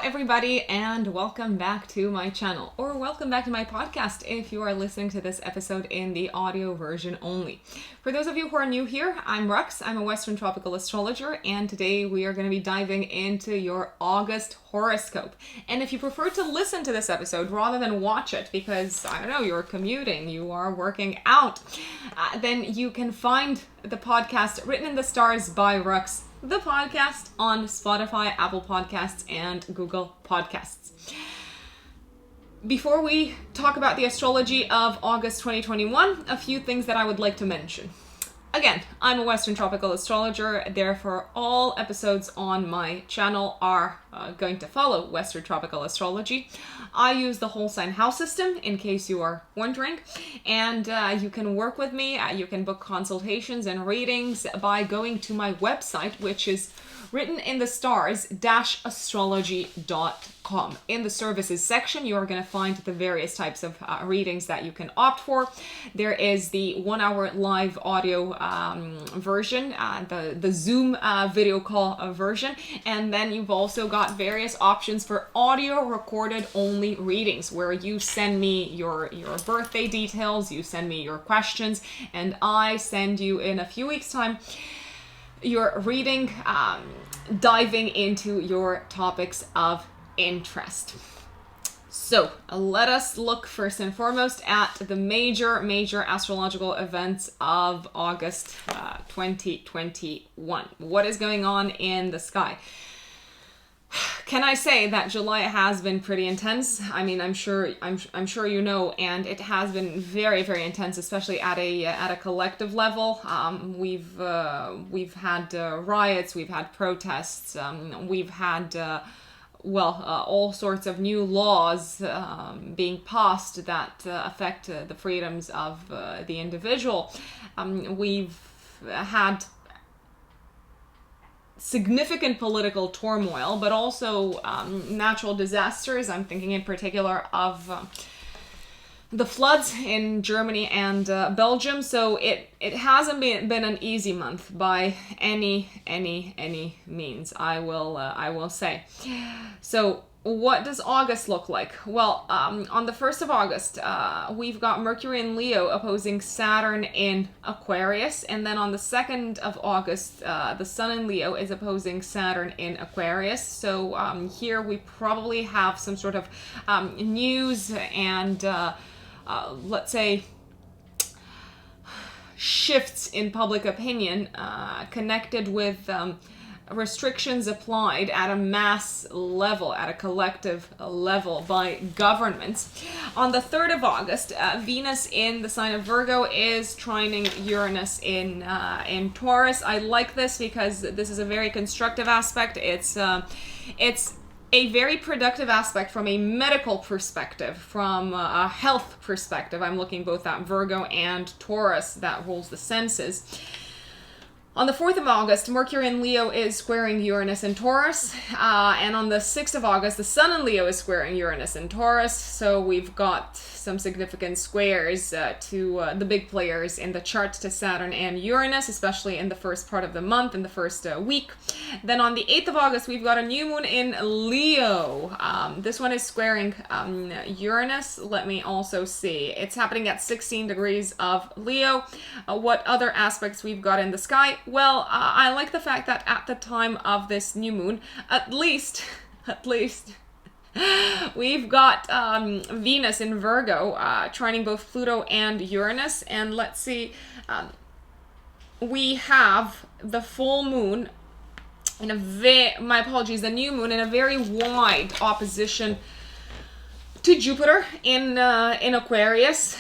everybody, and welcome back to my channel, or welcome back to my podcast if you are listening to this episode in the audio version only. For those of you who are new here, I'm Rux. I'm a Western tropical astrologer, and today we are going to be diving into your August horoscope. And if you prefer to listen to this episode rather than watch it because, I don't know, you're commuting, you are working out, then you can find the podcast Written in the Stars by Rux, the podcast, on Spotify, Apple Podcasts, and Google Podcasts. Before we talk about the astrology of August 2021, a few things that I would like to mention. Again, I'm a Western tropical astrologer, therefore all episodes on my channel are going to follow Western tropical astrology. I use the whole sign house system, in case you are wondering, and you can work with me, you can book consultations and readings by going to my website, which is writteninthestars-astrology.com. In the services section, you are going to find the various types of readings that you can opt for. There is the 1 hour live audio version, the Zoom video call version, and then you've also got various options for audio recorded only readings, where you send me your birthday details, you send me your questions, and I send you in a few weeks' time your reading, diving into your topics of interest. So let us look first and foremost at the major astrological events of August 2021. What is going on in the sky? Can I say that July has been pretty intense? I mean, I'm sure you know, and it has been very intense, especially at a collective level. We've had riots, we've had protests, we've had all sorts of new laws being passed that affect the freedoms of the individual. We've had significant political turmoil, but also natural disasters. I'm thinking in particular of the floods in Germany and Belgium. So it hasn't been an easy month by any means, I will say. So what does August look like? Well, on the 1st of August, we've got Mercury in Leo opposing Saturn in Aquarius. And then on the 2nd of August, the Sun in Leo is opposing Saturn in Aquarius. So here we probably have some sort of news and, let's say, shifts in public opinion connected with restrictions applied at a mass level, at a collective level by governments. On the 3rd of August, Venus in the sign of Virgo is trining Uranus in Taurus. I like this because this is a very constructive aspect. It's a very productive aspect from a medical perspective, from a health perspective. I'm looking both at Virgo and Taurus, that rules the senses. On the 4th of August, Mercury in Leo is squaring Uranus in Taurus, and on the 6th of August, the Sun in Leo is squaring Uranus in Taurus, so we've got some significant squares to the big players in the chart, to Saturn and Uranus, especially in the first part of the month, in the first week. Then on the 8th of August, we've got a new moon in Leo. This one is squaring Uranus. Let me also see. It's happening at 16 degrees of Leo. What other aspects we've got in the sky? Well, I like the fact that at the time of this new moon, at least, we've got Venus in Virgo trining both Pluto and Uranus. And let's see, we have the full moon in the new moon in a very wide opposition to Jupiter in Aquarius.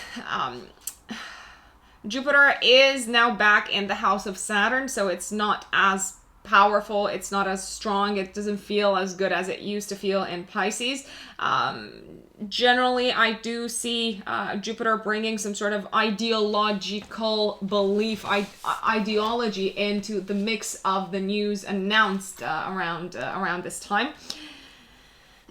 Jupiter is now back in the house of Saturn, so it's not as powerful, it's not as strong, it doesn't feel as good as it used to feel in Pisces. Generally, I do see Jupiter bringing some sort of ideological belief, ideology into the mix of the news announced around this time.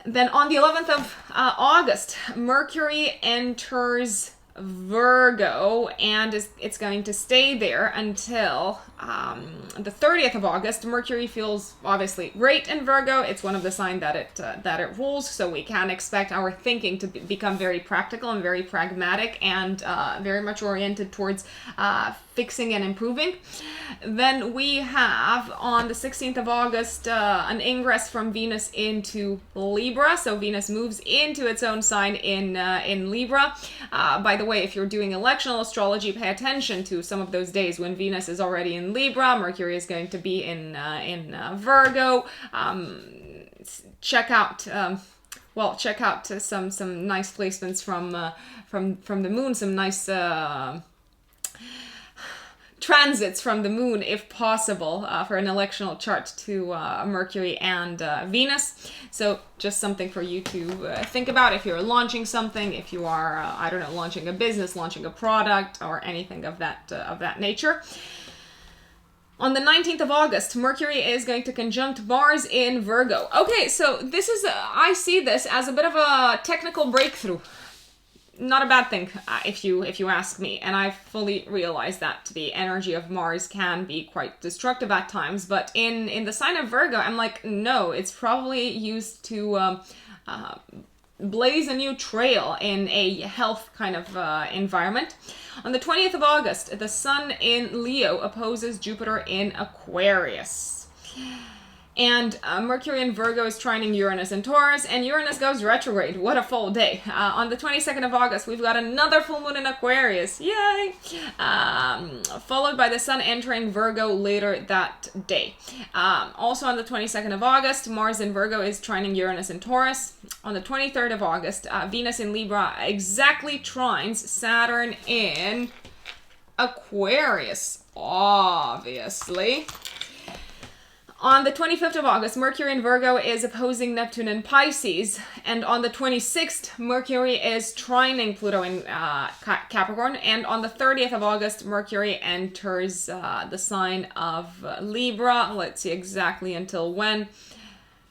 Then on the 11th of August, Mercury enters Virgo, and it's going to stay there until the 30th of August. Mercury feels obviously great in Virgo. It's one of the signs that it rules, so we can expect our thinking to become very practical and very pragmatic, and very much oriented towards fixing and improving. Then we have on the 16th of August an ingress from Venus into Libra. So Venus moves into its own sign in Libra. By the way, if you're doing electional astrology, pay attention to some of those days when Venus is already in Libra, Mercury is going to be in Virgo. Check out some nice placements from the moon, some nice transits from the moon, if possible, for an electional chart to Mercury and Venus. So just something for you to think about if you're launching something, if you are, I don't know, launching a business, launching a product, or anything of that nature. On the 19th of August, Mercury is going to conjunct Mars in Virgo. Okay, so this is, I see this as a bit of a technical breakthrough. Not a bad thing, if you ask me, and I fully realize that the energy of Mars can be quite destructive at times, but in the sign of Virgo, I'm like, no, it's probably used to blaze a new trail in a health kind of environment. On the 20th of August, the Sun in Leo opposes Jupiter in Aquarius. And Mercury in Virgo is trining Uranus in Taurus, and Uranus goes retrograde. What a full day. On the 22nd of August, we've got another full moon in Aquarius. Yay! Followed by the Sun entering Virgo later that day. Also on the 22nd of August, Mars in Virgo is trining Uranus in Taurus. On the 23rd of August, Venus in Libra exactly trines Saturn in Aquarius, obviously. On the 25th of August, Mercury in Virgo is opposing Neptune in Pisces. And on the 26th, Mercury is trining Pluto in Capricorn. And on the 30th of August, Mercury enters the sign of Libra. Let's see exactly until when.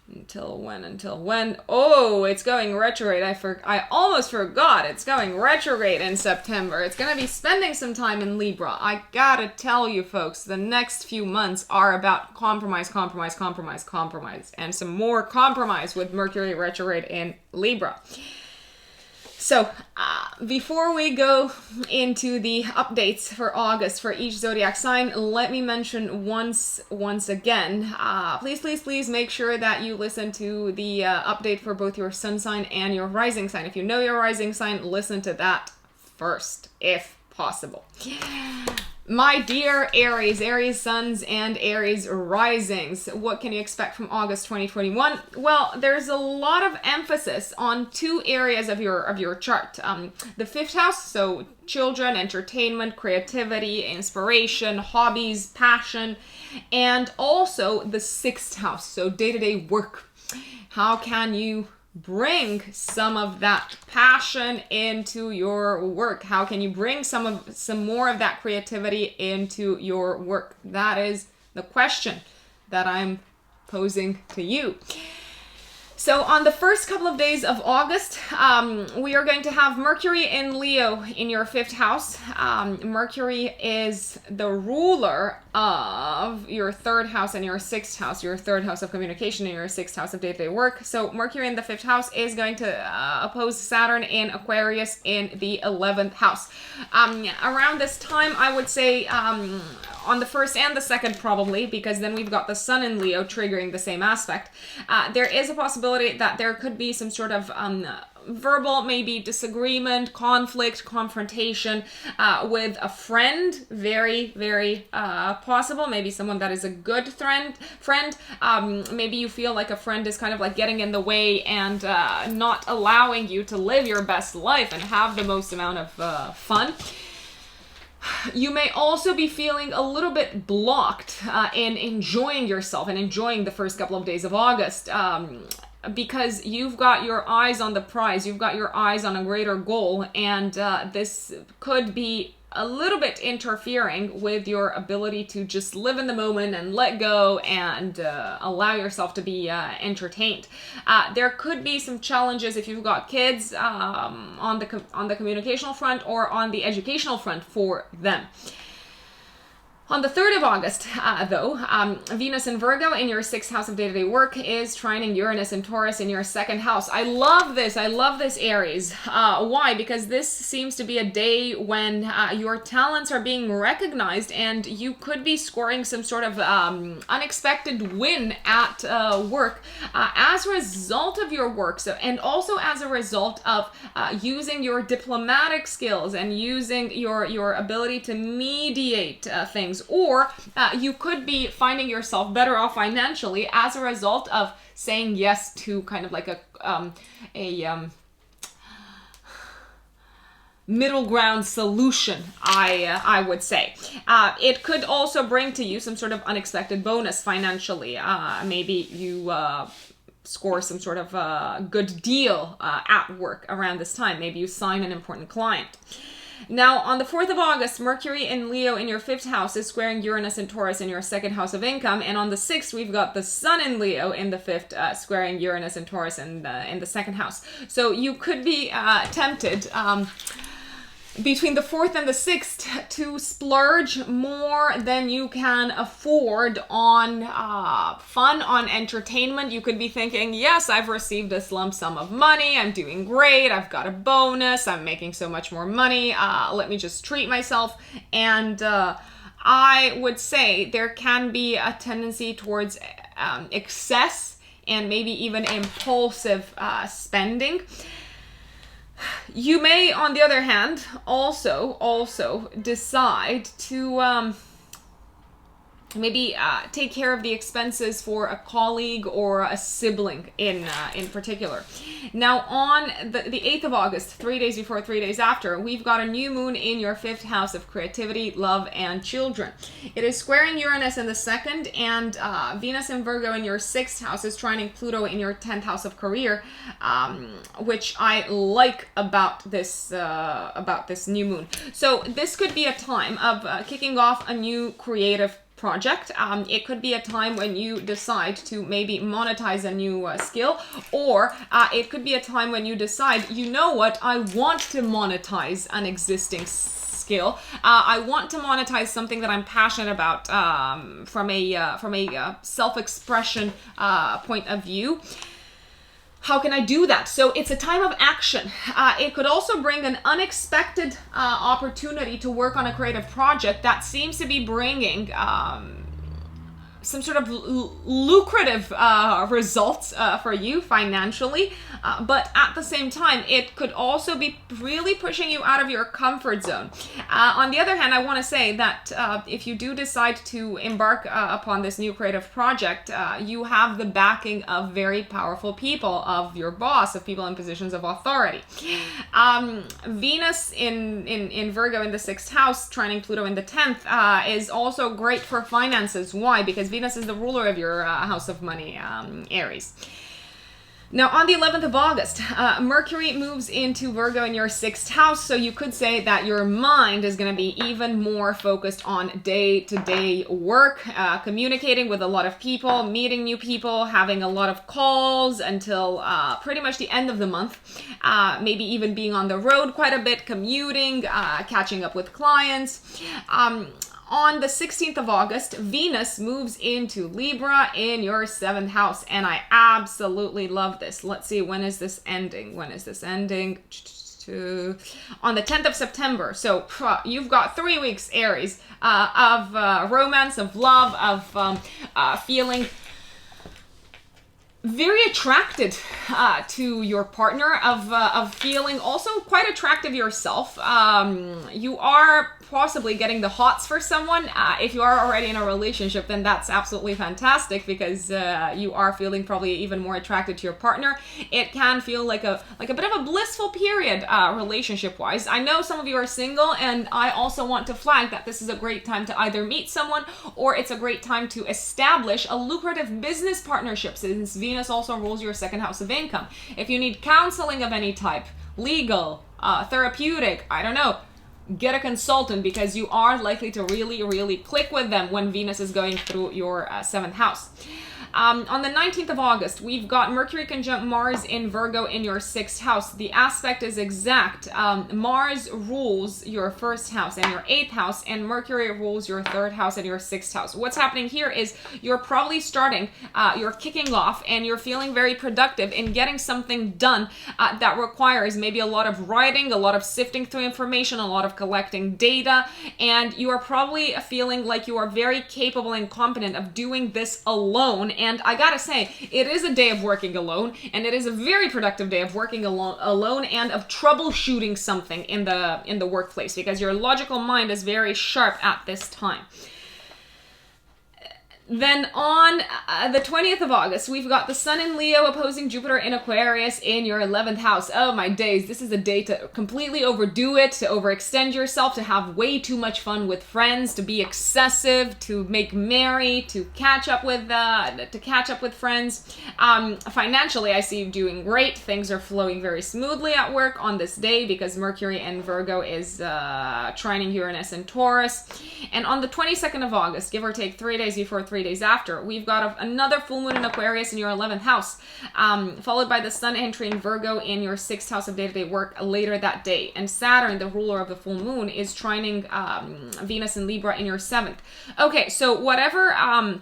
Until when? Oh, it's going retrograde. I almost forgot. It's going retrograde in September. It's going to be spending some time in Libra. I gotta tell you folks, the next few months are about compromise, and some more compromise with Mercury retrograde in Libra. So, before we go into the updates for August for each zodiac sign, let me mention once again, please make sure that you listen to the update for both your sun sign and your rising sign. If you know your rising sign, listen to that first, if possible. My dear Aries suns and Aries risings, what can you expect from August 2021? Well, there's a lot of emphasis on two areas of your chart. The 5th house, so children, entertainment, creativity, inspiration, hobbies, passion, and also the 6th house, so day-to-day work. How can you bring some of that passion into your work? How can you bring some more of that creativity into your work? That is the question that I'm posing to you. So on the first couple of days of August, we are going to have Mercury in Leo in your 5th house. Mercury is the ruler of your 3rd house and your 6th house, your 3rd house of communication and your 6th house of day-to-day work. So Mercury in the 5th house is going to oppose Saturn in Aquarius in the 11th house. Around this time, I would say on the 1st and the 2nd probably, because then we've got the Sun in Leo triggering the same aspect. There is a possibility that there could be some sort of verbal, maybe disagreement, conflict, confrontation with a friend. Very, very possible. Maybe someone that is a good friend. Maybe you feel like a friend is kind of like getting in the way and not allowing you to live your best life and have the most amount of fun. You may also be feeling a little bit blocked in enjoying yourself and enjoying the first couple of days of August. Because you've got your eyes on the prize, you've got your eyes on a greater goal, and this could be a little bit interfering with your ability to just live in the moment and let go and allow yourself to be entertained. There could be some challenges if you've got kids on the communicational front or on the educational front for them. On the 3rd of August, though, Venus in Virgo in your 6th house of day-to-day work is trining Uranus and Taurus in your 2nd house. I love this. I love this, Aries. Why? Because this seems to be a day when your talents are being recognized and you could be scoring some sort of unexpected win at work as a result of your work. So, and also as a result of using your diplomatic skills and using your ability to mediate things. Or you could be finding yourself better off financially as a result of saying yes to kind of like a middle ground solution, I would say. It could also bring to you some sort of unexpected bonus financially. Maybe you score some sort of good deal at work around this time. Maybe you sign an important client. Now, on the 4th of August, Mercury in Leo in your 5th house is squaring Uranus and Taurus in your 2nd house of income. And on the 6th, we've got the Sun in Leo in the 5th, squaring Uranus and Taurus in the 2nd house. So you could be tempted between the 4th and the 6th to splurge more than you can afford on fun, on entertainment. You could be thinking, yes, I've received this lump sum of money, I'm doing great, I've got a bonus, I'm making so much more money, let me just treat myself. And I would say there can be a tendency towards excess and maybe even impulsive spending. You may, on the other hand, also decide to maybe take care of the expenses for a colleague or a sibling in particular. Now, on the 8th of August, 3 days before, 3 days after, we've got a new moon in your 5th house of creativity, love, and children. It is squaring Uranus in the 2nd, and Venus in Virgo in your 6th house is trining Pluto in your 10th house of career, which I like about this new moon. So this could be a time of kicking off a new creative project. It could be a time when you decide to maybe monetize a new skill, or it could be a time when you decide, you know what, I want to monetize an existing skill. I want to monetize something that I'm passionate about from a self-expression point of view. How can I do that? So it's a time of action. It could also bring an unexpected opportunity to work on a creative project that seems to be bringing some sort of lucrative results for you financially, but at the same time, it could also be really pushing you out of your comfort zone. On the other hand, I want to say that if you do decide to embark upon this new creative project, you have the backing of very powerful people, of your boss, of people in positions of authority. Venus in Virgo in the 6th house, trining Pluto in the 10th, is also great for finances. Why? Because Venus is the ruler of your house of money, Aries. Now, on the 11th of August, Mercury moves into Virgo in your 6th house, so you could say that your mind is going to be even more focused on day-to-day work, communicating with a lot of people, meeting new people, having a lot of calls until pretty much the end of the month, maybe even being on the road quite a bit, commuting, catching up with clients. On the 16th of August, Venus moves into Libra in your 7th house, and I absolutely love this. Let's see, when is this ending? On the 10th of September. So you've got 3 weeks, Aries, of romance, of love, of feeling very attracted to your partner, of feeling also quite attractive yourself. You are possibly getting the hots for someone. If you are already in a relationship, then that's absolutely fantastic, because you are feeling probably even more attracted to your partner. It can feel like a bit of a blissful period relationship-wise. I know some of you are single, and I also want to flag that this is a great time to either meet someone, or it's a great time to establish a lucrative business partnership, since Venus also rules your 2nd house of income. If you need counseling of any type, legal, therapeutic, I don't know, get a consultant, because you are likely to really, really click with them when Venus is going through your 7th house. On the 19th of August, we've got Mercury conjunct Mars in Virgo in your 6th house. The aspect is exact. Mars rules your 1st house and your 8th house, and Mercury rules your 3rd house and your 6th house. What's happening here is you're probably starting, you're kicking off, and you're feeling very productive in getting something done that requires maybe a lot of writing, a lot of sifting through information, a lot of collecting data, and you are probably feeling like you are very capable and competent of doing this alone. And I gotta say, it is a day of working alone, and it is a very productive day of working alone and of troubleshooting something in the workplace, because your logical mind is very sharp at this time. Then on the 20th of August, we've got the Sun in Leo opposing Jupiter in Aquarius in your 11th house. Oh my days, this is a day to completely overdo it, to overextend yourself, to have way too much fun with friends, to be excessive, to make merry, to catch up with friends. Financially, I see you doing great. Things are flowing very smoothly at work on this day because Mercury in Virgo is trining Uranus and Taurus. And on the 22nd of August, give or take 3 days before 3 days after, we've got another full moon in Aquarius in your 11th house, followed by the Sun entering Virgo in your 6th house of day-to-day work later that day. And Saturn, the ruler of the full moon, is trining Venus in Libra in your 7th. Okay, so whatever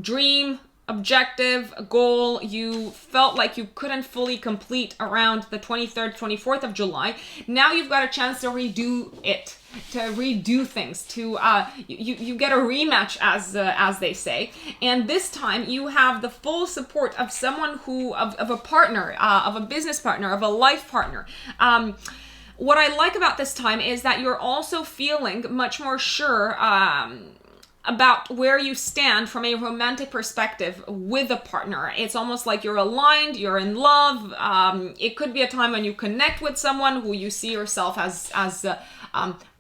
dream, objective, goal you felt like you couldn't fully complete around the 23rd, 24th of July, now you've got a chance to redo it, to redo things, to you get a rematch, as they say, and this time you have the full support of someone who of a partner, of a business partner, of a life partner. What I like about this time is that you're also feeling much more sure about where you stand from a romantic perspective with a partner. It's almost like you're aligned, you're in love. It could be a time when you connect with someone who you see yourself as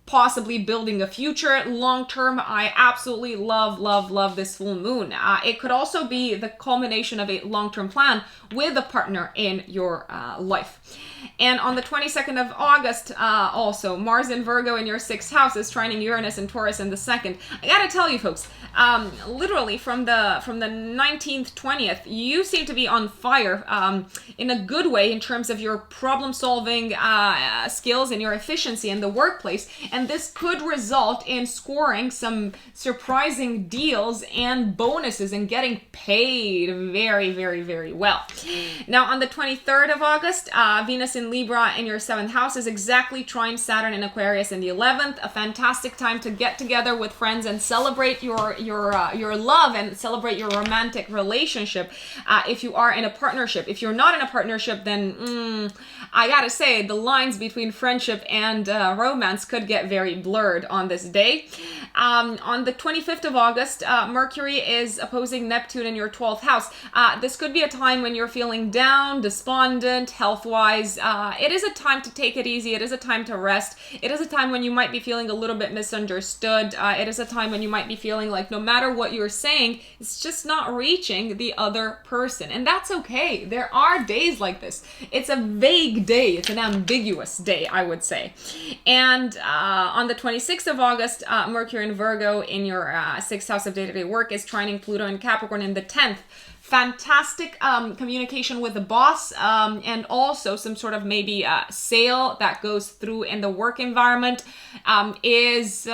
possibly building a future long-term. I absolutely love this full moon. It could also be the culmination of a long-term plan with a partner in your life. And on the 22nd of August, also, Mars in Virgo in your 6th house is trining Uranus and Taurus in the 2nd. I gotta tell you, folks, literally from the 19th, 20th, you seem to be on fire in a good way in terms of your problem-solving skills and your efficiency in the workplace. And this could result in scoring some surprising deals and bonuses and getting paid very well. Now, on the 23rd of August, Venus in Libra in your 7th house is exactly trine Saturn in Aquarius in the 11th. A fantastic time to get together with friends and celebrate your love and celebrate your romantic relationship. If you are in a partnership, if you're not in a partnership, then I gotta say the lines between friendship and romance could get very blurred on this day. On the 25th of August, Mercury is opposing Neptune in your 12th house. This could be a time when you're feeling down, despondent, health-wise. It is a time to take it easy. It is a time to rest. It is a time when you might be feeling a little bit misunderstood. It is a time when you might be feeling like no matter what you're saying, it's just not reaching the other person. And that's okay. There are days like this. It's a vague day. It's an ambiguous day, I would say. And on the 26th of August, Mercury in Virgo in your 6th house of day-to-day work is trining Pluto in Capricorn in the 10th. Fantastic communication with the boss, and also some sort of maybe sale that goes through in the work environment is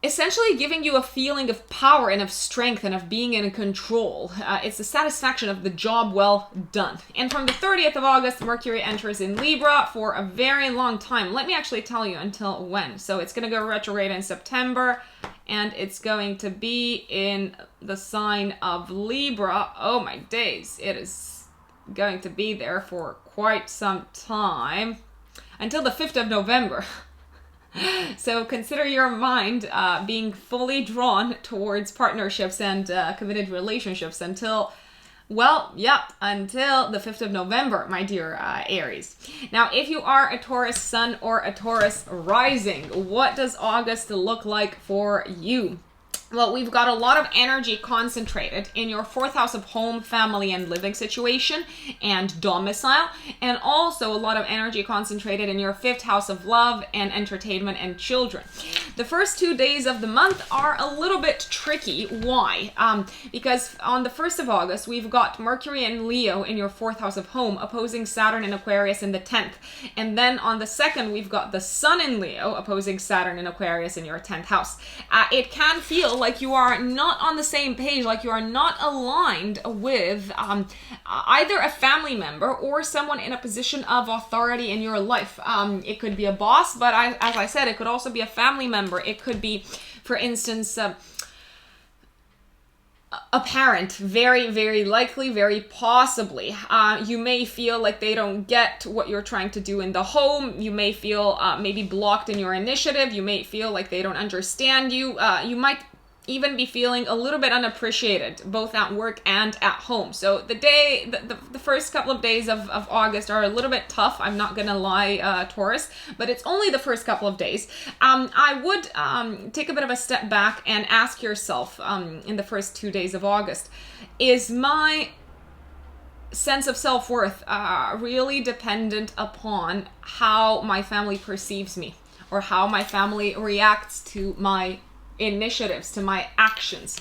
essentially giving you a feeling of power and of strength and of being in control. It's the satisfaction of the job well done. And from the 30th of August, Mercury enters in Libra for a very long time. Let me actually tell you until when. So it's going to go retrograde in September, and it's going to be in the sign of Libra. Oh my days. It is going to be there for quite some time, until the 5th of November. So consider your mind being fully drawn towards partnerships and committed relationships until, well, yep, until the 5th of November, my dear Aries. Now, if you are a Taurus sun or a Taurus rising, what does August look like for you? Well, we've got a lot of energy concentrated in your 4th house of home, family, and living situation and domicile, and also a lot of energy concentrated in your 5th house of love and entertainment and children. The first 2 days of the month are a little bit tricky. Why? Because on the 1st of August, we've got Mercury and Leo in your 4th house of home opposing Saturn and Aquarius in the 10th. And then on the 2nd, we've got the Sun in Leo opposing Saturn and Aquarius in your 10th house. It can feel like you are not on the same page, like you are not aligned with either a family member or someone in a position of authority in your life. It could be a boss, but as I said, it could also be a family member. It could be, for instance, a parent, very, very likely, very possibly. You may feel like they don't get what you're trying to do in the home. You may feel maybe blocked in your initiative. You may feel like they don't understand you. You might even be feeling a little bit unappreciated, both at work and at home. So the first couple of days of August are a little bit tough. I'm not gonna lie, Taurus, but it's only the first couple of days. I would take a bit of a step back and ask yourself in the first 2 days of August, is my sense of self-worth really dependent upon how my family perceives me or how my family reacts to my initiatives, to my actions?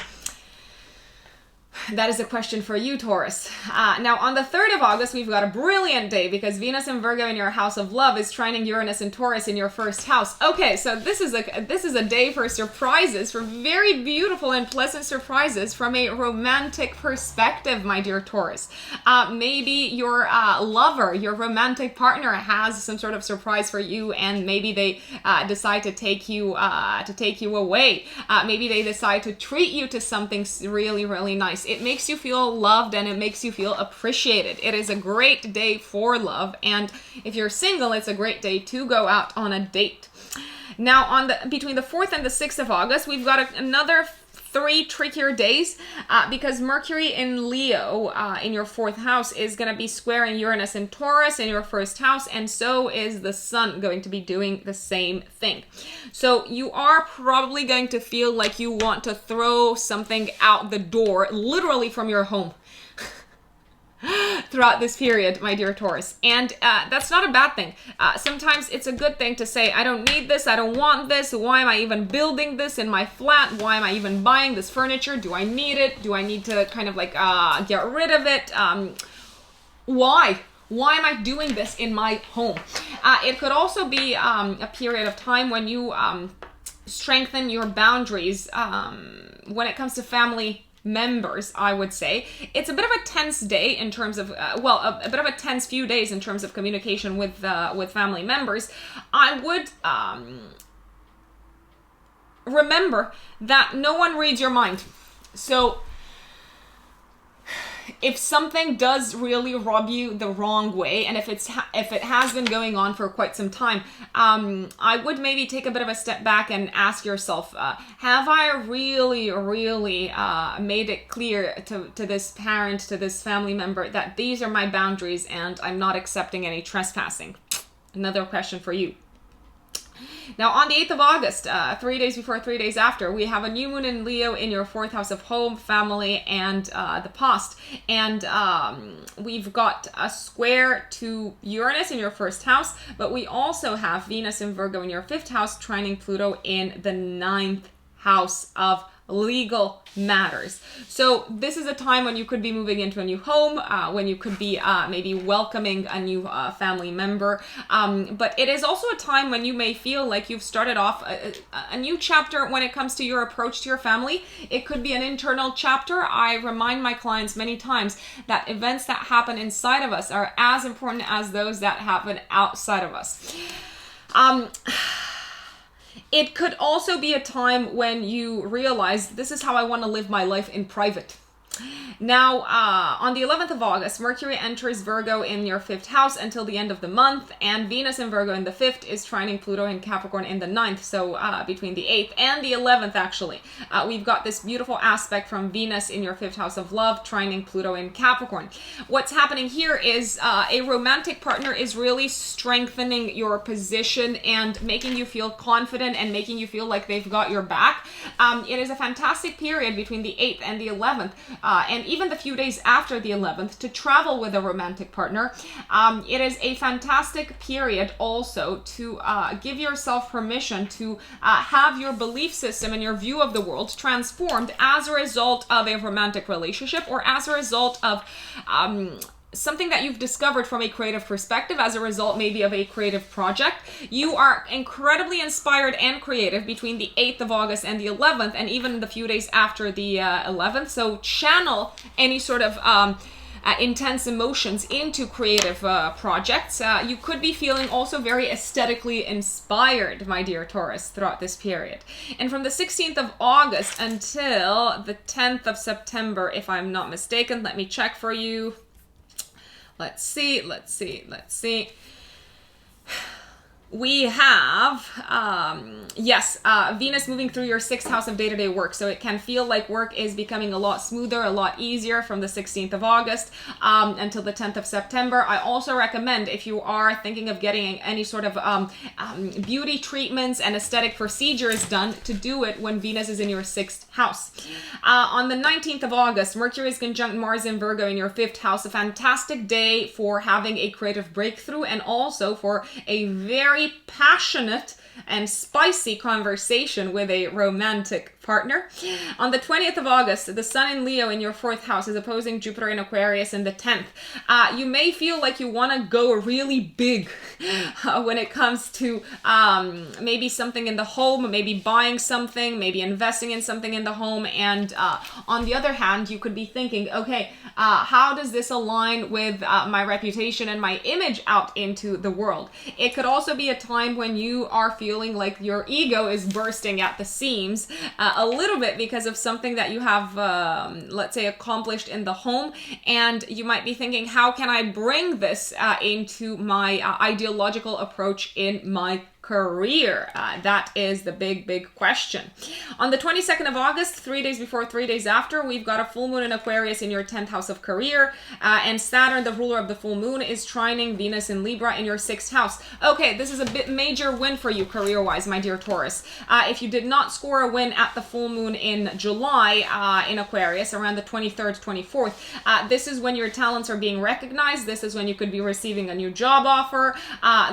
That is a question for you, Taurus. Now, on the 3rd of August, we've got a brilliant day because Venus in Virgo in your house of love is trining Uranus and Taurus in your 1st house. Okay, so this is a day for surprises, for very beautiful and pleasant surprises from a romantic perspective, my dear Taurus. Maybe your lover, your romantic partner, has some sort of surprise for you, and maybe they decide to take you away. Maybe they decide to treat you to something really, really nice. It makes you feel loved and it makes you feel appreciated. It is a great day for love, and if you're single, it's a great day to go out on a date. Now, between the 4th and the 6th of August, we've got another 3 trickier days because Mercury in Leo in your 4th house is going to be squaring Uranus and Taurus in your 1st house, and so is the Sun going to be doing the same thing. So you are probably going to feel like you want to throw something out the door, literally from your home, throughout this period, my dear Taurus. And that's not a bad thing. Sometimes it's a good thing to say, I don't need this, I don't want this, why am I even building this in my flat, why am I even buying this furniture, do I need it, do I need to kind of like get rid of it, why am I doing this in my home? It could also be a period of time when you strengthen your boundaries when it comes to family members, I would say. It's a bit of a tense day in terms of, a bit of a tense few days in terms of communication with family members. I would remember that no one reads your mind. So if something does really rub you the wrong way, and if it has been going on for quite some time, I would maybe take a bit of a step back and ask yourself, have I really made it clear to this parent, to this family member, that these are my boundaries and I'm not accepting any trespassing? Another question for you. Now, on the 8th of August, 3 days before, 3 days after, we have a new moon in Leo in your 4th house of home, family, and the past. And we've got a square to Uranus in your 1st house, but we also have Venus in Virgo in your 5th house, trining Pluto in the 9th house of legal matters. So this is a time when you could be moving into a new home, when you could be maybe welcoming a new family member. But it is also a time when you may feel like you've started off a new chapter when it comes to your approach to your family. It could be an internal chapter. I remind my clients many times that events that happen inside of us are as important as those that happen outside of us. It could also be a time when you realize this is how I want to live my life in private. Now, on the 11th of August, Mercury enters Virgo in your 5th house until the end of the month, and Venus in Virgo in the 5th is trining Pluto in Capricorn in the 9th, so between the 8th and the 11th, actually. We've got this beautiful aspect from Venus in your 5th house of love, trining Pluto in Capricorn. What's happening here is a romantic partner is really strengthening your position and making you feel confident and making you feel like they've got your back. It is a fantastic period between the 8th and the 11th, and even the few days after the 11th, to travel with a romantic partner. It is a fantastic period also to give yourself permission to have your belief system and your view of the world transformed as a result of a romantic relationship, or as a result of something that you've discovered from a creative perspective, as a result maybe of a creative project. You are incredibly inspired and creative between the 8th of August and the 11th, and even the few days after the 11th. So channel any sort of intense emotions into creative projects. You could be feeling also very aesthetically inspired, my dear Taurus, throughout this period. And from the 16th of August until the 10th of September, if I'm not mistaken, let me check for you. Let's see. We have, Venus moving through your 6th house of day-to-day work. So it can feel like work is becoming a lot smoother, a lot easier from the 16th of August until the 10th of September. I also recommend, if you are thinking of getting any sort of beauty treatments and aesthetic procedures done, to do it when Venus is in your 6th house. On the 19th of August, Mercury is conjunct Mars in Virgo in your 5th house. A fantastic day for having a creative breakthrough, and also for a very passionate and spicy conversation with a romantic partner. On the 20th of August, the Sun in Leo in your 4th house is opposing Jupiter in Aquarius in the 10th. You may feel like you want to go really big when it comes to maybe something in the home, maybe buying something, maybe investing in something in the home. And on the other hand, you could be thinking, okay, how does this align with my reputation and my image out into the world? It could also be a time when you are feeling like your ego is bursting at the seams a little bit because of something that you have, let's say, accomplished in the home. And you might be thinking, how can I bring this into my ideological approach in my career? That is the big question. On the 22nd of August, 3 days before, 3 days after, we've got a full moon in Aquarius in your 10th house of career, and Saturn, the ruler of the full moon, is trining Venus in Libra in your 6th house. Okay, this is a bit major win for you career-wise, my dear Taurus. If you did not score a win at the full moon in July in Aquarius, around the 23rd, 24th, this is when your talents are being recognized. This is when you could be receiving a new job offer.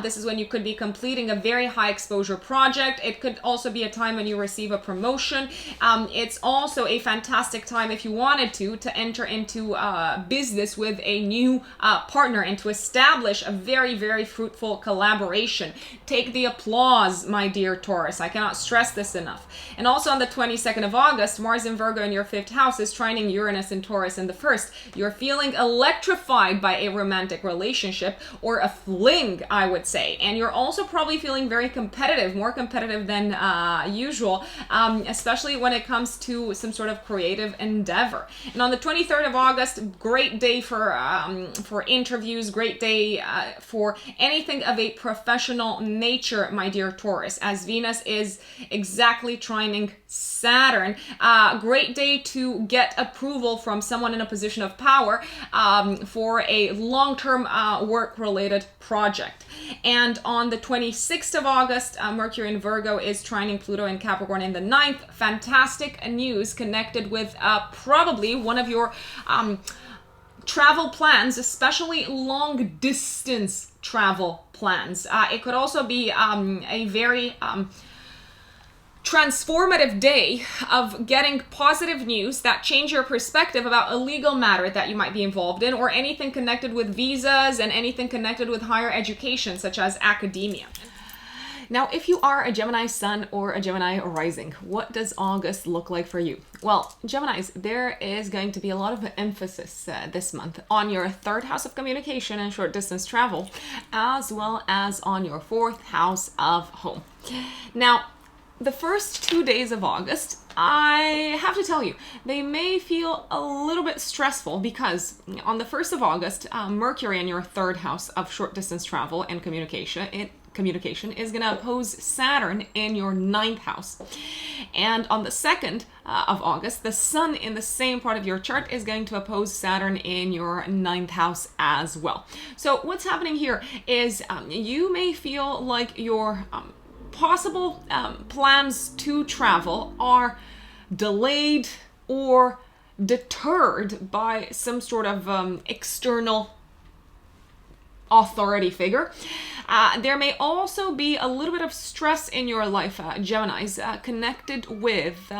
This is when you could be completing a very high exposure project. It could also be a time when you receive a promotion. It's also a fantastic time, if you wanted to enter into business with a new partner and to establish a very fruitful collaboration. Take the applause, my dear Taurus. I cannot stress this enough. And also on the 22nd of August, Mars in Virgo in your 5th house is trining Uranus in Taurus in the 1st. You're feeling electrified by a romantic relationship, or a fling, I would say. And you're also probably feeling very competitive, more competitive than usual, especially when it comes to some sort of creative endeavor. And on the 23rd of August, great day for interviews, great day for anything of a professional nature, my dear Taurus, as Venus is exactly trining Saturn. Great day to get approval from someone in a position of power for a long-term work-related project. And on the 26th of August, Mercury in Virgo is trining Pluto in Capricorn in the 9th. Fantastic news connected with probably one of your travel plans, especially long-distance travel plans. It could also be a very transformative day of getting positive news that change your perspective about a legal matter that you might be involved in, or anything connected with visas and anything connected with higher education, such as academia. Now, if you are a Gemini sun or a Gemini rising, what does August look like for you? Well, Geminis, there is going to be a lot of emphasis this month on your 3rd house of communication and short distance travel, as well as on your 4th house of home. Now, the first 2 days of August I have to tell you, they may feel a little bit stressful because on the 1st of August, Mercury in your 3rd house of short distance travel and communication is going to oppose Saturn in your 9th house. And on the 2nd of August, the Sun in the same part of your chart is going to oppose Saturn in your 9th house as well. So what's happening here is you may feel like your possible plans to travel are delayed or deterred by some sort of external authority figure. There may also be a little bit of stress in your life, Geminis, connected with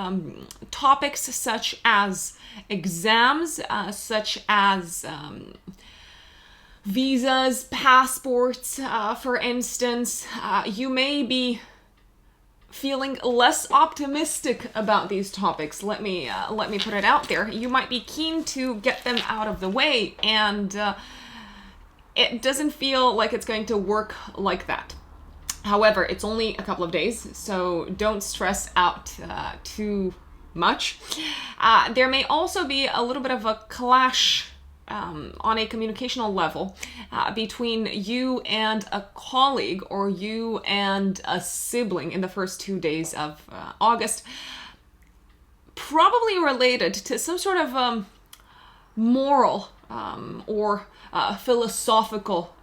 topics such as exams, such as visas, passports, for instance. You may be feeling less optimistic about these topics. Let me put it out there. You might be keen to get them out of the way, and it doesn't feel like it's going to work like that. However, it's only a couple of days, so don't stress out too much. There may also be a little bit of a clash on a communicational level between you and a colleague or you and a sibling in the first 2 days of August, probably related to some sort of moral or philosophical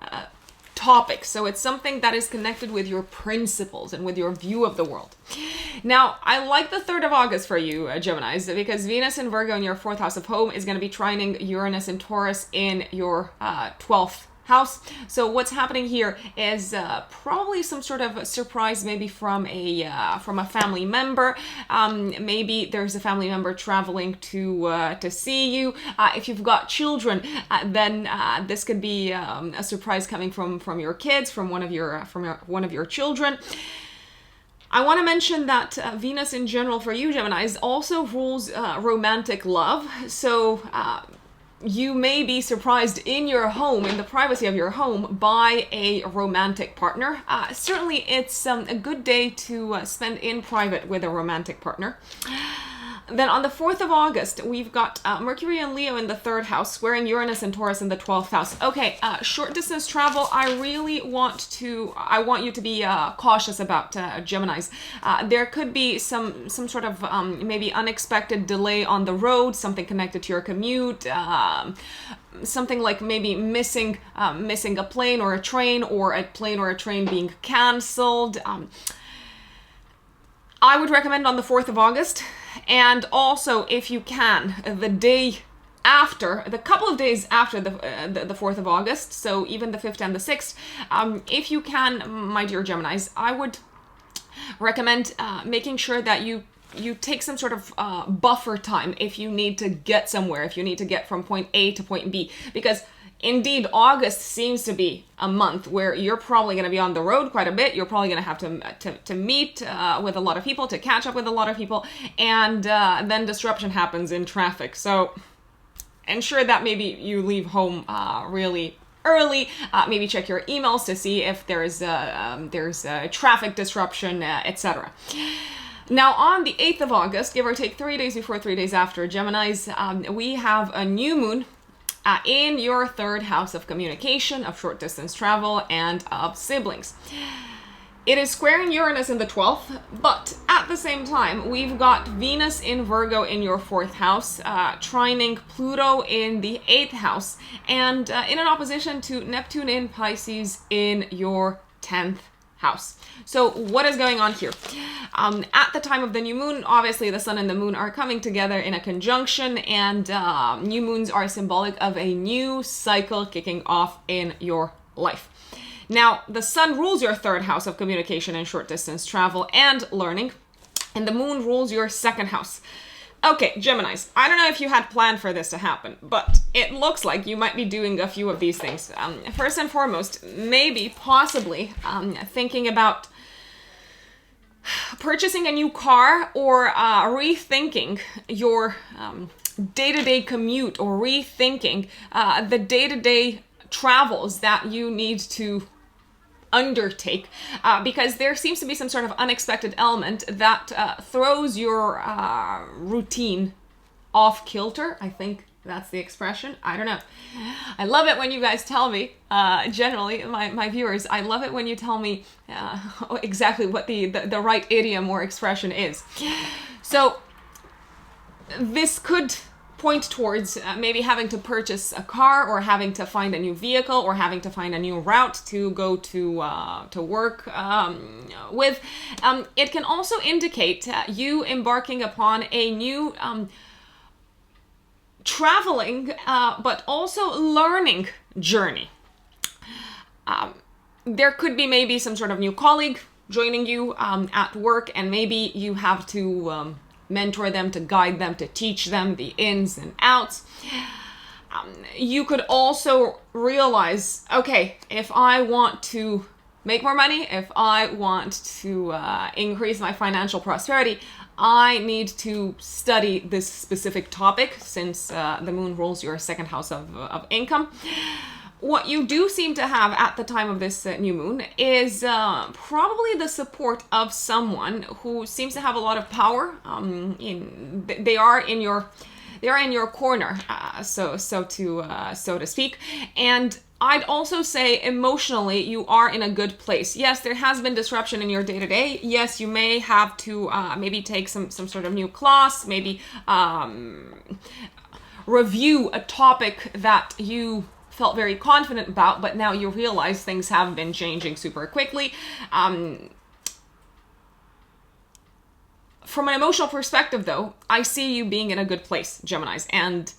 topic. So it's something that is connected with your principles and with your view of the world. Now, I like the 3rd of August for you, Geminis, because Venus in Virgo in your 4th house of home is going to be trining Uranus and Taurus in your 12th house. So what's happening here is probably some sort of surprise, maybe from a family member. Maybe there's a family member traveling to see you. If you've got children, then this could be a surprise coming from your kids, from one of your children. I want to mention that Venus in general for you, Geminis, also rules romantic love. So you may be surprised in your home, in the privacy of your home, by a romantic partner. Certainly, it's a good day to spend in private with a romantic partner. Then on the 4th of August, we've got Mercury and Leo in the 3rd house, squaring Uranus and Taurus in the 12th house. Okay, short distance travel, I want you to be cautious about, Geminis. There could be some sort of maybe unexpected delay on the road, something connected to your commute, something like maybe missing a plane or a train, or a plane or a train being canceled. I would recommend on the 4th of August, and also if you can, the couple of days after the 4th of August, so even the 5th and the 6th, if you can, my dear Geminis, I would recommend making sure that you take some sort of buffer time if you need to get somewhere, if you need to get from point A to point B, because indeed, August seems to be a month where you're probably going to be on the road quite a bit. You're probably going to have to meet with a lot of people, to catch up with a lot of people, and then disruption happens in traffic. So ensure that maybe you leave home really early. Maybe check your emails to see if there's a traffic disruption, etc. Now, on the 8th of August, give or take 3 days before, 3 days after, Geminis, we have a new moon in your 3rd house of communication, of short distance travel, and of siblings. It is squaring Uranus in the 12th, but at the same time, we've got Venus in Virgo in your 4th house, trining Pluto in the 8th house, and in an opposition to Neptune in Pisces in your 10th house. So what is going on here? At the time of the new moon, obviously the sun and the moon are coming together in a conjunction, and new moons are symbolic of a new cycle kicking off in your life. Now, the sun rules your 3rd house of communication and short distance travel and learning, and the moon rules your 2nd house. Okay, Geminis, I don't know if you had planned for this to happen, but it looks like you might be doing a few of these things. First and foremost, maybe, possibly, thinking about purchasing a new car, or rethinking your day-to-day commute, or rethinking the day-to-day travels that you need to undertake, because there seems to be some sort of unexpected element that throws your routine off kilter. I think that's the expression. I don't know. I love it when you guys tell me, generally, my viewers, I love it when you tell me exactly what the right idiom or expression is. So this could point towards maybe having to purchase a car, or having to find a new vehicle, or having to find a new route to go to work with. It can also indicate you embarking upon a new traveling, but also learning journey. There could be maybe some sort of new colleague joining you at work, and maybe you have to mentor them, to guide them, to teach them the ins and outs. You could also realize, okay, if I want to make more money, if I want to increase my financial prosperity, I need to study this specific topic, since the moon rules your second house of income. What you do seem to have at the time of this new moon is probably the support of someone who seems to have a lot of power. They are in your corner, so to speak. And I'd also say emotionally, you are in a good place. Yes, there has been disruption in your day-to-day. Yes, you may have to maybe take some sort of new class, maybe review a topic that you felt very confident about, but now you realize things have been changing super quickly. From an emotional perspective, though, I see you being in a good place, Geminis, and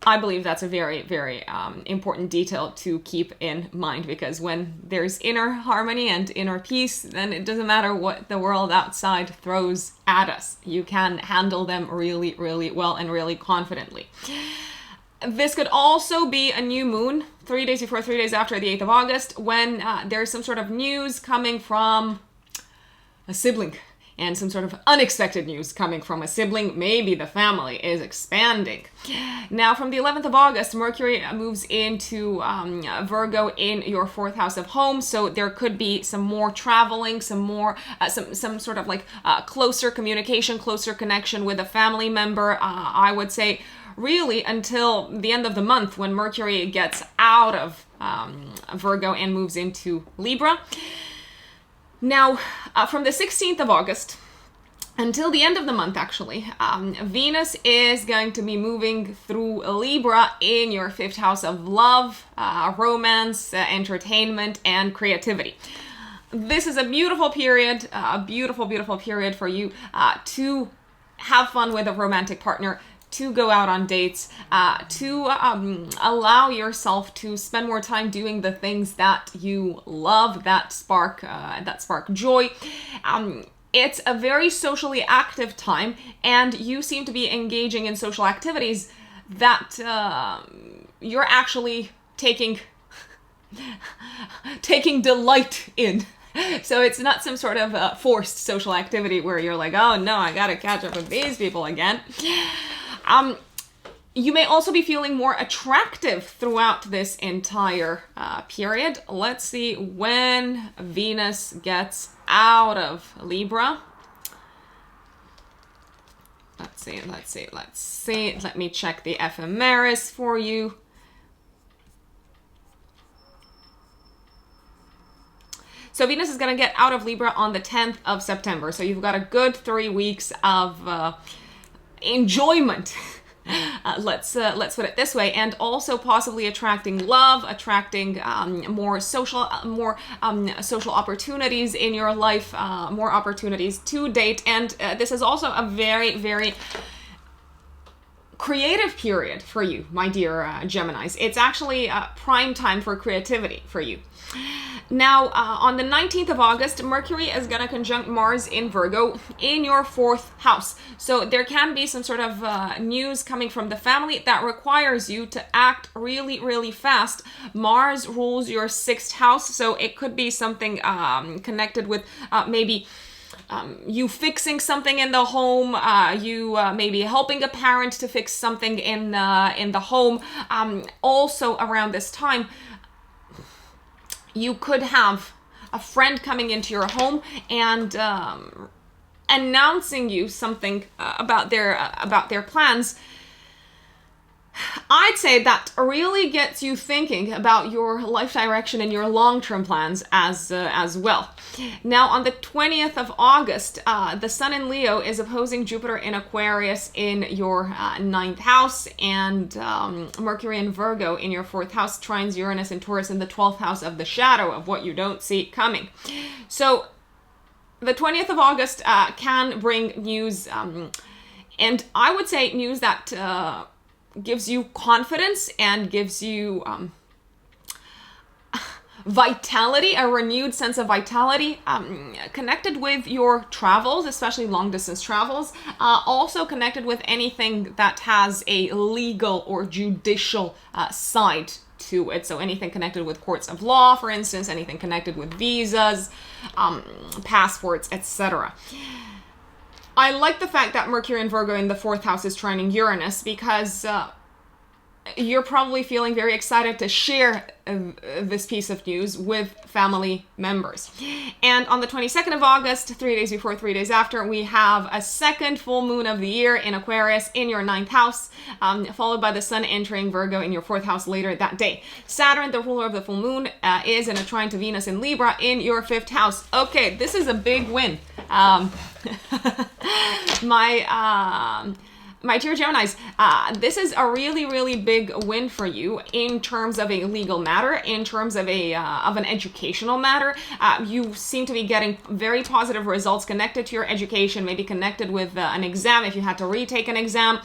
I believe that's a very, very important detail to keep in mind, because when there's inner harmony and inner peace, then it doesn't matter what the world outside throws at us. You can handle them really, really well and really confidently. This could also be a new moon 3 days before, 3 days after the 8th of August, when there's some sort of news coming from a sibling, and some sort of unexpected news coming from a sibling. Maybe the family is expanding. Now, from the 11th of August, Mercury moves into Virgo in your 4th house of home. So there could be some more traveling, some sort of like closer communication, closer connection with a family member. I would say really until the end of the month, when Mercury gets out of Virgo and moves into Libra. Now, from the 16th of August until the end of the month, actually, Venus is going to be moving through Libra in your 5th house of love, romance, entertainment, and creativity. This is a beautiful period, a beautiful, beautiful period for you to have fun with a romantic partner, to go out on dates, to allow yourself to spend more time doing the things that you love, that spark joy. It's a very socially active time, and you seem to be engaging in social activities that you're actually taking delight in. So it's not some sort of forced social activity where you're like, oh no, I gotta catch up with these people again. You may also be feeling more attractive throughout this entire period. Let's see when Venus gets out of Libra. Let's see. Let me check the ephemeris for you. So Venus is going to get out of Libra on the 10th of September. So you've got a good 3 weeks of enjoyment. Let's put it this way, and also possibly attracting love, attracting more social opportunities in your life, more opportunities to date, and this is also a very, very creative period for you, my dear Geminis. It's actually prime time for creativity for you. Now, on the 19th of August, Mercury is going to conjunct Mars in Virgo in your 4th house. So there can be some sort of news coming from the family that requires you to act really, really fast. Mars rules your 6th house, so it could be something connected with maybe you fixing something in the home, you maybe helping a parent to fix something in the home. Also around this time, you could have a friend coming into your home and announcing you something about their plans, I'd say that really gets you thinking about your life direction and your long-term plans as well. Now, on the 20th of August, the Sun in Leo is opposing Jupiter in Aquarius in your 9th house, and Mercury in Virgo in your 4th house trines Uranus and Taurus in the 12th house of the shadow of what you don't see coming. So the 20th of August can bring news, and I would say news that gives you confidence and gives you vitality, a renewed sense of vitality, connected with your travels, especially long distance travels, also connected with anything that has a legal or judicial side to it. So anything connected with courts of law, for instance, anything connected with visas, passports, etc. I like the fact that Mercury in Virgo in the 4th house is trining Uranus, because you're probably feeling very excited to share this piece of news with family members. And on the 22nd of August, 3 days before, 3 days after, we have a second full moon of the year in Aquarius in your 9th house, followed by the Sun entering Virgo in your 4th house later that day. Saturn, the ruler of the full moon, is in a trine to Venus in Libra in your 5th house. Okay, this is a big win. My dear Geminis, this is a really, really big win for you in terms of a legal matter, in terms of an educational matter. You seem to be getting very positive results connected to your education, maybe connected with an exam if you had to retake an exam.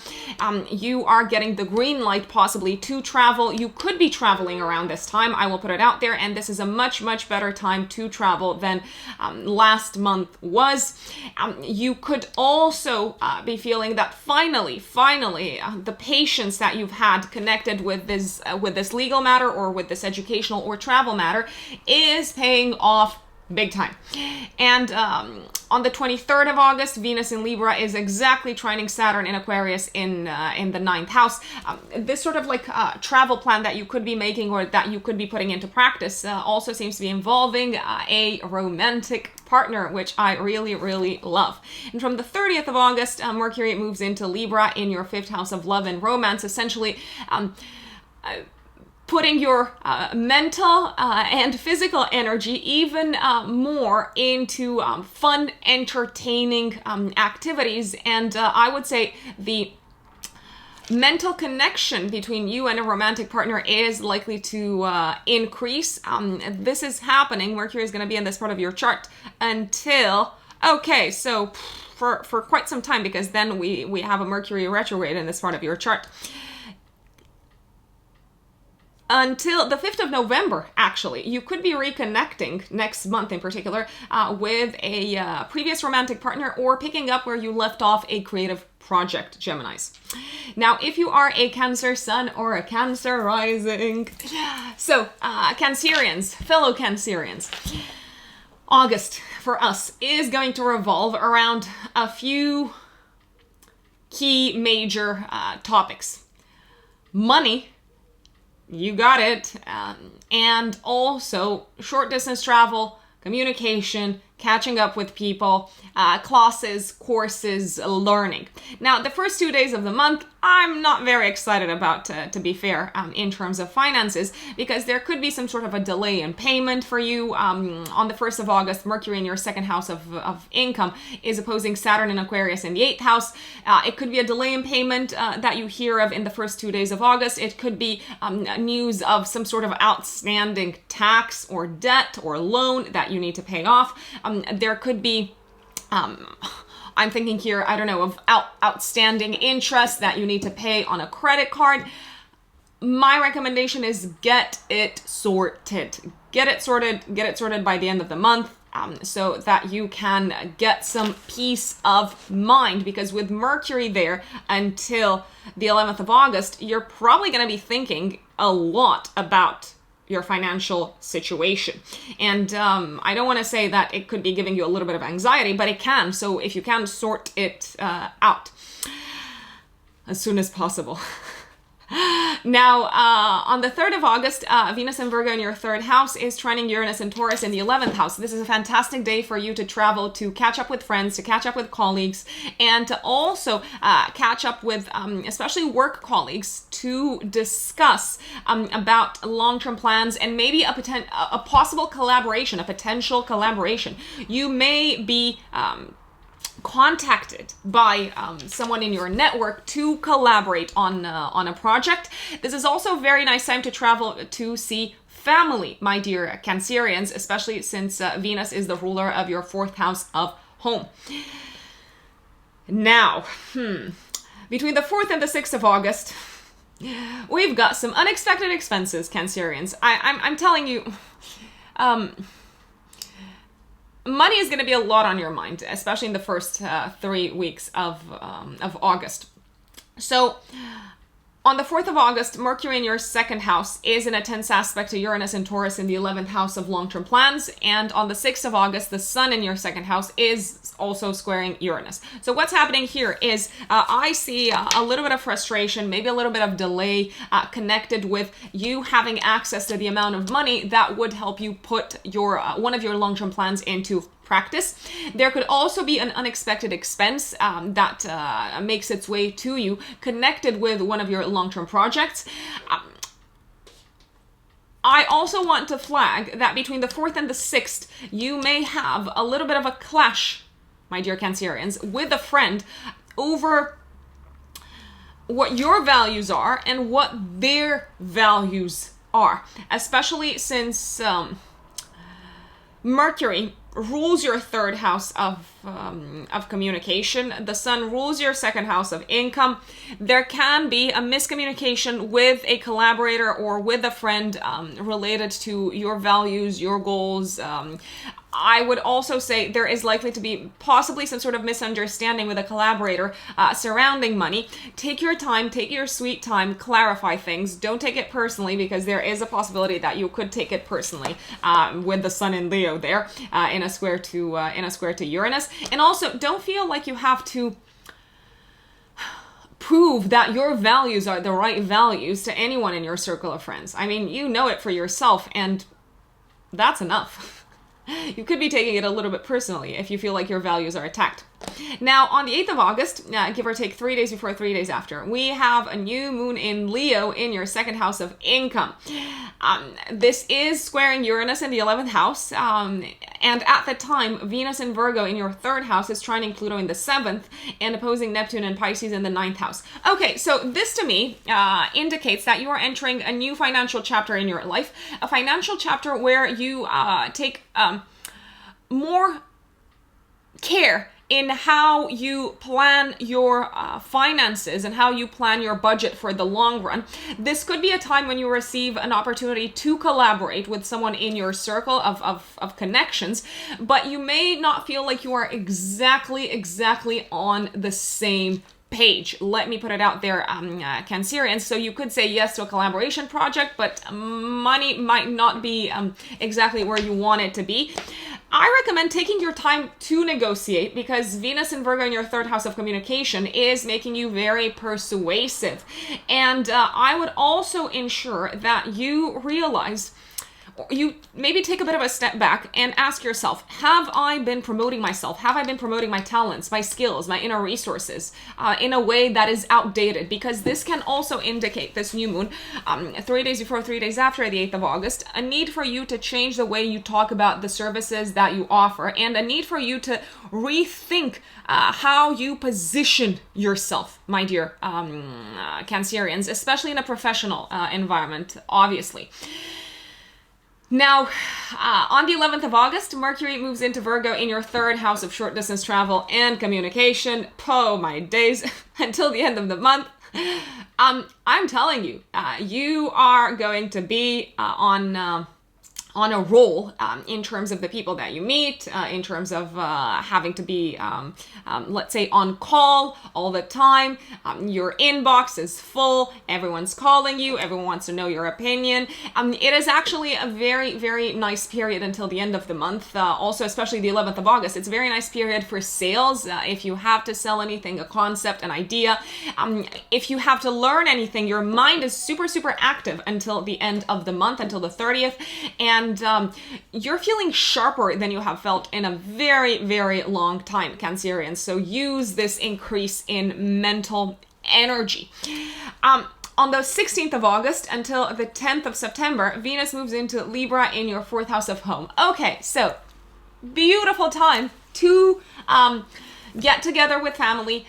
You are getting the green light possibly to travel. You could be traveling around this time, I will put it out there, and this is a much, much better time to travel than last month was. You could also be feeling that finally, the patience that you've had connected with this legal matter or with this educational or travel matter is paying off big time. And on the 23rd of August, Venus in Libra is exactly trining Saturn in Aquarius in the 9th house. This sort of like travel plan that you could be making or that you could be putting into practice also seems to be involving a romantic partner, which I really, really love. And from the 30th of August, Mercury moves into Libra in your 5th house of love and romance, essentially putting your mental and physical energy even more into fun, entertaining activities. And I would say the mental connection between you and a romantic partner is likely to increase. This is happening. Mercury is going to be in this part of your chart until, okay, so for quite some time, because then we have a Mercury retrograde in this part of your chart. Until the 5th of November, actually, you could be reconnecting next month in particular with a previous romantic partner or picking up where you left off a creative project, Geminis. Now, if you are a Cancer Sun or a Cancer Rising, so Cancerians, fellow Cancerians, August for us is going to revolve around a few key major topics. Money, you got it, and also short distance travel, communication, catching up with people, classes, courses, learning. Now, the first 2 days of the month, I'm not very excited about, to be fair, in terms of finances, because there could be some sort of a delay in payment for you. On the 1st of August, Mercury in your 2nd house of income is opposing Saturn in Aquarius in the 8th house. It could be a delay in payment that you hear of in the first 2 days of August. It could be news of some sort of outstanding tax or debt or loan that you need to pay off. There could be, I'm thinking here, I don't know, of outstanding interest that you need to pay on a credit card. My recommendation is get it sorted. Get it sorted by the end of the month, so that you can get some peace of mind, because with Mercury there until the 11th of August, you're probably going to be thinking a lot about your financial situation. And I don't want to say that it could be giving you a little bit of anxiety, but it can. So if you can sort it out as soon as possible. Now, on the 3rd of August, Venus in Virgo in your 3rd house is trining Uranus and Taurus in the 11th house. This is a fantastic day for you to travel, to catch up with friends, to catch up with colleagues, and to also catch up with especially work colleagues to discuss about long-term plans and maybe a possible collaboration, a potential collaboration. You may be contacted by someone in your network to collaborate on a project. This is also a very nice time to travel to see family, my dear Cancerians, especially since Venus is the ruler of your 4th house of home. Now, between the 4th and the 6th of August, we've got some unexpected expenses, Cancerians. I'm telling you, money is going to be a lot on your mind, especially in the first 3 weeks of August. So, on the 4th of August, Mercury in your 2nd house is in a tense aspect to Uranus and Taurus in the 11th house of long-term plans. And on the 6th of August, the Sun in your 2nd house is also squaring Uranus. So what's happening here is I see a little bit of frustration, maybe a little bit of delay connected with you having access to the amount of money that would help you put your one of your long-term plans into practice. There could also be an unexpected expense that makes its way to you connected with one of your long-term projects. I also want to flag that between the 4th and the 6th, you may have a little bit of a clash, my dear Cancerians, with a friend over what your values are and what their values are, especially since Mercury rules your 3rd house of communication. The Sun rules your 2nd house of income. There can be a miscommunication with a collaborator or with a friend related to your values, your goals. I would also say there is likely to be possibly some sort of misunderstanding with a collaborator surrounding money. Take your time, take your sweet time, clarify things. Don't take it personally, because there is a possibility that you could take it personally with the Sun in Leo there in a square to Uranus. And also, don't feel like you have to prove that your values are the right values to anyone in your circle of friends. I mean, you know it for yourself, and that's enough. You could be taking it a little bit personally if you feel like your values are attacked. Now, on the 8th of August, give or take 3 days before, 3 days after, we have a new moon in Leo in your 2nd house of income. This is squaring Uranus in the 11th house, and at the time, Venus in Virgo in your 3rd house is trining Pluto in the 7th and opposing Neptune and Pisces in the 9th house. Okay, so this to me indicates that you are entering a new financial chapter in your life, a financial chapter where you take more care in how you plan your finances and how you plan your budget for the long run. This could be a time when you receive an opportunity to collaborate with someone in your circle of connections, but you may not feel like you are exactly on the same page. Let me put it out there, Cancerians. So you could say yes to a collaboration project, but money might not be exactly where you want it to be. I recommend taking your time to negotiate, because Venus in Virgo in your 3rd house of communication is making you very persuasive. And I would also ensure that you realize, you maybe take a bit of a step back and ask yourself, have I been promoting myself? Have I been promoting my talents, my skills, my inner resources in a way that is outdated? Because this can also indicate, this new moon, 3 days before, 3 days after the 8th of August, a need for you to change the way you talk about the services that you offer, and a need for you to rethink how you position yourself, my dear Cancerians, especially in a professional environment, obviously. Now, on the 11th of August, Mercury moves into Virgo in your 3rd house of short distance travel and communication. Oh, my days, until the end of the month. I'm telling you, you are going to be on on a roll in terms of the people that you meet, in terms of having to be, let's say, on call all the time. Your inbox is full. Everyone's calling you. Everyone wants to know your opinion. It is actually a very, very nice period until the end of the month. Also, especially the 11th of August. It's a very nice period for sales. If you have to sell anything, a concept, an idea, if you have to learn anything, your mind is super, super active until the end of the month, until the 30th. And you're feeling sharper than you have felt in a very, very long time, Cancerians. So use this increase in mental energy. On the 16th of August until the 10th of September, Venus moves into Libra in your 4th house of home. Okay, so beautiful time to get together with family,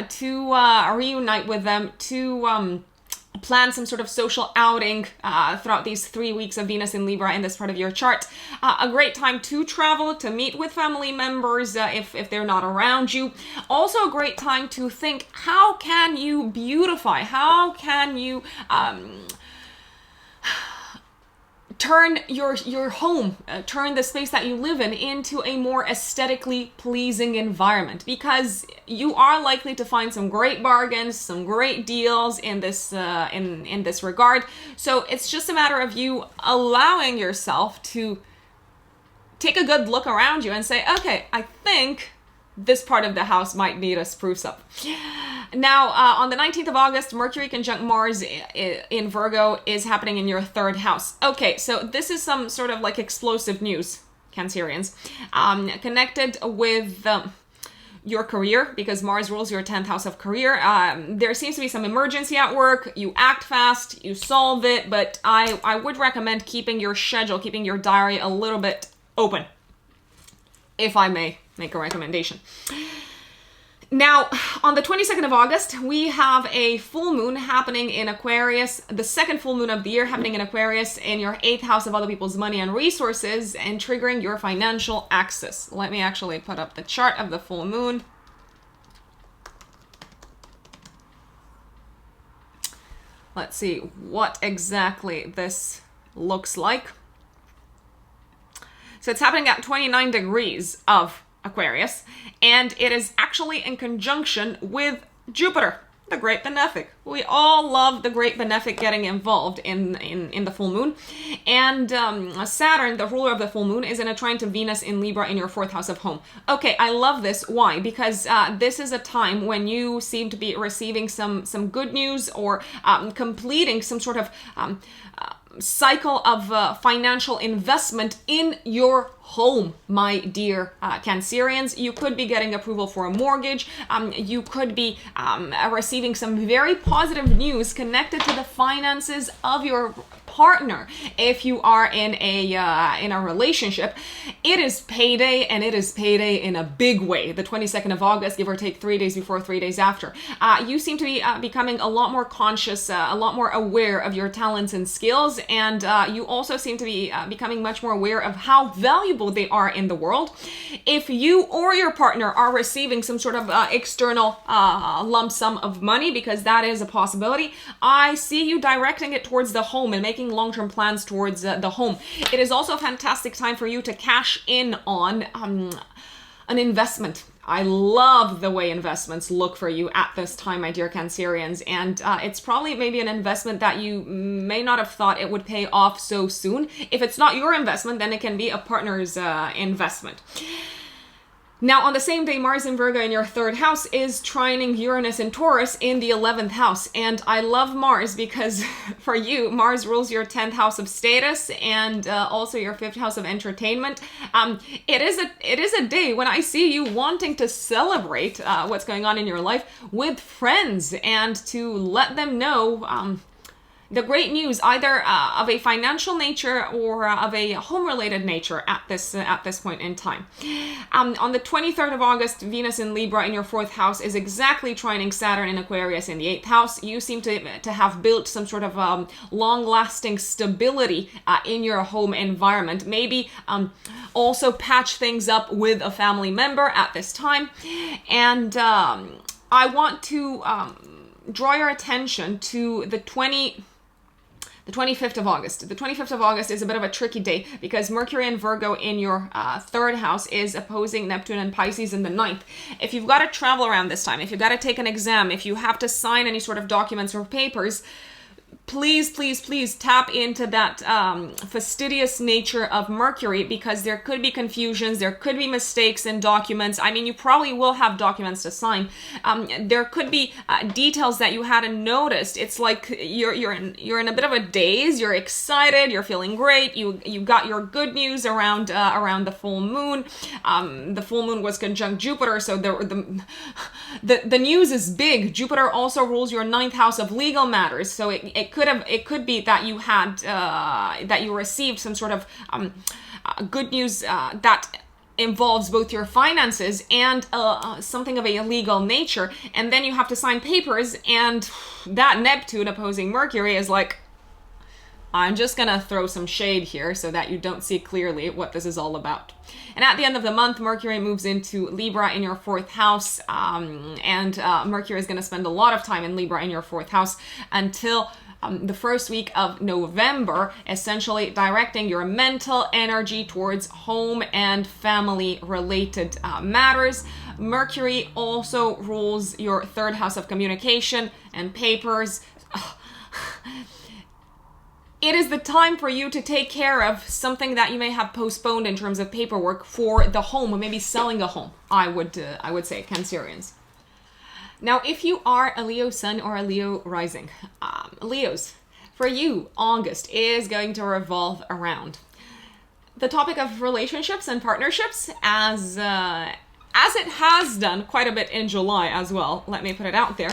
to reunite with them, to plan some sort of social outing throughout these 3 weeks of Venus in Libra in this part of your chart. A great time to travel, to meet with family members if they're not around you. Also a great time to think, how can you beautify? How can you turn your home, turn the space that you live in into a more aesthetically pleasing environment, because you are likely to find some great bargains, some great deals in this in this regard. So it's just a matter of you allowing yourself to take a good look around you and say, okay, I think this part of the house might need a spruce up. Now, on the 19th of August, Mercury conjunct Mars in Virgo is happening in your 3rd house. Okay, so this is some sort of like explosive news, Cancerians, connected with your career, because Mars rules your 10th house of career. There seems to be some emergency at work. You act fast, you solve it, but I would recommend keeping your schedule, keeping your diary a little bit open, if I may make a recommendation. Now, on the 22nd of August, we have a full moon happening in Aquarius, the second full moon of the year happening in Aquarius in your 8th house of other people's money and resources, and triggering your financial axis. Let me actually put up the chart of the full moon. Let's see what exactly this looks like. So it's happening at 29 degrees of Aquarius, and it is actually in conjunction with Jupiter, the Great Benefic. We all love the Great Benefic getting involved in the full moon. And Saturn, the ruler of the full moon, is in a trine to Venus in Libra in your 4th house of home. Okay, I love this. Why? Because this is a time when you seem to be receiving some good news, or completing some sort of cycle of financial investment in your home, my dear Cancerians. You could be getting approval for a mortgage. You could be receiving some very positive news connected to the finances of your partner. If you are in a relationship, it is payday, and it is payday in a big way. The 22nd of August, give or take 3 days before, 3 days after. You seem to be becoming a lot more conscious, a lot more aware of your talents and skills, and you also seem to be becoming much more aware of how valuable they are in the world. If you or your partner are receiving some sort of external lump sum of money, because that is a possibility, I see you directing it towards the home and making long-term plans towards the home. It is also a fantastic time for you to cash in on an investment. I love the way investments look for you at this time, my dear Cancerians, and it's probably maybe an investment that you may not have thought it would pay off so soon. If it's not your investment, then it can be a partner's investment. Now, on the same day, Mars in Virgo in your 3rd house is trining Uranus in Taurus in the 11th house. And I love Mars because for you, Mars rules your 10th house of status and also your 5th house of entertainment. It is a day when I see you wanting to celebrate what's going on in your life with friends and to let them know the great news, either of a financial nature or of a home-related nature at this point in time. On the 23rd of August, Venus in Libra in your 4th house is exactly trining Saturn in Aquarius in the 8th house. You seem to have built some sort of long-lasting stability in your home environment. Maybe also patch things up with a family member at this time. And I want to draw your attention to the the 25th of August. The 25th of August is a bit of a tricky day because Mercury and Virgo in your third house is opposing Neptune and Pisces in the ninth. If you've got to travel around this time, if you've got to take an exam, if you have to sign any sort of documents or papers, please, please, please tap into that fastidious nature of Mercury, because there could be confusions, there could be mistakes in documents. I mean, you probably will have documents to sign. There could be details that you hadn't noticed. It's like you're in a bit of a daze. You're excited. You're feeling great. You got your good news around the full moon. The full moon was conjunct Jupiter, so the news is big. Jupiter also rules your ninth house of legal matters, so it could be that you had that you received some sort of good news that involves both your finances and something of a legal nature, and then you have to sign papers, and that Neptune opposing Mercury is like, I'm just gonna throw some shade here so that you don't see clearly what this is all about. And at the end of the month, Mercury moves into Libra in your fourth house, and Mercury is gonna spend a lot of time in Libra in your fourth house until the first week of November, essentially directing your mental energy towards home and family related matters. Mercury also rules your third house of communication and papers. It is the time for you to take care of something that you may have postponed in terms of paperwork for the home, or maybe selling a home, I would say, Cancerians. Now, if you are a Leo sun or a Leo rising, Leos, for you, August is going to revolve around the topic of relationships and partnerships, as it has done quite a bit in July as well, let me put it out there,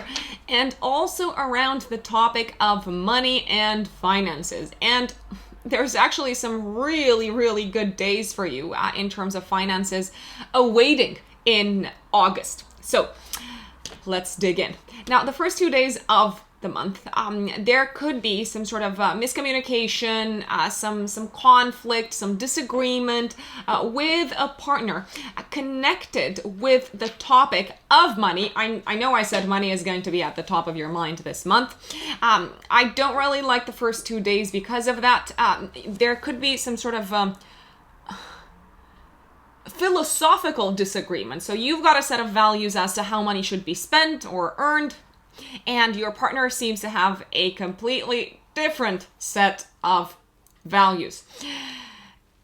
and also around the topic of money and finances. And there's actually some really, really good days for you in terms of finances awaiting in August. So let's dig in. Now, the first 2 days of the month, there could be some sort of miscommunication, some conflict, some disagreement with a partner connected with the topic of money. I know I said money is going to be at the top of your mind this month. I don't really like the first 2 days because of that. There could be some sort of philosophical disagreement. So you've got a set of values as to how money should be spent or earned, and your partner seems to have a completely different set of values.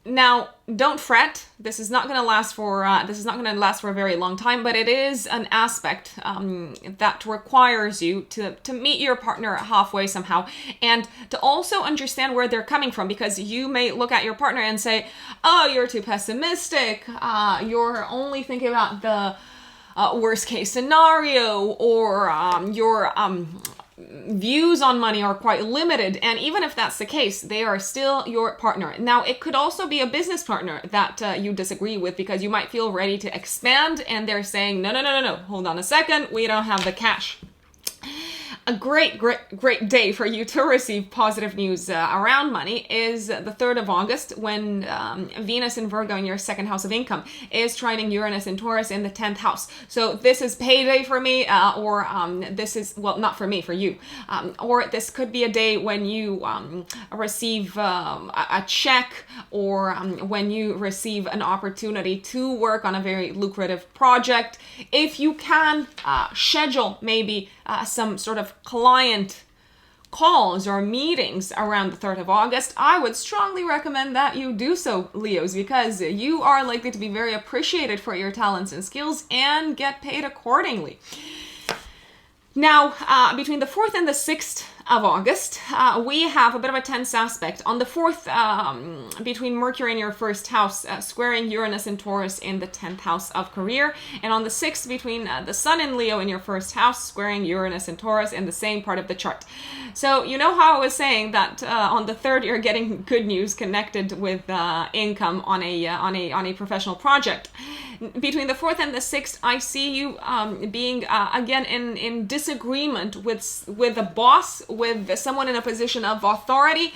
Now, don't fret. This is not going to last for a very long time, but it is an aspect that requires you to meet your partner halfway somehow, and to also understand where they're coming from, because you may look at your partner and say, "Oh, you're too pessimistic. You're only thinking about the worst case scenario," or your views on money are quite limited. And even if that's the case, they are still your partner. Now, it could also be a business partner that you disagree with, because you might feel ready to expand and they're saying, no, hold on a second, we don't have the cash. A great day for you to receive positive news around money is the 3rd of August, when Venus in Virgo in your second house of income is trining Uranus in Taurus in the 10th house. So this is payday for me, or this is, well, not for me, for you. Or this could be a day when you receive a check, or when you receive an opportunity to work on a very lucrative project. If you can schedule maybe some sort of client calls or meetings around the 3rd of August, I would strongly recommend that you do so, Leos, because you are likely to be very appreciated for your talents and skills and get paid accordingly. Now, between the 4th and the 6th of August, we have a bit of a tense aspect. On the 4th, between Mercury in your first house, squaring Uranus and Taurus in the 10th house of career. And on the 6th, between the Sun and Leo in your first house, squaring Uranus and Taurus in the same part of the chart. So you know how I was saying that on the 3rd, you're getting good news connected with income on a professional project. Between the 4th and the 6th, I see you being, again, in disagreement with a boss, with someone in a position of authority.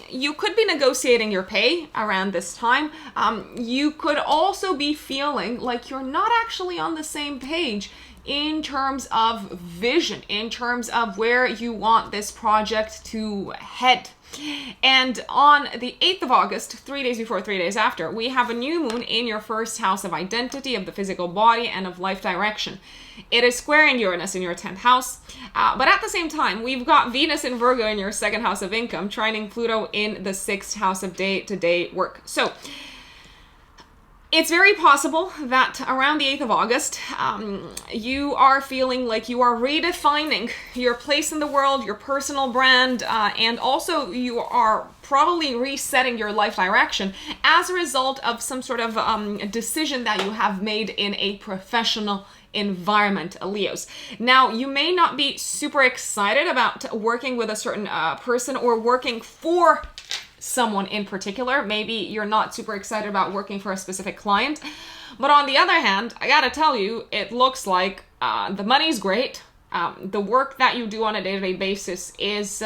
You could be negotiating your pay around this time. You could also be feeling like you're not actually on the same page. in terms of vision, in terms of where you want this project to head. And on the 8th of August, 3 days before, 3 days after, we have a new moon in your first house of identity, of the physical body, and of life direction. It is squaring Uranus in your 10th house. But at the same time, we've got Venus in Virgo in your second house of income, trining Pluto in the 6th house of day-to-day work. So it's very possible that around the 8th of August, you are feeling like you are redefining your place in the world, your personal brand, and also you are probably resetting your life direction as a result of some sort of decision that you have made in a professional environment, Leos. Now, you may not be super excited about working with a certain person or working for someone in particular. Maybe you're not super excited about working for a specific client. But on the other hand, I gotta tell you, it looks like the money's great. The work that you do on a day-to-day basis is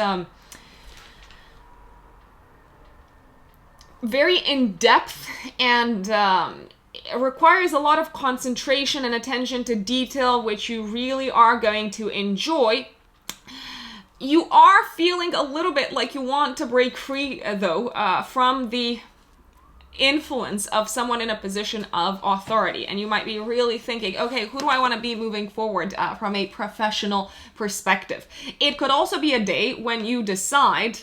very in-depth and it requires a lot of concentration and attention to detail, which you really are going to enjoy. You are feeling a little bit like you want to break free, though, from the influence of someone in a position of authority. And you might be really thinking, okay, who do I want to be moving forward from a professional perspective? It could also be a day when you decide,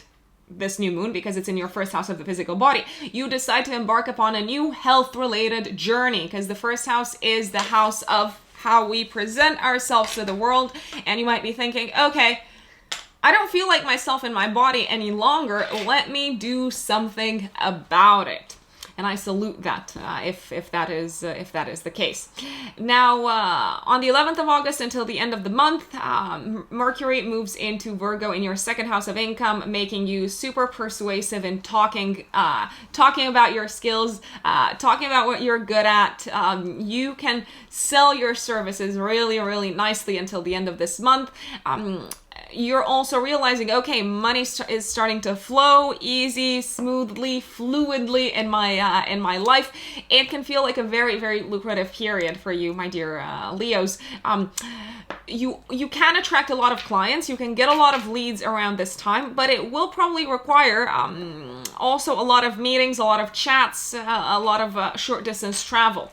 this new moon, because it's in your first house of the physical body, you decide to embark upon a new health-related journey, because the first house is the house of how we present ourselves to the world. And you might be thinking, okay, I don't feel like myself in my body any longer. Let me do something about it. And I salute that if that is the case. Now, on the 11th of August until the end of the month, Mercury moves into Virgo in your second house of income, making you super persuasive in talking about your skills, talking about what you're good at. You can sell your services really, really nicely until the end of this month. You're also realizing, okay, money is starting to flow easy, smoothly, fluidly in my life. It can feel like a very, very lucrative period for you, my dear Leos. You can attract a lot of clients. You can get a lot of leads around this time, but it will probably require also a lot of meetings, a lot of chats, a lot of short distance travel.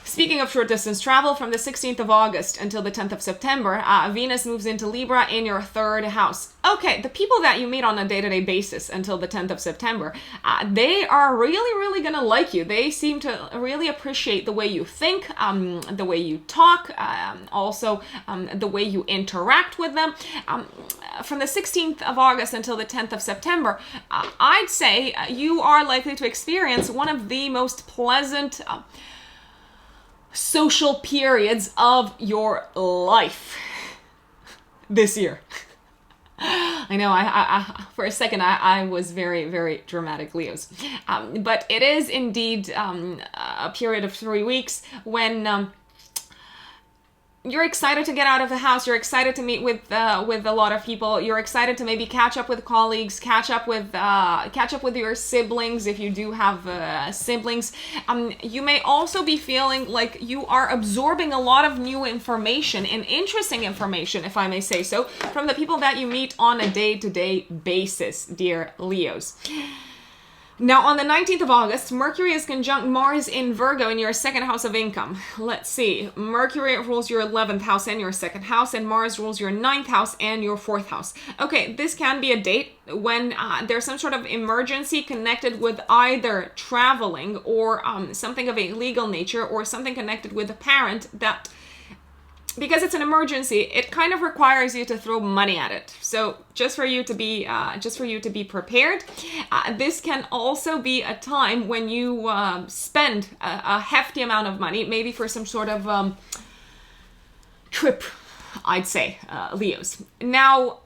Speaking of short distance travel, from the 16th of August until the 10th of September, Venus moves into Libra in your third house. Okay, the people that you meet on a day-to-day basis until the 10th of September, they are really, really going to like you. They seem to really appreciate the way you think, the way you talk, also the way you interact with them. From the 16th of August until the 10th of September, I'd say you are likely to experience one of the most pleasant social periods of your life this year. I know, I for a second, I was very, very dramatic, Leos. But it is indeed a period of 3 weeks when you're excited to get out of the house. You're excited to meet with a lot of people. You're excited to maybe catch up with colleagues, catch up with your siblings if you do have siblings. You may also be feeling like you are absorbing a lot of new information and interesting information, if I may say so, from the people that you meet on a day-to-day basis, dear Leos. Now, on the 19th of August, Mercury is conjunct Mars in Virgo in your second house of income. Let's see. Mercury rules your 11th house and your second house, and Mars rules your 9th house and your 4th house. Okay, this can be a date when there's some sort of emergency connected with either traveling or something of a legal nature, or something connected with a parent that, because it's an emergency, it kind of requires you to throw money at it. So just for you to be prepared. This can also be a time when you spend a hefty amount of money, maybe for some sort of trip, I'd say, Leos. Now,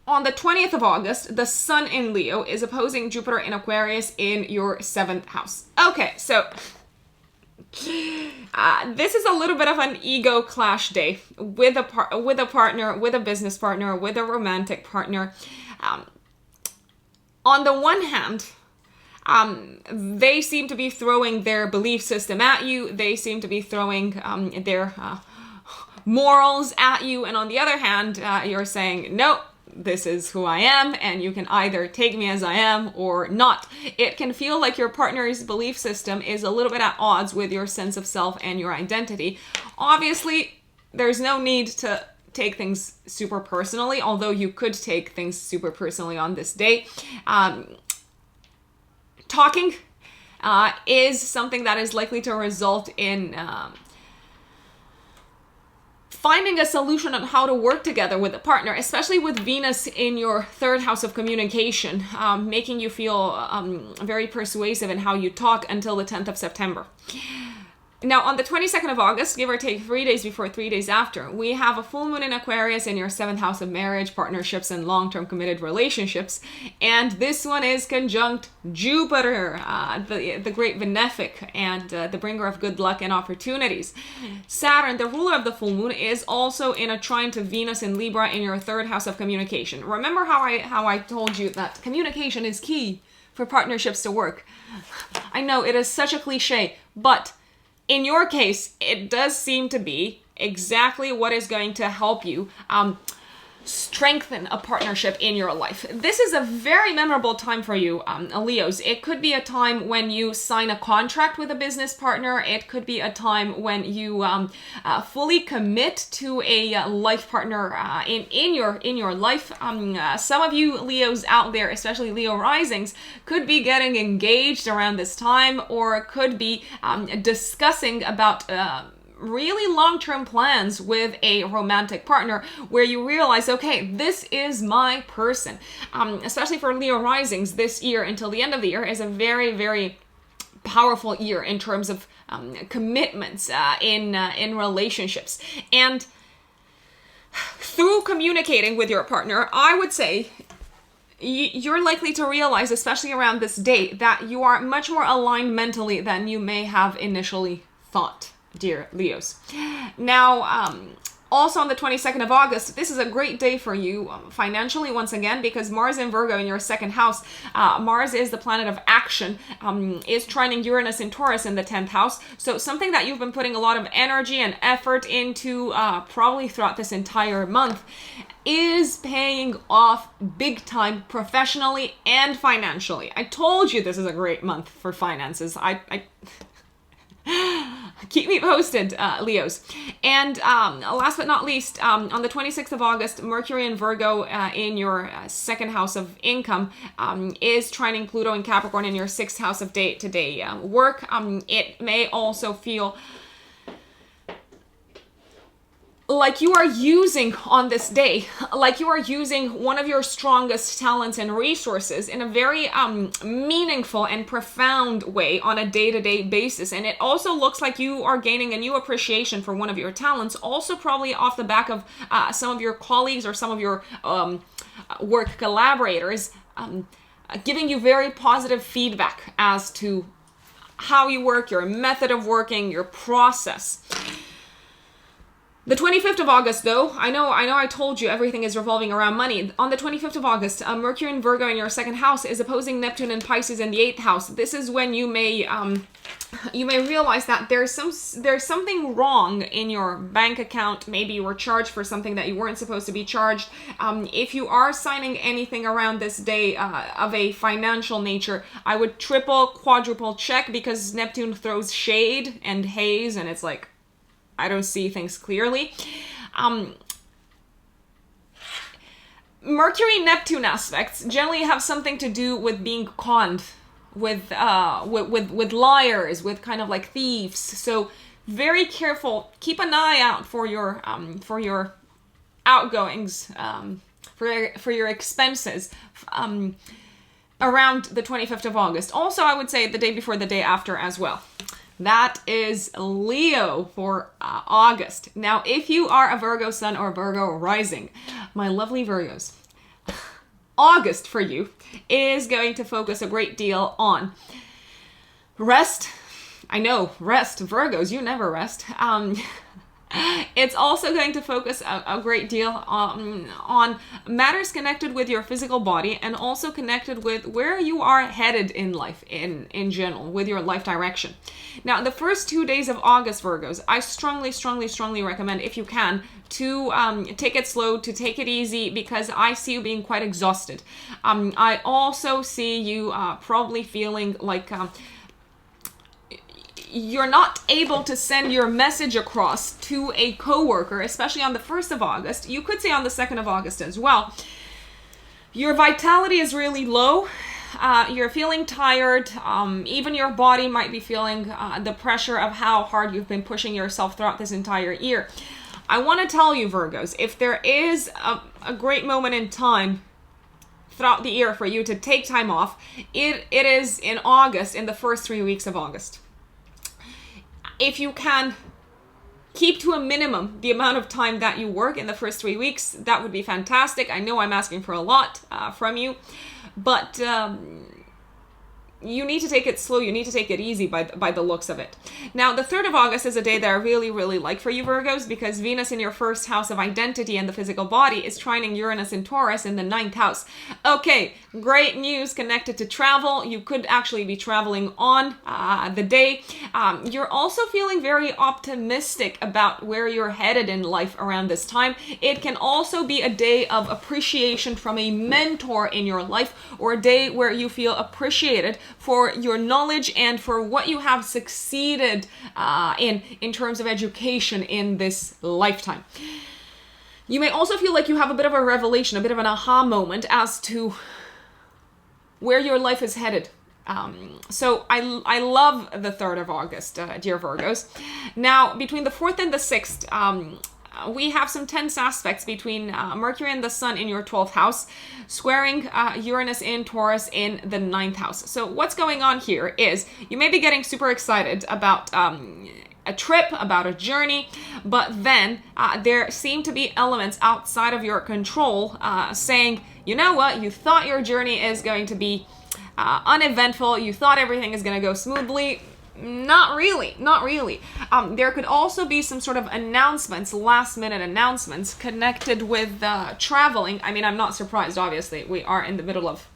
on the 20th of August, the Sun in Leo is opposing Jupiter in Aquarius in your 7th house. Okay, so this is a little bit of an ego clash day with a partner, with a business partner, with a romantic partner. On the one hand, they seem to be throwing their belief system at you. They seem to be throwing their morals at you, and on the other hand, you're saying, no, this is who I am, and you can either take me as I am or not. It can feel like your partner's belief system is a little bit at odds with your sense of self and your identity. Obviously, there's no need to take things super personally, although you could take things super personally on this day. Talking is something that is likely to result in finding a solution on how to work together with a partner, especially with Venus in your third house of communication, making you feel very persuasive in how you talk until the 10th of September. Now, on the 22nd of August, give or take 3 days before, 3 days after, we have a full moon in Aquarius in your 7th house of marriage, partnerships, and long-term committed relationships. And this one is conjunct Jupiter, the great benefic and the bringer of good luck and opportunities. Saturn, the ruler of the full moon, is also in a trine to Venus in Libra in your 3rd house of communication. Remember how I told you that communication is key for partnerships to work? I know it is such a cliche, but in your case, it does seem to be exactly what is going to help you strengthen a partnership in your life. This is a very memorable time for you, Leos. It could be a time when you sign a contract with a business partner. It could be a time when you fully commit to a life partner in your life. Some of you Leos out there, especially Leo risings, could be getting engaged around this time, or could be discussing about really long-term plans with a romantic partner where you realize, okay, this is my person. Especially for Leo risings, this year until the end of the year is a very, very powerful year in terms of commitments in relationships. And through communicating with your partner, I would say you're likely to realize, especially around this date, that you are much more aligned mentally than you may have initially thought, dear Leos. Now, also on the 22nd of August, this is a great day for you financially, once again, because Mars in Virgo in your 2nd house. Mars is the planet of action, is trining Uranus in Taurus in the 10th house. So something that you've been putting a lot of energy and effort into probably throughout this entire month is paying off big time professionally and financially. I told you this is a great month for finances. I keep me posted, Leos. And last but not least, on the 26th of August, Mercury in Virgo in your 2nd house of income is trining Pluto in Capricorn in your 6th house of day-to-day work. It may also feel like you are using on this day, like you are using one of your strongest talents and resources in a very meaningful and profound way on a day-to-day basis. And it also looks like you are gaining a new appreciation for one of your talents, also probably off the back of some of your colleagues or some of your work collaborators giving you very positive feedback as to how you work, your method of working, your process. The 25th of August, though, I know I told you everything is revolving around money. On the 25th of August, Mercury in Virgo in your 2nd house is opposing Neptune and Pisces in the 8th house. This is when you may realize that there's something wrong in your bank account. Maybe you were charged for something that you weren't supposed to be charged. If you are signing anything around this day of a financial nature, I would triple, quadruple check, because Neptune throws shade and haze, and it's like, I don't see things clearly. Mercury-Neptune aspects generally have something to do with being conned, with liars, with kind of like thieves. So very careful. Keep an eye out for your outgoings, for your expenses. Around the 25th of August. Also, I would say the day before, the day after as well. That is Leo for August. Now, if you are a Virgo sun or Virgo rising, my lovely Virgos, August for you is going to focus a great deal on rest. I know, rest. Virgos, you never rest. It's also going to focus a great deal on matters connected with your physical body and also connected with where you are headed in life in general, with your life direction. Now, the first 2 days of August, Virgos, I strongly recommend, if you can, to take it slow, to take it easy, because I see you being quite exhausted. I also see you probably feeling like you're not able to send your message across to a coworker, especially on the 1st of August. You could say on the 2nd of August as well. Your vitality is really low. You're feeling tired. Even your body might be feeling the pressure of how hard you've been pushing yourself throughout this entire year. I want to tell you, Virgos, if there is a great moment in time throughout the year for you to take time off, it is in August, in the first 3 weeks of August. If you can keep to a minimum the amount of time that you work in the first 3 weeks, that would be fantastic. I know I'm asking for a lot from you, but you need to take it slow. You need to take it easy by the looks of it. Now, the 3rd of August is a day that I really like for you, Virgos, because Venus in your first house of identity and the physical body is trining Uranus in Taurus in the 9th house. Okay, great news connected to travel. You could actually be traveling on the day. You're also feeling very optimistic about where you're headed in life around this time. It can also be a day of appreciation from a mentor in your life, or a day where you feel appreciated for your knowledge and for what you have succeeded in terms of education in this lifetime. You may also feel like you have a bit of a revelation, a bit of an aha moment as to where your life is headed. So I love the 3rd of August, dear Virgos. Now, between the 4th and the 6th, we have some tense aspects between Mercury and the Sun in your 12th house, squaring Uranus in Taurus in the 9th house. So what's going on here is you may be getting super excited about a trip, about a journey, but then there seem to be elements outside of your control saying, you know what, you thought your journey is going to be uneventful, you thought everything is going to go smoothly. Not really. There could also be some sort of announcements, last minute announcements connected with traveling. I mean, I'm not surprised, obviously. We are in the middle of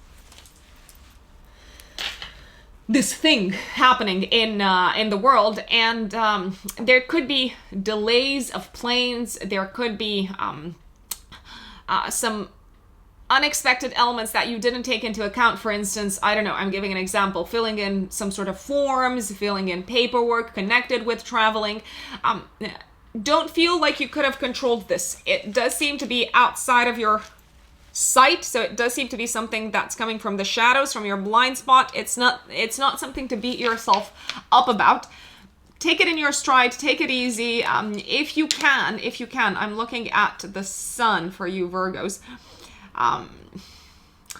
this thing happening in the world, and there could be delays of planes. There could be some unexpected elements that you didn't take into account. For instance, I don't know, I'm giving an example, filling in some sort of forms, filling in paperwork connected with traveling. Don't feel like you could have controlled this. It does seem to be outside of your sight, so it does seem to be something that's coming from the shadows, from your blind spot. It's not something to beat yourself up about. Take it in your stride, take it easy. If you can, I'm looking at the Sun for you, Virgos.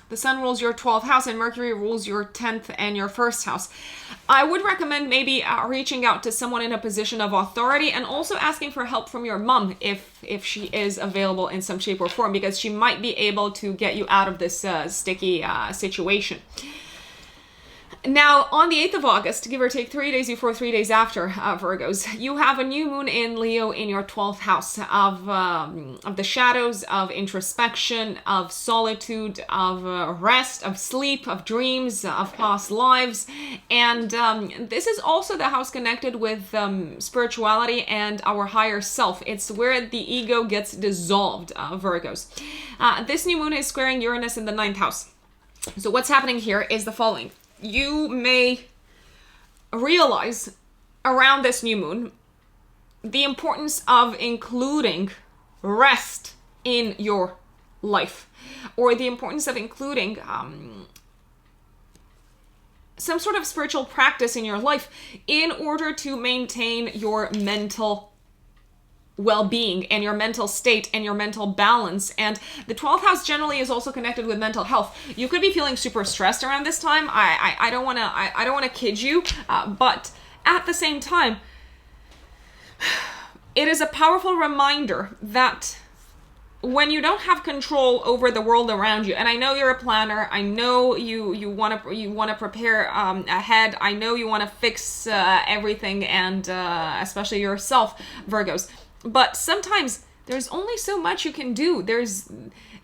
The Sun rules your 12th house and Mercury rules your 10th and your 1st house. I would recommend maybe reaching out to someone in a position of authority and also asking for help from your mom if she is available in some shape or form, because she might be able to get you out of this sticky situation. Now, on the 8th of August, give or take 3 days before, 3 days after, Virgos, you have a new moon in Leo in your 12th house of the shadows, of introspection, of solitude, of rest, of sleep, of dreams, of past lives. And this is also the house connected with spirituality and our higher self. It's where the ego gets dissolved, Virgos. This new moon is squaring Uranus in the 9th house. So what's happening here is the following. You may realize around this new moon the importance of including rest in your life, or the importance of including some sort of spiritual practice in your life in order to maintain your mental well-being and your mental state and your mental balance. And the 12th house generally is also connected with mental health. You could be feeling super stressed around this time. I don't want to kid you, but at the same time, it is a powerful reminder that when you don't have control over the world around you, and I know you're a planner, I know you want to prepare ahead, I know you want to fix everything, and especially yourself, Virgos. but sometimes there's only so much you can do. There's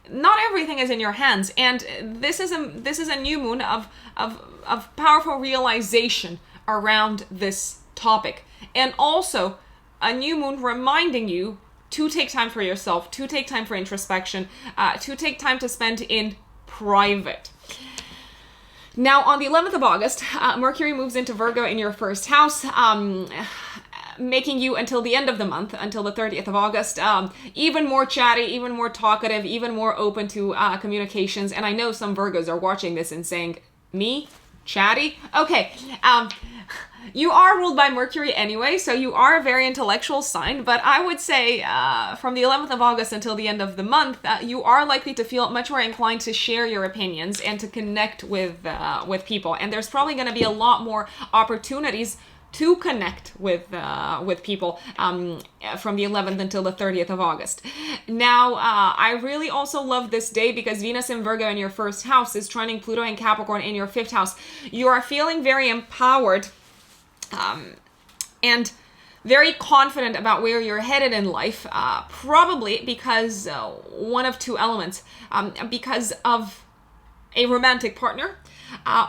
not everything is in your hands, and this is a new moon of powerful realization around this topic, and also a new moon reminding you to take time for yourself, to take time for introspection, to take time to spend in private. Now, on the 11th of August, Mercury moves into Virgo in your first house, making you, until the end of the month, until the 30th of August, even more chatty, even more talkative, even more open to communications. And I know some Virgos are watching this and saying, me? Chatty? Okay. You are ruled by Mercury anyway, so you are a very intellectual sign, but I would say from the 11th of August until the end of the month, you are likely to feel much more inclined to share your opinions and to connect with people. And there's probably going to be a lot more opportunities to connect with people from the 11th until the 30th of August. Now, I really also love this day because Venus in Virgo in your first house is trining Pluto and Capricorn in your fifth house. You are feeling very empowered and very confident about where you're headed in life, probably because one of two elements, because of a romantic partner,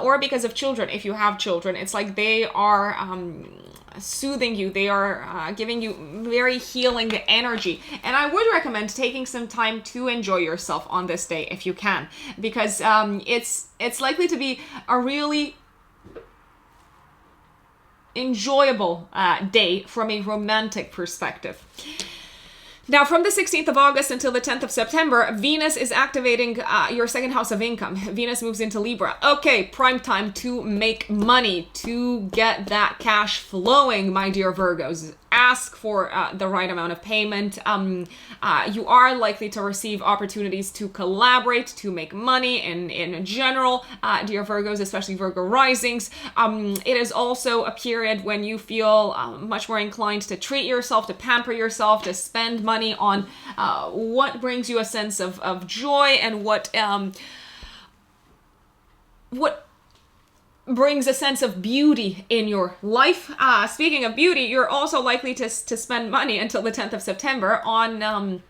or because of children. If you have children, it's like they are soothing you, they are giving you very healing energy. And I would recommend taking some time to enjoy yourself on this day if you can, because it's likely to be a really enjoyable day from a romantic perspective. Now, from the 16th of August until the 10th of September, Venus is activating your second house of income. Venus moves into Libra. Okay, prime time to make money, to get that cash flowing, my dear Virgos. Ask for the right amount of payment. You are likely to receive opportunities to collaborate, to make money in general, dear Virgos, especially Virgo risings. It is also a period when you feel much more inclined to treat yourself, to pamper yourself, to spend money on what brings you a sense of joy and what brings a sense of beauty in your life. Speaking of beauty, you're also likely to spend money until the 10th of September on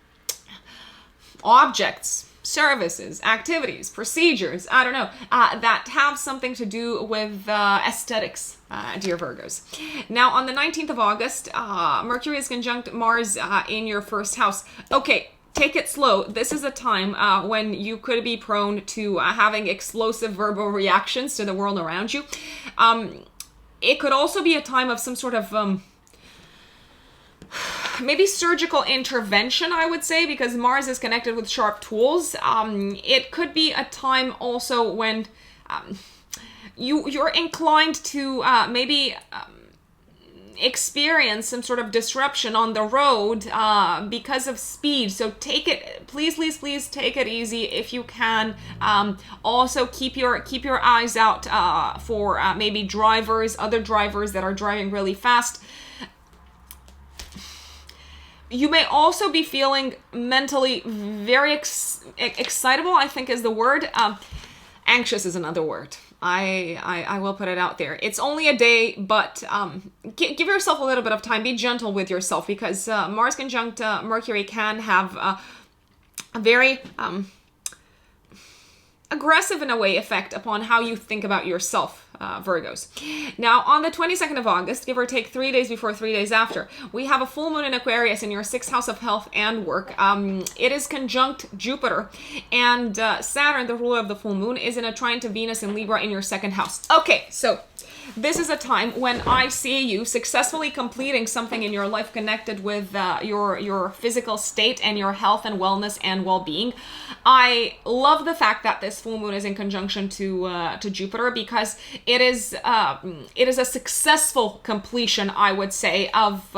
objects, services, activities, procedures, I don't know, that have something to do with aesthetics, dear Virgos. Now, on the 19th of August, Mercury is conjunct Mars in your first house. Okay, take it slow. This is a time when you could be prone to having explosive verbal reactions to the world around you. It could also be a time of some sort of maybe surgical intervention, I would say, because Mars is connected with sharp tools. It could be a time also when you're inclined to maybe experience some sort of disruption on the road because of speed. So take it, please take it easy if you can. Also keep your eyes out for maybe other drivers that are driving really fast. You may also be feeling mentally very excitable, I think is the word. Anxious is another word. I will put it out there. It's only a day, but give yourself a little bit of time. Be gentle with yourself, because Mars conjunct Mercury can have a very aggressive, in a way, effect upon how you think about yourself, Virgos. Now, on the 22nd of August, give or take 3 days before, 3 days after, we have a full moon in Aquarius in your sixth house of health and work. It is conjunct Jupiter, and Saturn, the ruler of the full moon, is in a trine to Venus in Libra in your second house. Okay, so this is a time when I see you successfully completing something in your life connected with your physical state and your health and wellness and well-being. I love the fact that this full moon is in conjunction to Jupiter, because it is a successful completion, I would say, of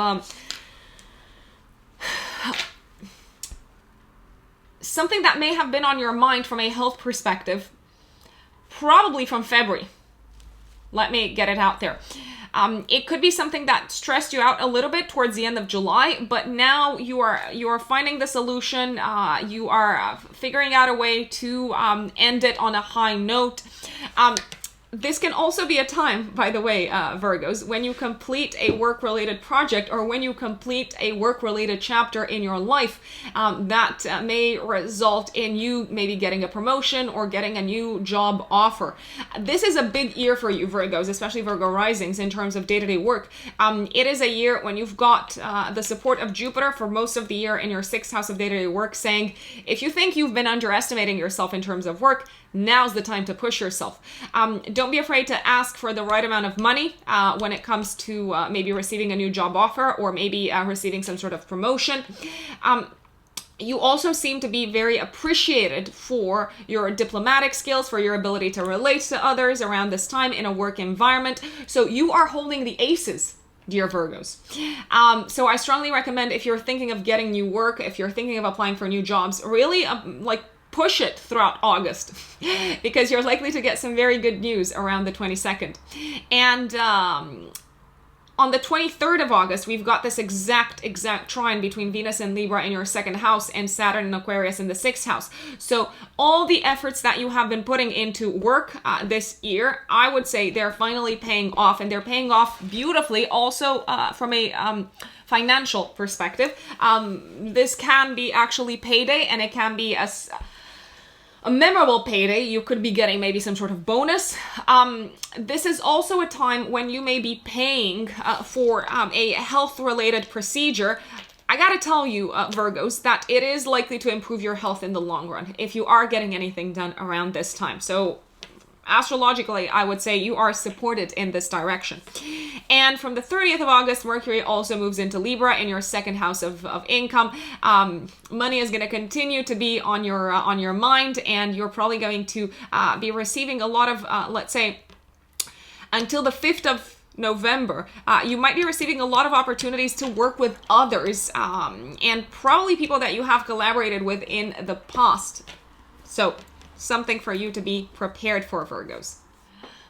something that may have been on your mind from a health perspective, probably from February. Let me get it out there. It could be something that stressed you out a little bit towards the end of July, but now you are finding the solution. You are figuring out a way to end it on a high note. This can also be a time, by the way, Virgos, when you complete a work-related project or when you complete a work-related chapter in your life that may result in you maybe getting a promotion or getting a new job offer. This is a big year for you, Virgos, especially Virgo risings in terms of day-to-day work. It is a year when you've got the support of Jupiter for most of the year in your 6th house of day-to-day work, saying, if you think you've been underestimating yourself in terms of work, now's the time to push yourself. Don't be afraid to ask for the right amount of money when it comes to maybe receiving a new job offer or maybe receiving some sort of promotion. You also seem to be very appreciated for your diplomatic skills, for your ability to relate to others around this time in a work environment. So you are holding the aces, dear Virgos. So I strongly recommend, if you're thinking of getting new work, if you're thinking of applying for new jobs, really push it throughout August because you're likely to get some very good news around the 22nd. And on the 23rd of August, we've got this exact trine between Venus and Libra in your 2nd house and Saturn and Aquarius in the 6th house. So all the efforts that you have been putting into work this year, I would say they're finally paying off, and they're paying off beautifully also from a financial perspective. This can be actually payday, and it can be a memorable payday. You could be getting maybe some sort of bonus. This is also a time when you may be paying for a health-related procedure. I gotta tell you, Virgos, that it is likely to improve your health in the long run if you are getting anything done around this time. So astrologically, I would say you are supported in this direction. And from the 30th of August, Mercury also moves into Libra in your 2nd house of income. Money is going to continue to be on your mind, and you're probably going to be receiving a lot of, let's say, until the 5th of November, you might be receiving a lot of opportunities to work with others, and probably people that you have collaborated with in the past. So something for you to be prepared for, Virgos.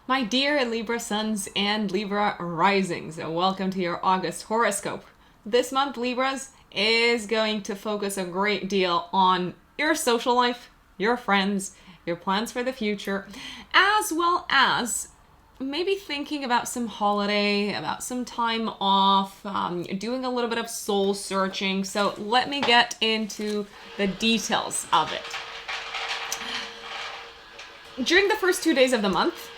My dear Libra suns and Libra risings, welcome to your August horoscope. This month, Libras, is going to focus a great deal on your social life, your friends, your plans for the future, as well as maybe thinking about some holiday, about some time off, doing a little bit of soul searching. So let me get into the details of it. During the first 2 days of the month,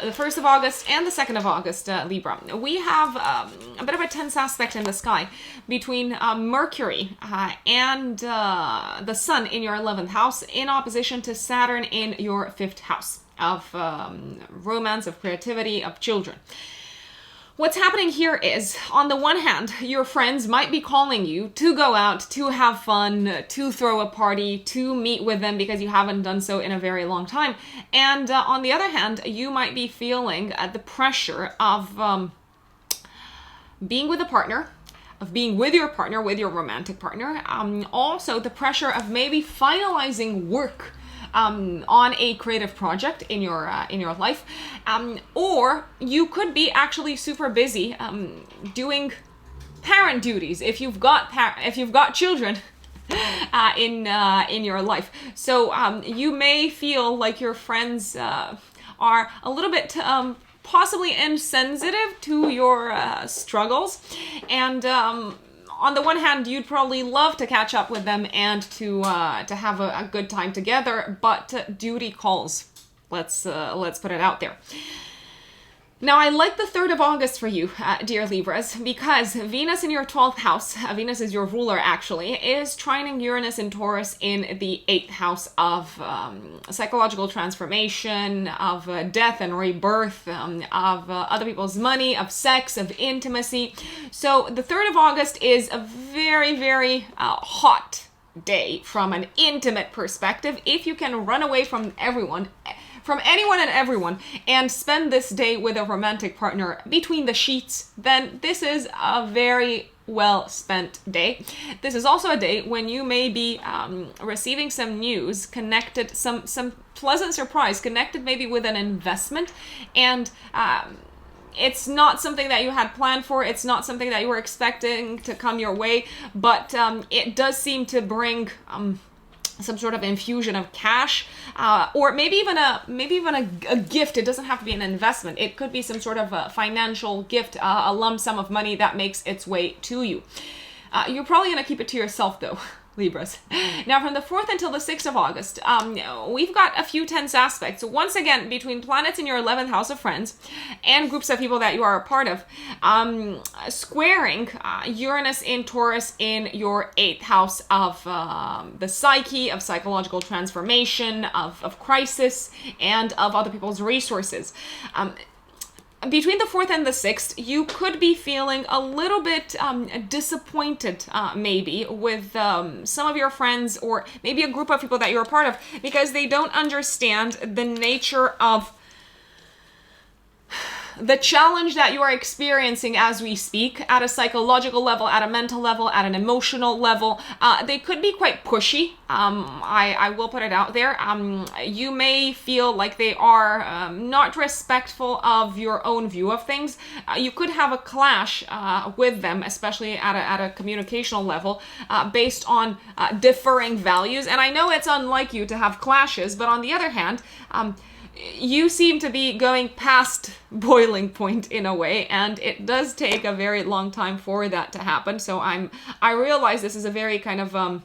the 1st of August and the 2nd of August, Libra, we have a bit of a tense aspect in the sky between Mercury and the Sun in your 11th house in opposition to Saturn in your 5th house of romance, of creativity, of children. What's happening here is, on the one hand, your friends might be calling you to go out, to have fun, to throw a party, to meet with them because you haven't done so in a very long time. And on the other hand, you might be feeling the pressure of being with a partner, of being with your partner, with your romantic partner. Also, the pressure of maybe finalizing work on a creative project in your life, or you could be actually super busy doing parent duties if you've got children in your life. So you may feel like your friends are a little bit possibly insensitive to your struggles, and on the one hand, you'd probably love to catch up with them and to have a good time together, but duty calls. Let's put it out there. Now, I like the 3rd of August for you, dear Libras, because Venus in your 12th house, Venus is your ruler actually, is trining Uranus and Taurus in the 8th house of psychological transformation, of death and rebirth, of other people's money, of sex, of intimacy. So the 3rd of August is a very, very hot day from an intimate perspective. If you can run away from anyone and everyone, and spend this day with a romantic partner between the sheets, then this is a very well spent day. This is also a day when you may be receiving some news connected, some pleasant surprise connected maybe with an investment, and it's not something that you had planned for, it's not something that you were expecting to come your way, but it does seem to bring some sort of infusion of cash, or maybe even a gift. It doesn't have to be an investment. It could be some sort of a financial gift, a lump sum of money that makes its way to you. You're probably going to keep it to yourself though, Libras. Now, from the 4th until the 6th of August, we've got a few tense aspects. Once again, between planets in your 11th house of friends and groups of people that you are a part of, squaring Uranus in Taurus in your 8th house of the psyche, of psychological transformation, of crisis, and of other people's resources. Between the 4th and the 6th, you could be feeling a little bit disappointed, maybe, with some of your friends or maybe a group of people that you're a part of, because they don't understand the nature of the challenge that you are experiencing as we speak, at a psychological level, at a mental level, at an emotional level. They could be quite pushy. I will put it out there. You may feel like they are not respectful of your own view of things. You could have a clash with them, especially at a communicational level, based on differing values. And I know it's unlike you to have clashes, but on the other hand, you seem to be going past boiling point in a way, and it does take a very long time for that to happen. So I realize this is a very kind of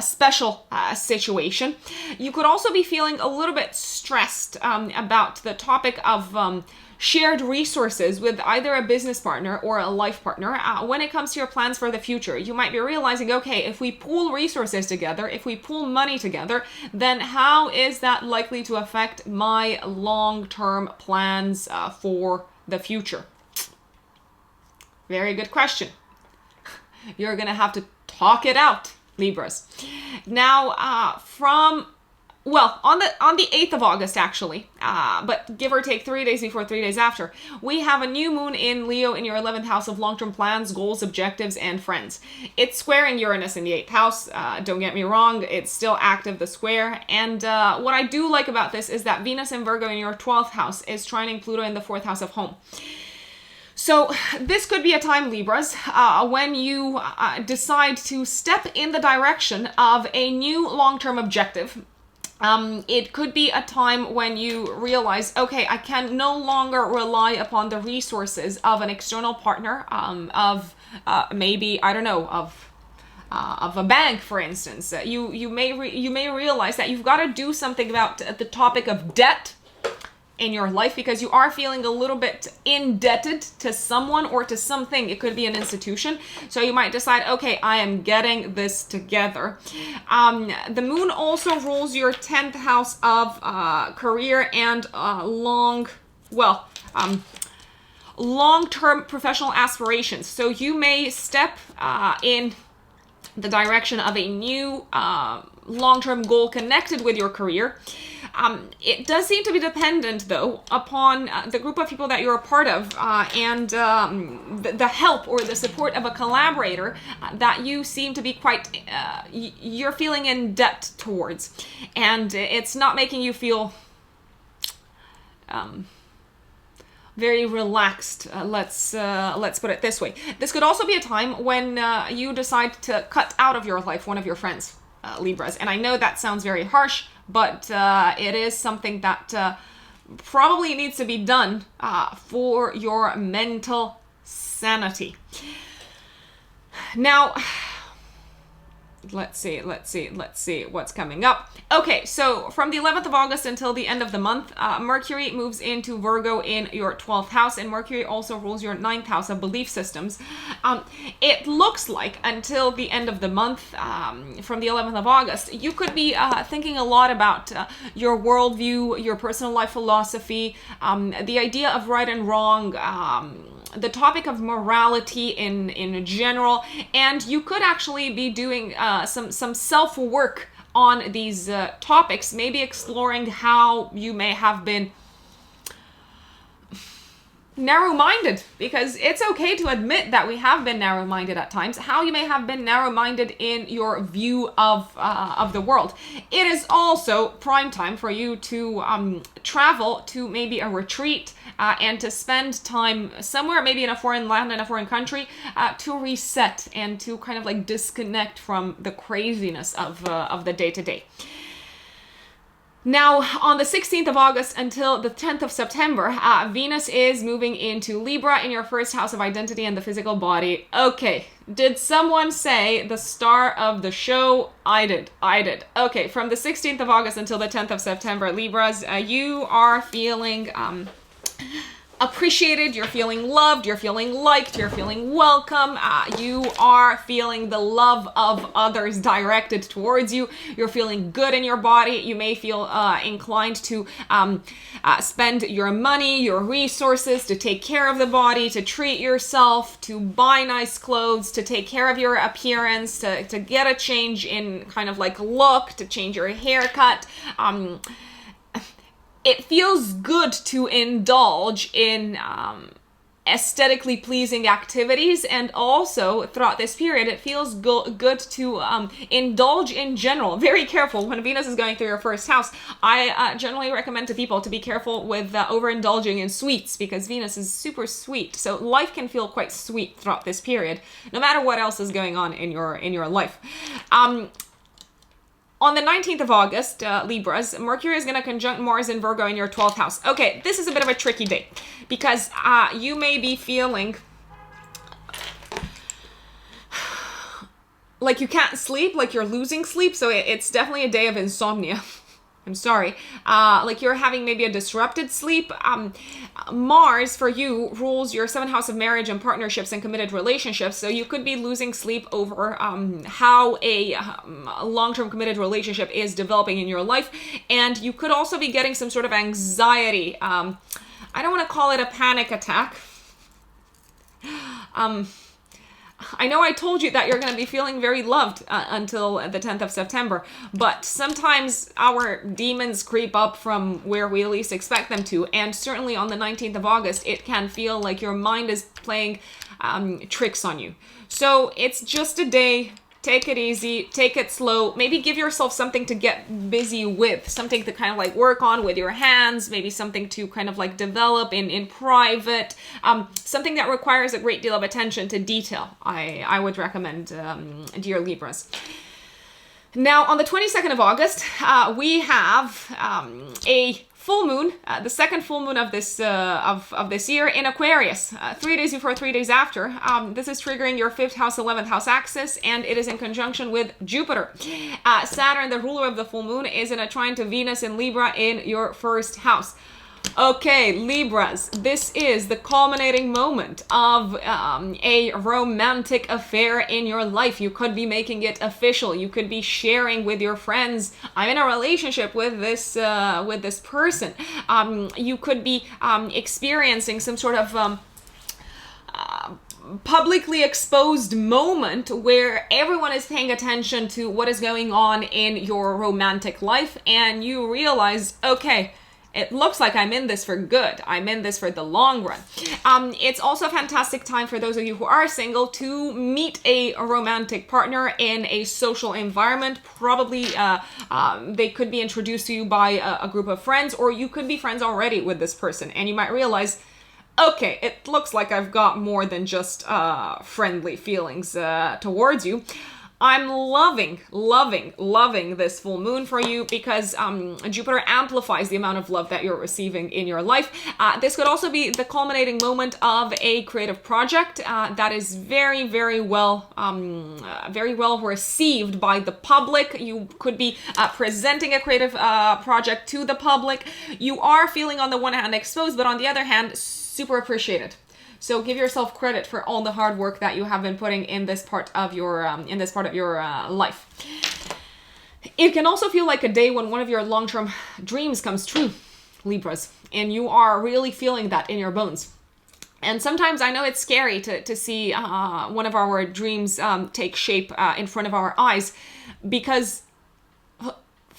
special situation. You could also be feeling a little bit stressed about the topic of shared resources with either a business partner or a life partner. When it comes to your plans for the future, you might be realizing, okay, if we pool resources together, if we pool money together, then how is that likely to affect my long-term plans for the future? Very good question. You're gonna have to talk it out, Libras. Now, on the 8th of August, actually, but give or take 3 days before, 3 days after, we have a new moon in Leo in your 11th house of long-term plans, goals, objectives, and friends. It's squaring Uranus in the 8th house. Don't get me wrong, it's still active, the square. And what I do like about this is that Venus in Virgo in your 12th house is trining Pluto in the 4th house of home. So this could be a time, Libras, when you decide to step in the direction of a new long-term objective. It could be a time when you realize, okay, I can no longer rely upon the resources of an external partner, maybe, I don't know, of a bank, for instance. You may realize that you've got to do something about the topic of debt in your life, because you are feeling a little bit indebted to someone or to something. It could be an institution. So you might decide, okay, I am getting this together. The moon also rules your 10th house of career and long-term professional aspirations. So you may step in the direction of a new long-term goal connected with your career. It does seem to be dependent, though, upon the group of people that you're a part of and the help or the support of a collaborator that you seem to be quite, you're feeling in debt towards. And it's not making you feel very relaxed. Let's put it this way. This could also be a time when you decide to cut out of your life one of your friends, Libras. And I know that sounds very harsh, but it is something that probably needs to be done for your mental sanity. Now, let's see what's coming up. Okay, so from the 11th of August until the end of the month, Mercury moves into Virgo in your 12th house, and Mercury also rules your 9th house of belief systems. It looks like until the end of the month, from the 11th of August, you could be thinking a lot about your worldview, your personal life philosophy, the idea of right and wrong, the topic of morality in general, and you could actually be doing some self-work on these topics, maybe exploring how you may have been narrow-minded, because it's okay to admit that we have been narrow-minded at times. How you may have been narrow-minded in your view of the world. It is also prime time for you to travel to maybe a retreat and to spend time somewhere, maybe in a foreign land, in a foreign country, to reset and to kind of like disconnect from the craziness of the day-to-day. Now, on the 16th of August until the 10th of September, Venus is moving into Libra in your first house of identity and the physical body. Okay, did someone say the star of the show? I did. Okay, from the 16th of August until the 10th of September, Libras, you are feeling appreciated, you're feeling loved, you're feeling liked, you're feeling welcome, you are feeling the love of others directed towards you, you're feeling good in your body, you may feel inclined to spend your money, your resources, to take care of the body, to treat yourself, to buy nice clothes, to take care of your appearance, to get a change in kind of like look, to change your haircut. It feels good to indulge in aesthetically pleasing activities, and also throughout this period it feels good to indulge in general. Very careful when Venus is going through your first house. I generally recommend to people to be careful with overindulging in sweets, because Venus is super sweet, so life can feel quite sweet throughout this period, no matter what else is going on in your life. On the 19th of August, Libras, Mercury is going to conjunct Mars in Virgo in your 12th house. Okay, this is a bit of a tricky day, because you may be feeling like you can't sleep, like you're losing sleep, so it's definitely a day of insomnia. I'm sorry. Like you're having maybe a disrupted sleep. Mars, for you, rules your 7th house of marriage and partnerships and committed relationships. So you could be losing sleep over how a long-term committed relationship is developing in your life. And you could also be getting some sort of anxiety. I don't want to call it a panic attack. I know I told you that you're going to be feeling very loved until the 10th of September, but sometimes our demons creep up from where we least expect them to, and certainly on the 19th of August, it can feel like your mind is playing tricks on you. So it's just a day. Take it easy, take it slow, maybe give yourself something to get busy with, something to kind of like work on with your hands, maybe something to kind of like develop in private, something that requires a great deal of attention to detail. I would recommend, dear Libras. Now, on the 22nd of August, we have a full moon, the second full moon of this year in Aquarius, 3 days before, 3 days after. This is triggering your 5th house, 11th house axis, and it is in conjunction with Jupiter. Saturn, the ruler of the full moon, is in a trine to Venus in Libra in your 1st house. Okay, Libras, this is the culminating moment of a romantic affair in your life. You could be making it official. You could be sharing with your friends, I'm in a relationship with this person. You could be experiencing some sort of publicly exposed moment where everyone is paying attention to what is going on in your romantic life, and you realize, okay, it looks like I'm in this for good. I'm in this for the long run. It's also a fantastic time for those of you who are single to meet a romantic partner in a social environment. Probably they could be introduced to you by a group of friends, or you could be friends already with this person, and you might realize, okay, it looks like I've got more than just friendly feelings towards you. I'm loving this full moon for you, because Jupiter amplifies the amount of love that you're receiving in your life. This could also be the culminating moment of a creative project that is very, very well received by the public. You could be presenting a creative project to the public. You are feeling, on the one hand, exposed, but on the other hand, super appreciated. So give yourself credit for all the hard work that you have been putting in this part of your life. It can also feel like a day when one of your long-term dreams comes true, Libras, and you are really feeling that in your bones. And sometimes I know it's scary to see one of our dreams take shape in front of our eyes, because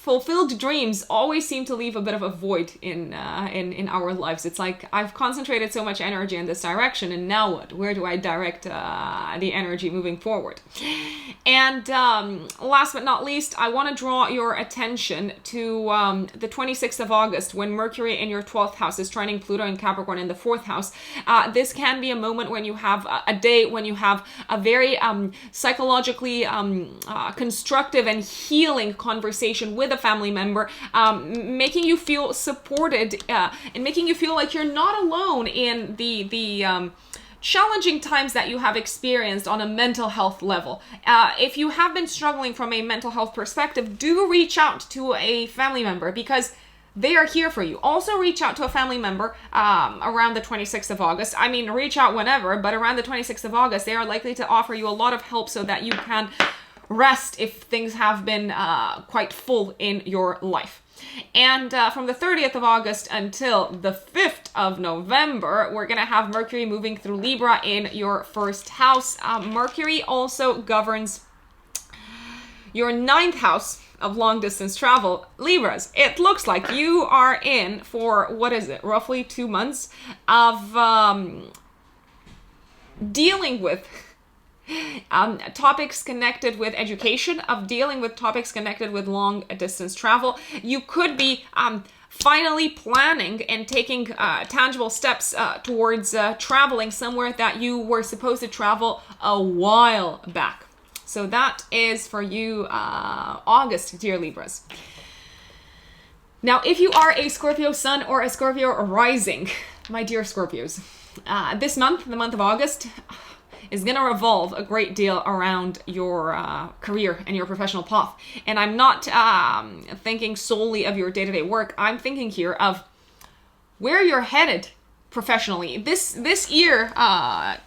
fulfilled dreams always seem to leave a bit of a void in our lives. It's like I've concentrated so much energy in this direction, and now what? Where do I direct the energy moving forward? And last but not least, I want to draw your attention to the 26th of August, when Mercury in your 12th house is trining Pluto in Capricorn in the 4th house. This can be a moment when you have a day when you have a very psychologically constructive and healing conversation with a family member, making you feel supported and making you feel like you're not alone in the challenging times that you have experienced on a mental health level. If you have been struggling from a mental health perspective, do reach out to a family member, because they are here for you. Also reach out to a family member around the 26th of August. I mean, reach out whenever, but around the 26th of August, they are likely to offer you a lot of help so that you can rest if things have been quite full in your life. And from the 30th of August until the 5th of November, we're going to have Mercury moving through Libra in your 1st house. Mercury also governs your 9th house of long distance travel. Libras, it looks like you are in for, what is it, roughly 2 months of dealing with topics connected with education, of dealing with topics connected with long distance travel. You could be finally planning and taking tangible steps towards traveling somewhere that you were supposed to travel a while back. So that is for you, August, dear Libras. Now, if you are a Scorpio sun or a Scorpio rising, my dear Scorpios, this month, the month of August, is going to revolve a great deal around your career and your professional path. And I'm not thinking solely of your day-to-day work. I'm thinking here of where you're headed professionally. This year,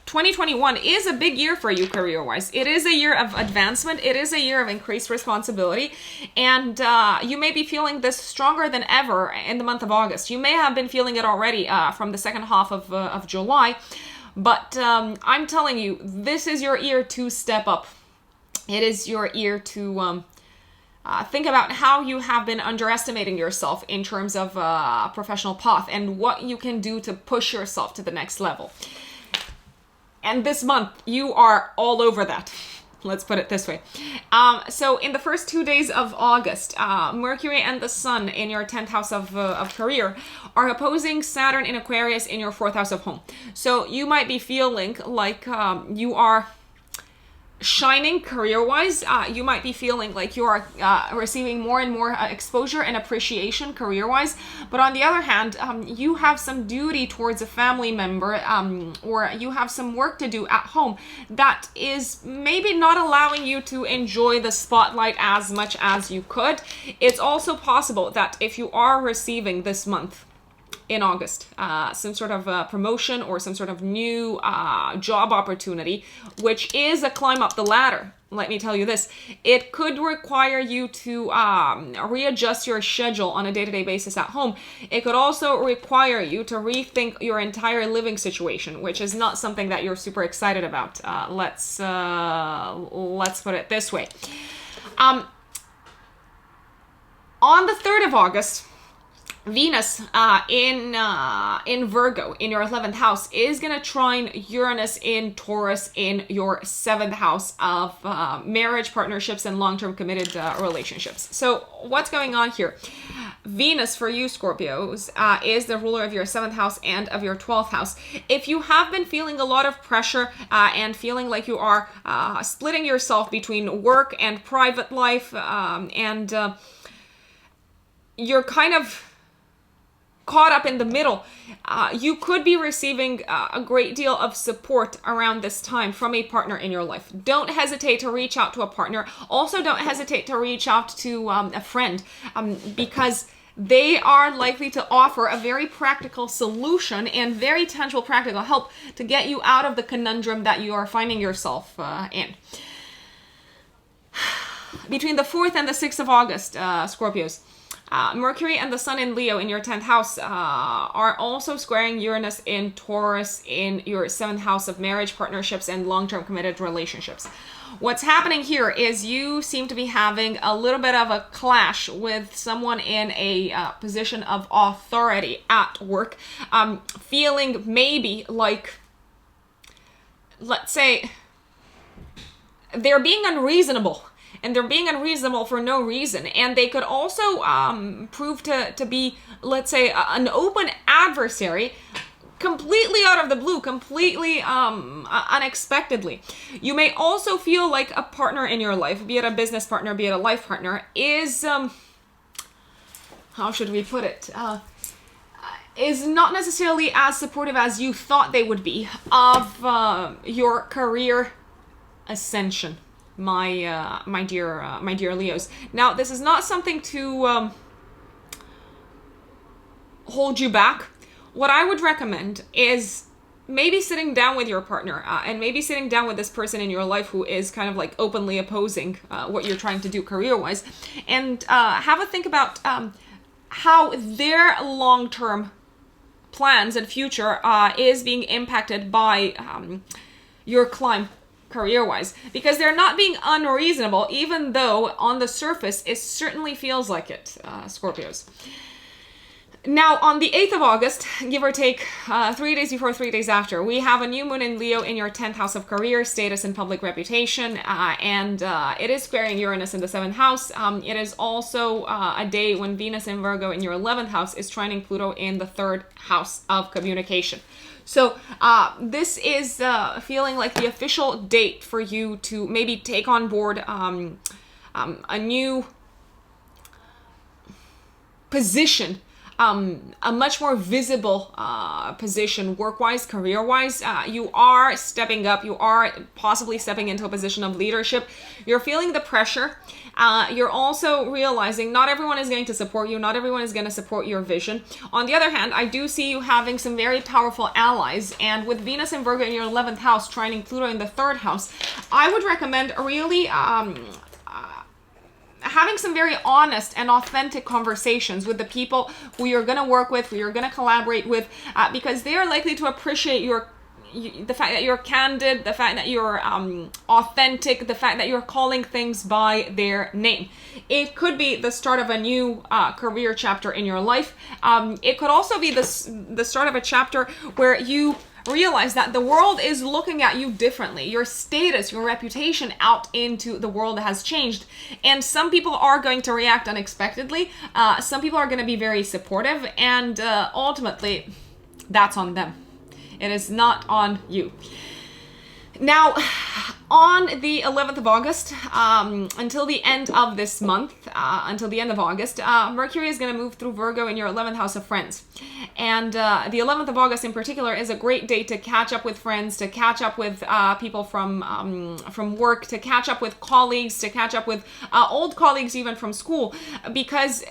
2021, is a big year for you career-wise. It is a year of advancement. It is a year of increased responsibility. And you may be feeling this stronger than ever in the month of August. You may have been feeling it already from the second half of July. But I'm telling you, this is your year to step up. It is your year to think about how you have been underestimating yourself in terms of professional path and what you can do to push yourself to the next level. And this month, you are all over that. Let's put it this way. So in the first 2 days of August, Mercury and the Sun in your 10th house of career are opposing Saturn in Aquarius in your 4th house of home. So you might be feeling like you are shining career-wise. You might be feeling like you are receiving more and more exposure and appreciation career-wise. But on the other hand, you have some duty towards a family member, or you have some work to do at home that is maybe not allowing you to enjoy the spotlight as much as you could. It's also possible that if you are receiving this month, in August, some sort of promotion or some sort of new job opportunity, which is a climb up the ladder. Let me tell you this, it could require you to readjust your schedule on a day-to-day basis at home. It could also require you to rethink your entire living situation, which is not something that you're super excited about. Let's put it this way. On the 3rd of August, Venus in Virgo in your 11th house is going to trine Uranus in Taurus in your 7th house of marriage, partnerships, and long-term committed relationships. So what's going on here? Venus for you Scorpios is the ruler of your 7th house and of your 12th house. If you have been feeling a lot of pressure and feeling like you are splitting yourself between work and private life, and you're kind of caught up in the middle, you could be receiving a great deal of support around this time from a partner in your life. Don't hesitate to reach out to a partner. Also, don't hesitate to reach out to a friend, because they are likely to offer a very practical solution and very tangible practical help to get you out of the conundrum that you are finding yourself in. Between the 4th and the 6th of August, Scorpios, Mercury and the Sun in Leo in your 10th house are also squaring Uranus in Taurus in your 7th house of marriage, partnerships, and long-term committed relationships. What's happening here is you seem to be having a little bit of a clash with someone in a position of authority at work, feeling maybe like, let's say, they're being unreasonable. And they're being unreasonable for no reason. And they could also prove to be, let's say, an open adversary, completely out of the blue, completely unexpectedly. You may also feel like a partner in your life, be it a business partner, be it a life partner, is, how should we put it, is not necessarily as supportive as you thought they would be of your career ascension. My dear Leos. Now, this is not something to hold you back. What I would recommend is maybe sitting down with your partner and maybe sitting down with this person in your life who is kind of like openly opposing what you're trying to do career-wise, and have a think about how their long-term plans and future is being impacted by your climb career-wise, because they're not being unreasonable, even though on the surface it certainly feels like it, Scorpios. Now, on the 8th of August, give or take 3 days before, 3 days after, we have a new moon in Leo in your 10th house of career, status, and public reputation, and it is squaring Uranus in the 7th house. It is also a day when Venus in Virgo in your 11th house is trining Pluto in the 3rd house of communication. So this is feeling like the official date for you to maybe take on board a new position, a much more visible position work-wise, career-wise. You are stepping up. You are possibly stepping into a position of leadership. You're feeling the pressure. You're also realizing not everyone is going to support you. Not everyone is going to support your vision. On the other hand, I do see you having some very powerful allies. And with Venus in Virgo in your 11th house, trining Pluto in the 3rd house, I would recommend really having some very honest and authentic conversations with the people who you're going to work with, who you're going to collaborate with, because they are likely to appreciate the fact that you're candid, the fact that you're authentic, the fact that you're calling things by their name. It could be the start of a new career chapter in your life. It could also be the start of a chapter where you realize that the world is looking at you differently. Your status, your reputation out into the world has changed. And some people are going to react unexpectedly. Some people are going to be very supportive. And ultimately, that's on them. It is not on you. Now, on the 11th of August, until the end of this month, until the end of August, Mercury is going to move through Virgo in your 11th house of friends. And the 11th of August in particular is a great day to catch up with friends, to catch up with people from work, to catch up with colleagues, to catch up with old colleagues even from school, because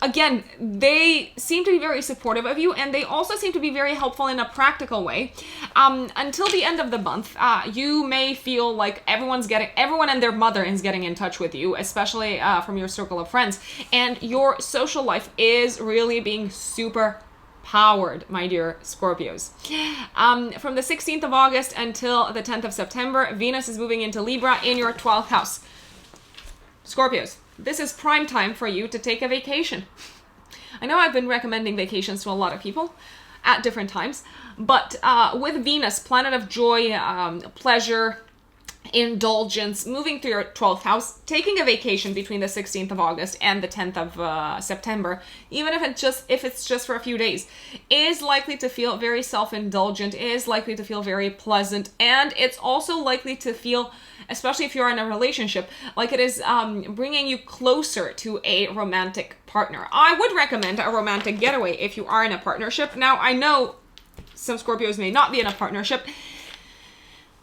again, they seem to be very supportive of you, and they also seem to be very helpful in a practical way. Until the end of the month, you may feel like everyone and their mother is getting in touch with you, especially from your circle of friends. And your social life is really being super powered, my dear Scorpios. From the 16th of August until the 10th of September, Venus is moving into Libra in your 12th house. Scorpios, this is prime time for you to take a vacation. I know I've been recommending vacations to a lot of people at different times, but with Venus, planet of joy, pleasure, indulgence, moving through your 12th house, taking a vacation between the 16th of August and the 10th of September, even if it's just for a few days, is likely to feel very self-indulgent, is likely to feel very pleasant, and it's also likely to feel, especially if you're in a relationship, like it is bringing you closer to a romantic partner. I would recommend a romantic getaway if you are in a partnership. Now, I know some Scorpios may not be in a partnership,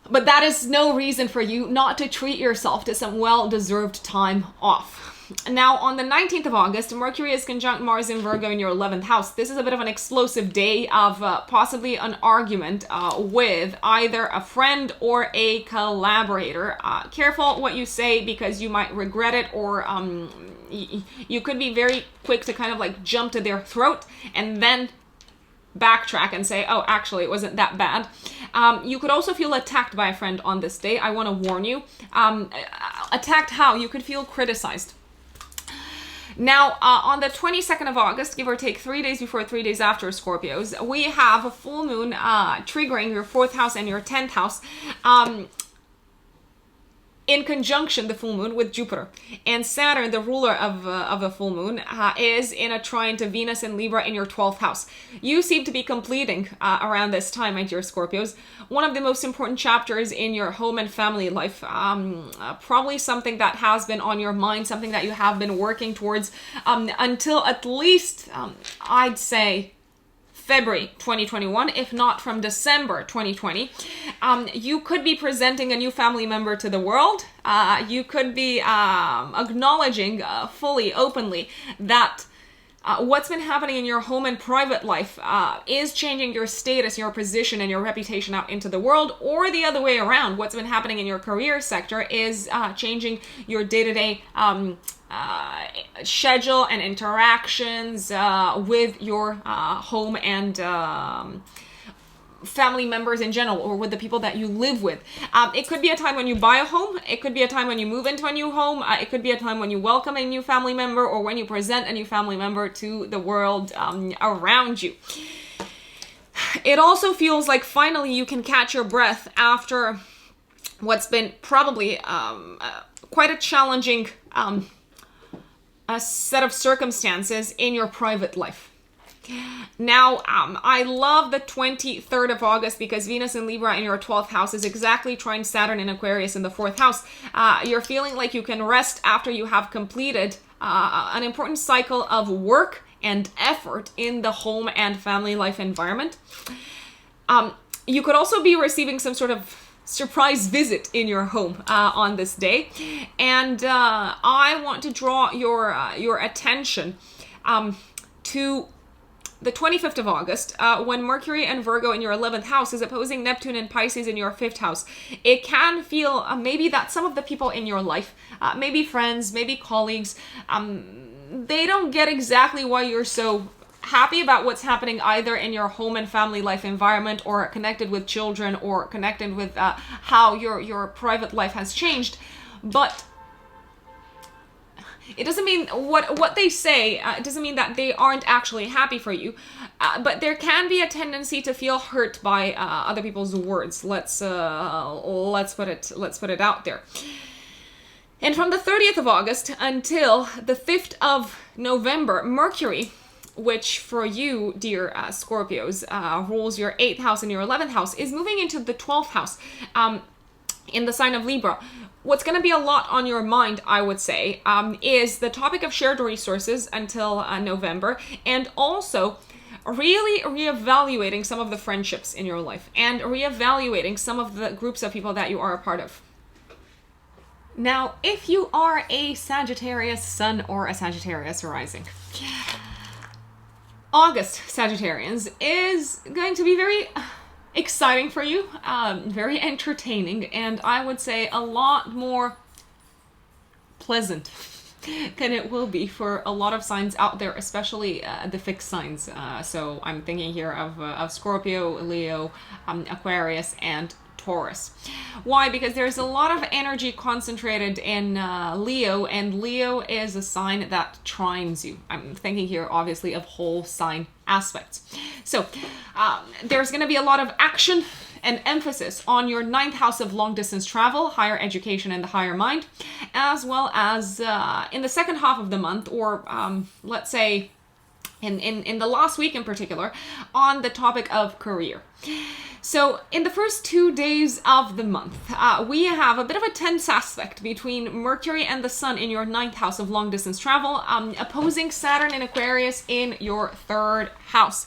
But that is no reason for you not to treat yourself to some well-deserved time off. Now, on the 19th of August, Mercury is conjunct Mars in Virgo in your 11th house. This is a bit of an explosive day of possibly an argument with either a friend or a collaborator. Careful what you say, because you might regret it, or you could be very quick to kind of like jump to their throat and then backtrack and say, oh, actually, it wasn't that bad. You could also feel attacked by a friend on this day. I want to warn you. Attacked how? You could feel criticized. Now, on the 22nd of August, give or take 3 days before, 3 days after Scorpios, we have a full moon triggering your 4th house and your 10th house. In conjunction, the full moon with Jupiter. And Saturn, the ruler of the full moon, is in a trine to Venus and Libra in your 12th house. You seem to be completing, around this time, my dear Scorpios, one of the most important chapters in your home and family life. Probably something that has been on your mind, something that you have been working towards until at least, I'd say, February 2021, if not from December 2020. You could be presenting a new family member to the world. You could be acknowledging fully, openly, that what's been happening in your home and private life is changing your status, your position, and your reputation out into the world, or the other way around. What's been happening in your career sector is changing your day-to-day schedule and interactions with your home and family members in general, or with the people that you live with. It could be a time when you buy a home. It could be a time when you move into a new home. It could be a time when you welcome a new family member, or when you present a new family member to the world around you. It also feels like finally you can catch your breath after what's been probably quite a challenging a set of circumstances in your private life. Now, I love the 23rd of August because Venus in Libra in your 12th house is exactly trine Saturn in Aquarius in the 4th house. You're feeling like you can rest after you have completed an important cycle of work and effort in the home and family life environment. You could also be receiving some sort of surprise visit in your home on this day, and I want to draw your attention to the 25th of August, when Mercury and Virgo in your 11th house is opposing Neptune and Pisces in your 5th house. It can feel maybe that some of the people in your life, maybe friends, maybe colleagues, they don't get exactly why you're so happy about what's happening either in your home and family life environment, or connected with children, or connected with how your private life has changed. But it doesn't mean what they say, it doesn't mean that they aren't actually happy for you. But there can be a tendency to feel hurt by other people's words. Let's put it out there. And from the 30th of August until the 5th of November, Mercury, which for you, dear Scorpios, rules your 8th house and your 11th house, is moving into the 12th house in the sign of Libra. What's going to be a lot on your mind, I would say, is the topic of shared resources until November, and also really reevaluating some of the friendships in your life, and reevaluating some of the groups of people that you are a part of. Now, if you are a Sagittarius sun or a Sagittarius rising, August, Sagittarians, is going to be very exciting for you, very entertaining, and I would say a lot more pleasant than it will be for a lot of signs out there, especially the fixed signs. So I'm thinking here of Scorpio, Leo, Aquarius, and Taurus. Why? Because there's a lot of energy concentrated in Leo, and Leo is a sign that trines you. I'm thinking here, obviously, of whole sign aspects. So there's going to be a lot of action and emphasis on your 9th house of long distance travel, higher education, and the higher mind, as well as in the second half of the month, or let's say in the last week in particular, on the topic of career. So in the first 2 days of the month, we have a bit of a tense aspect between Mercury and the Sun in your 9th house of long distance travel, opposing Saturn in Aquarius in your 3rd house.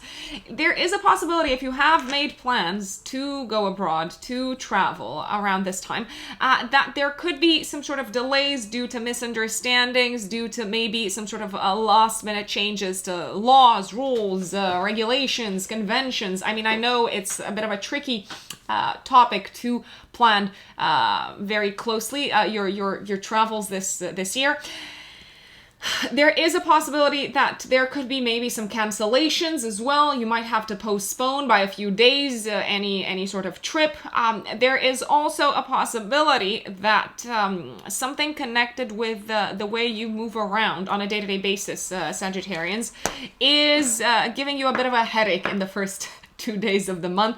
There is a possibility, if you have made plans to go abroad, to travel around this time, that there could be some sort of delays due to misunderstandings, due to maybe some sort of last minute changes to laws, rules, regulations, conventions. I mean, I know it's a bit of a tricky topic to plan very closely, your travels this year. There is a possibility that there could be maybe some cancellations as well. You might have to postpone by a few days any sort of trip. There is also a possibility that something connected with the way you move around on a day-to-day basis, Sagittarians, is giving you a bit of a headache in the first 2 days of the month.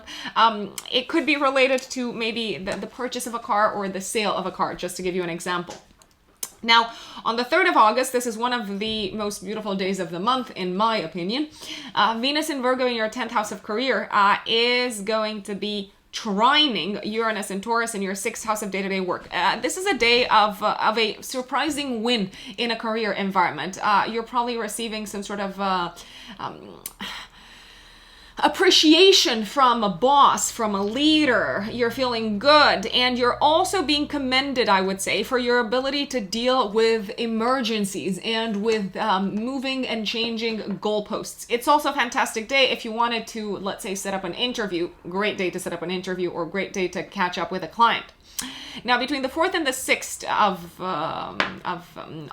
It could be related to maybe the purchase of a car or the sale of a car, just to give you an example. Now, on the 3rd of August, this is one of the most beautiful days of the month, in my opinion. Venus in Virgo in your 10th house of career is going to be trining Uranus and Taurus in your 6th house of day-to-day work. This is a day of a surprising win in a career environment. You're probably receiving some sort of appreciation from a boss, from a leader. You're feeling good, and you're also being commended, I would say, for your ability to deal with emergencies and with moving and changing goalposts. It's also a fantastic day if you wanted to, let's say, set up an interview. Great day to set up an interview, or great day to catch up with a client. Now, between the 4th and the 6th of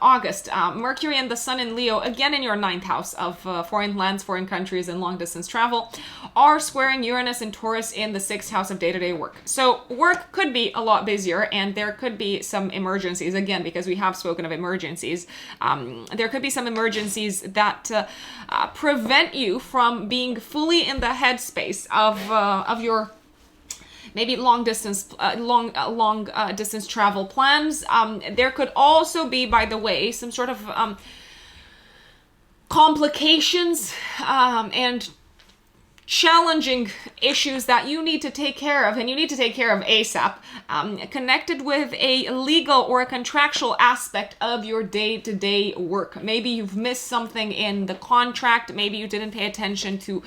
August, Mercury and the Sun in Leo, again in your 9th house of foreign lands, foreign countries, and long-distance travel, are squaring Uranus and Taurus in the 6th house of day-to-day work. So work could be a lot busier, and there could be some emergencies, again, because we have spoken of emergencies. There could be some emergencies that prevent you from being fully in the headspace of your maybe long distance travel plans. There could also be, by the way, some sort of complications and challenging issues that you need to take care of, and you need to take care of ASAP, connected with a legal or a contractual aspect of your day-to-day work. Maybe you've missed something in the contract. Maybe you didn't pay attention to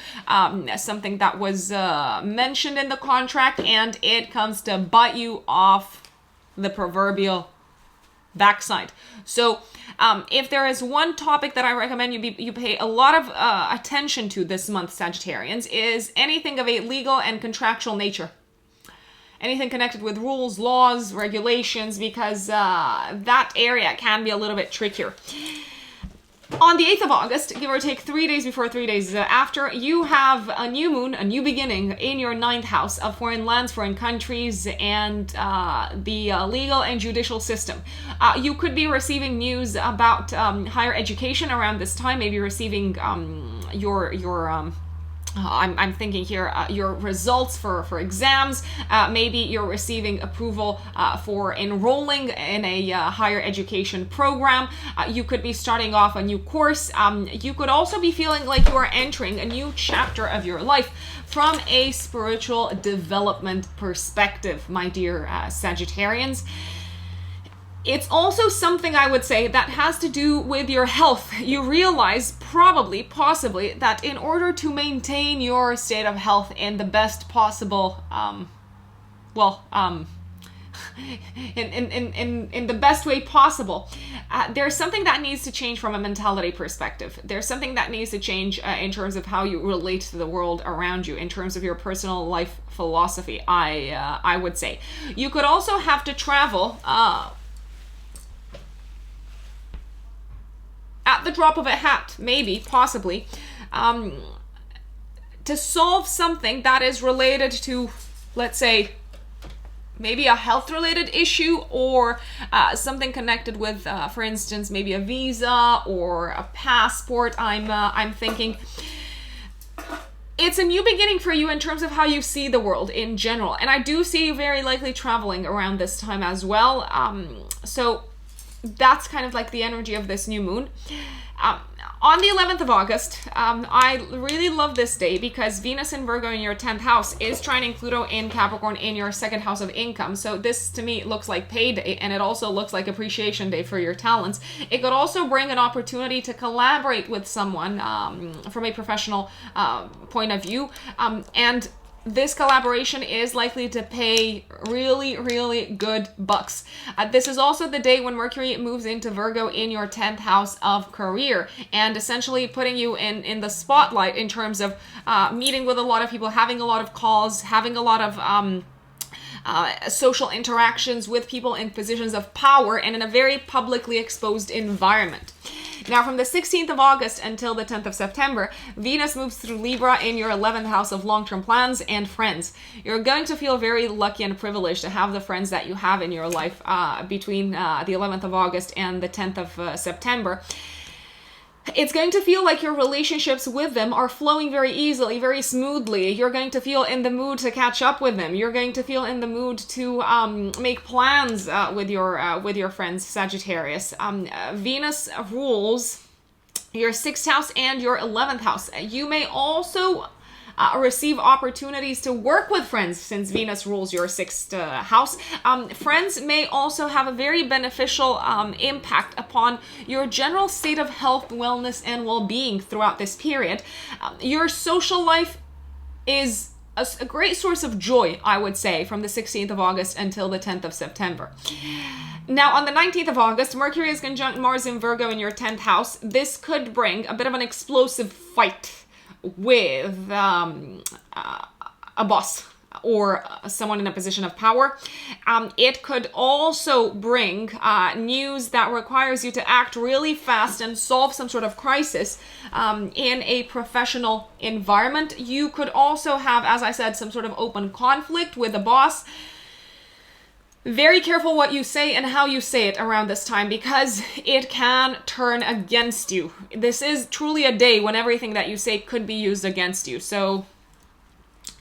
something that was mentioned in the contract, and it comes to bite you off the proverbial backside. So if there is one topic that I recommend you pay a lot of attention to this month, Sagittarians, is anything of a legal and contractual nature. Anything connected with rules, laws, regulations, because that area can be a little bit trickier. On the 8th of August, give or take 3 days before, 3 days after, you have a new moon, a new beginning in your 9th house of foreign lands, foreign countries, and the legal and judicial system. You could be receiving news about higher education around this time, maybe receiving I'm thinking here, your results for exams. Maybe you're receiving approval for enrolling in a higher education program. You could be starting off a new course. You could also be feeling like you are entering a new chapter of your life from a spiritual development perspective, my dear Sagittarians. It's also something, I would say, that has to do with your health. You realize possibly, that in order to maintain your state of health in the best possible, in the best way possible, there's something that needs to change from a mentality perspective. There's something that needs to change in terms of how you relate to the world around you, in terms of your personal life philosophy, I would say. You could also have to travel at the drop of a hat, maybe, possibly, to solve something that is related to, let's say, maybe a health-related issue, or something connected with, for instance, maybe a visa or a passport. I'm thinking it's a new beginning for you in terms of how you see the world in general, and I do see you very likely traveling around this time as well. So that's kind of like the energy of this new moon. On the 11th of August, I really love this day because Venus in Virgo in your 10th house is trining Pluto in Capricorn in your 2nd house of income. So this to me looks like payday, and it also looks like appreciation day for your talents. It could also bring an opportunity to collaborate with someone from a professional point of view. And this collaboration is likely to pay really, really good bucks. This is also the day when Mercury moves into Virgo in your 10th house of career, and essentially putting you in the spotlight in terms of meeting with a lot of people, having a lot of calls, having a lot of social interactions with people in positions of power and in a very publicly exposed environment. Now, from the 16th of August until the 10th of September, Venus moves through Libra in your 11th house of long-term plans and friends. You're going to feel very lucky and privileged to have the friends that you have in your life between the 11th of August and the 10th of September. It's going to feel like your relationships with them are flowing very easily, very smoothly. You're going to feel in the mood to catch up with them. You're going to feel in the mood to make plans with your friends, Sagittarius. Venus rules your 6th house and your 11th house. You may also receive opportunities to work with friends since Venus rules your 6th house. Friends may also have a very beneficial impact upon your general state of health, wellness, and well-being throughout this period. Your social life is a great source of joy, I would say, from the 16th of August until the 10th of September. Now, on the 19th of August, Mercury is conjunct Mars in Virgo in your 10th house. This could bring a bit of an explosive fight with a boss or someone in a position of power. It could also bring news that requires you to act really fast and solve some sort of crisis in a professional environment. You could also have, as I said, some sort of open conflict with a boss. Very careful what you say and how you say it around this time, because it can turn against you. This is truly a day when everything that you say could be used against you. So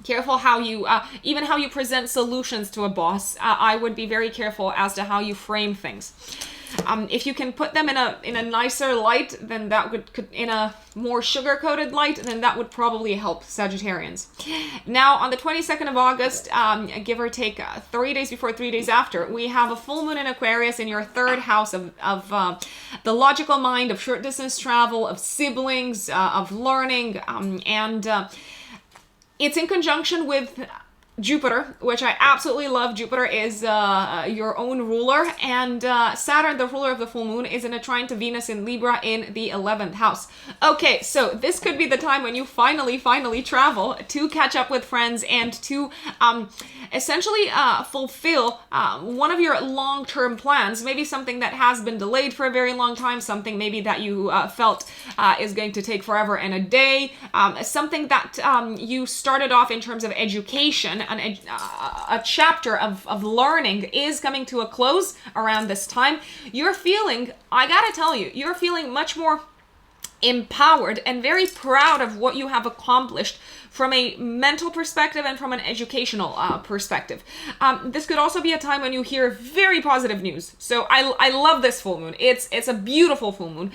careful how you, even how you present solutions to a boss. I would be very careful as to how you frame things. If you can put them in a nicer light, then that could in a more sugar-coated light, then that would probably help Sagittarians. Now, on the 22nd of August, give or take 3 days before, 3 days after, we have a full moon in Aquarius in your 3rd house of the logical mind, of short distance travel, of siblings, of learning, and it's in conjunction with Jupiter, which I absolutely love. Jupiter is your own ruler, and Saturn, the ruler of the full moon, is in a trine to Venus in Libra in the 11th house. Okay, so this could be the time when you finally travel to catch up with friends and to essentially fulfill one of your long-term plans, maybe something that has been delayed for a very long time, something maybe that you felt is going to take forever and a day, something that you started off in terms of education. A chapter of learning is coming to a close around this time. You're feeling, I gotta tell you, you're feeling much more empowered and very proud of what you have accomplished from a mental perspective and from an educational perspective. This could also be a time when you hear very positive news. So I love this full moon. It's a beautiful full moon.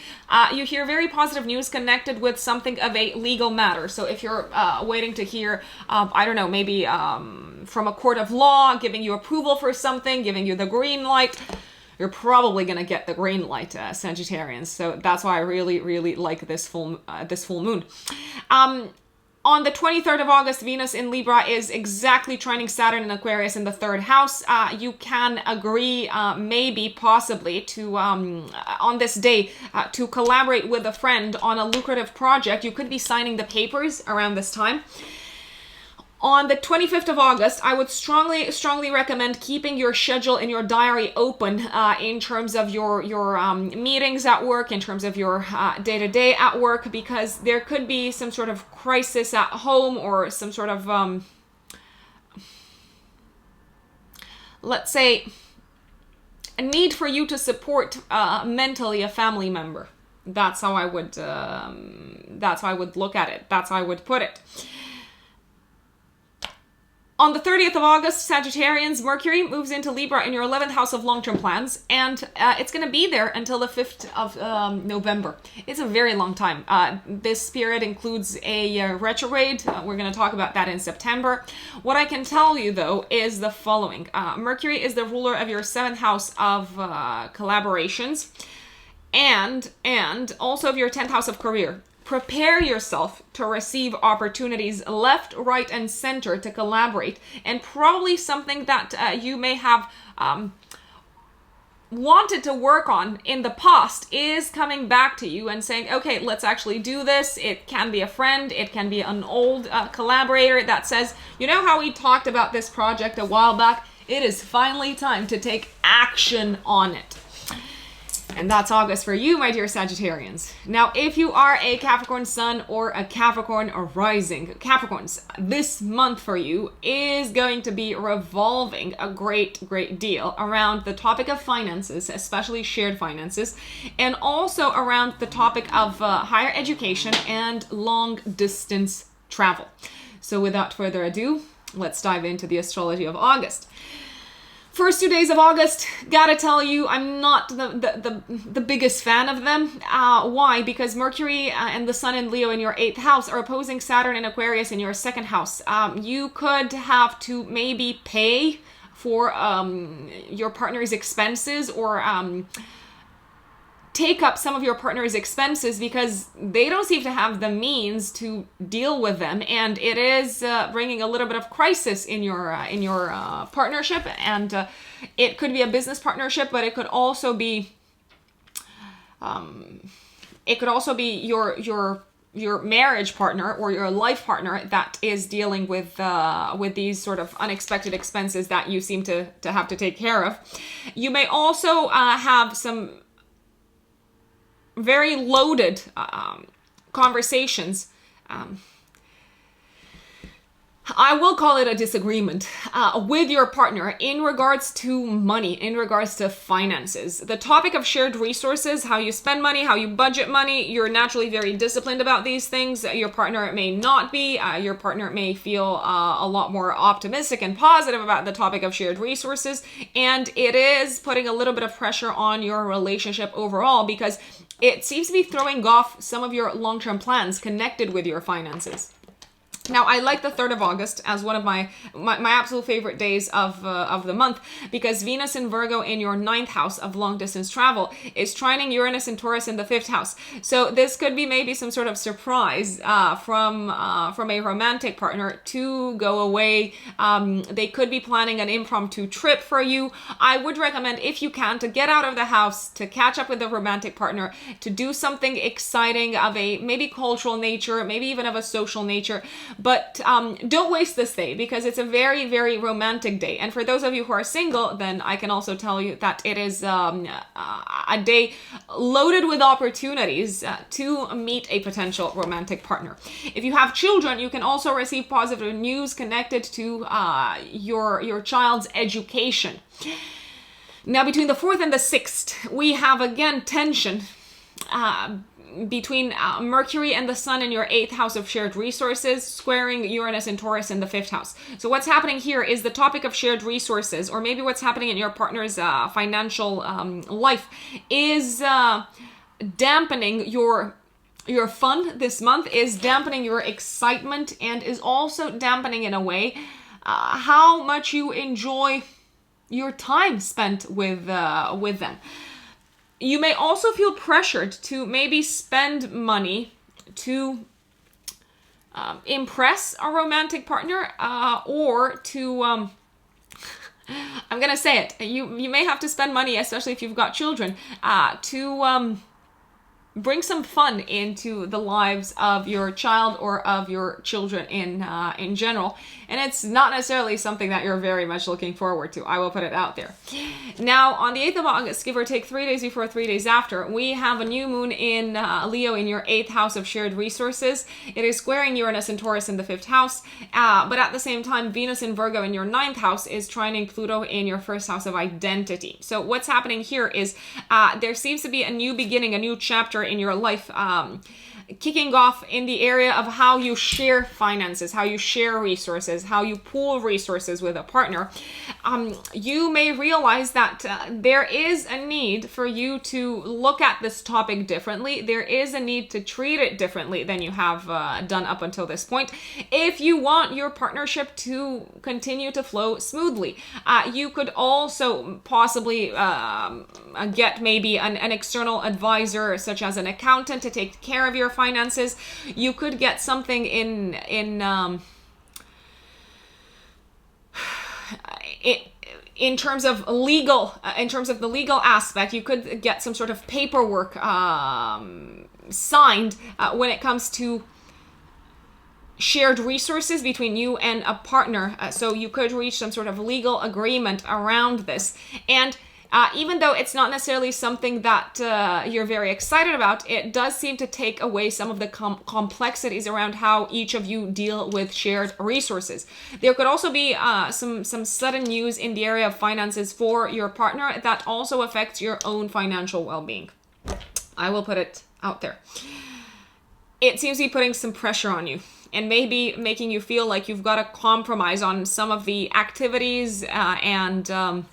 You hear very positive news connected with something of a legal matter. So if you're waiting to hear, I don't know, maybe from a court of law giving you approval for something, giving you the green light, you're probably going to get the green light, Sagittarians. So that's why I really, really like this full moon. On the 23rd of August, Venus in Libra is exactly trining Saturn in Aquarius in the 3rd house. You can agree, maybe, possibly, to on this day, to collaborate with a friend on a lucrative project. You could be signing the papers around this time. On the 25th of August, I would strongly recommend keeping your schedule in your diary open in terms of your meetings at work, in terms of your day-to-day at work, because there could be some sort of crisis at home or some sort of, let's say, a need for you to support mentally a family member. That's how I would look at it. That's how I would put it. On the 30th of August, Sagittarians, Mercury moves into Libra in your 11th house of long-term plans, and it's going to be there until the 5th of November. It's a very long time. This period includes a retrograde. We're going to talk about that in September. What I can tell you, though, is the following. Mercury is the ruler of your 7th house of collaborations, and also of your 10th house of career. Prepare yourself to receive opportunities left, right, and center to collaborate, and probably something that you may have wanted to work on in the past is coming back to you and saying, okay, let's actually do this. It can be a friend, it can be an old collaborator that says, you know how we talked about this project a while back? It is finally time to take action on it. And that's August for you, my dear Sagittarians. Now, if you are a Capricorn sun or a Capricorn rising, Capricorns, this month for you is going to be revolving a great deal around the topic of finances, especially shared finances, and also around the topic of higher education and long distance travel. So without further ado, let's dive into the astrology of August. First 2 days of August, gotta tell you, I'm not the biggest fan of them. Why? Because Mercury and the Sun in Leo in your 8th house are opposing Saturn and Aquarius in your 2nd house. You could have to maybe pay for your partner's expenses, or take up some of your partner's expenses because they don't seem to have the means to deal with them, and it is bringing a little bit of crisis in your partnership. And it could be a business partnership, but it could also be your marriage partner or your life partner that is dealing with these sort of unexpected expenses that you seem to have to take care of. You may also have some very loaded conversations. I will call it a disagreement with your partner in regards to money, in regards to finances. The topic of shared resources, how you spend money, how you budget money. You're naturally very disciplined about these things. Your partner may not be. Your partner may feel a lot more optimistic and positive about the topic of shared resources. And it is putting a little bit of pressure on your relationship overall because it seems to be throwing off some of your long-term plans connected with your finances. Now, I like the 3rd of August as one of my absolute favorite days of the month, because Venus in Virgo in your 9th house of long distance travel is trining Uranus and Taurus in the 5th house. So this could be maybe some sort of surprise from a romantic partner to go away. They could be planning an impromptu trip for you. I would recommend, if you can, to get out of the house, to catch up with a romantic partner, to do something exciting of a maybe cultural nature, maybe even of a social nature. But don't waste this day, because it's a very romantic day. And for those of you who are single, then I can also tell you that it is a day loaded with opportunities to meet a potential romantic partner. If you have children, you can also receive positive news connected to your child's education. Now, between the 4th and the 6th, we have again tension between Mercury and the Sun in your 8th house of shared resources, squaring Uranus and Taurus in the 5th house. So what's happening here is the topic of shared resources, or maybe what's happening in your partner's financial life, is dampening your fun this month, is dampening your excitement, and is also dampening in a way how much you enjoy your time spent with them. You may also feel pressured to maybe spend money to impress a romantic partner, or to, I'm going to say it, you may have to spend money, especially if you've got children, to bring some fun into the lives of your child or of your children in general. And it's not necessarily something that you're very much looking forward to. I will put it out there. Now, on the 8th of August, give or take 3 days before, 3 days after, we have a new moon in Leo in your 8th house of shared resources. It is squaring Uranus and Taurus in the 5th house. But at the same time, Venus in Virgo in your 9th house is trining Pluto in your 1st house of identity. So what's happening here is there seems to be a new beginning, a new chapter in your life. kicking off in the area of how you share finances, how you share resources, how you pool resources with a partner. You may realize that there is a need for you to look at this topic differently. There is a need to treat it differently than you have done up until this point, if you want your partnership to continue to flow smoothly. You could also possibly get maybe an external advisor, such as an accountant, to take care of your finances. You could get something in terms of legal, in terms of the legal aspect. You could get some sort of paperwork signed when it comes to shared resources between you and a partner. So you could reach some sort of legal agreement around this. And even though it's not necessarily something that you're very excited about, it does seem to take away some of the complexities around how each of you deal with shared resources. There could also be some sudden news in the area of finances for your partner that also affects your own financial well-being. I will put it out there. It seems to be putting some pressure on you, and maybe making you feel like you've got to compromise on some of the activities and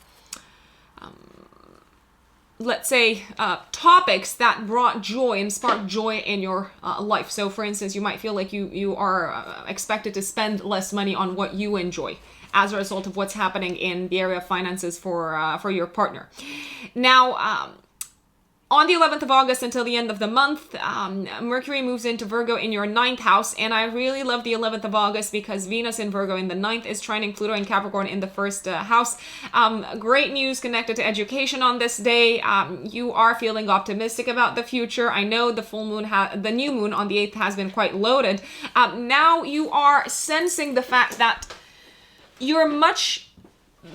let's say, topics that brought joy and sparked joy in your life. So for instance, you might feel like you are expected to spend less money on what you enjoy as a result of what's happening in the area of finances for your partner. Now, on the 11th of August until the end of the month, Mercury moves into Virgo in your 9th house. And I really love the 11th of August because Venus in Virgo in the 9th is trining Pluto in Capricorn in the 1st house. Great news connected to education on this day. You are feeling optimistic about the future. I know the full moon, the new moon on the 8th has been quite loaded. Now you are sensing the fact that you're much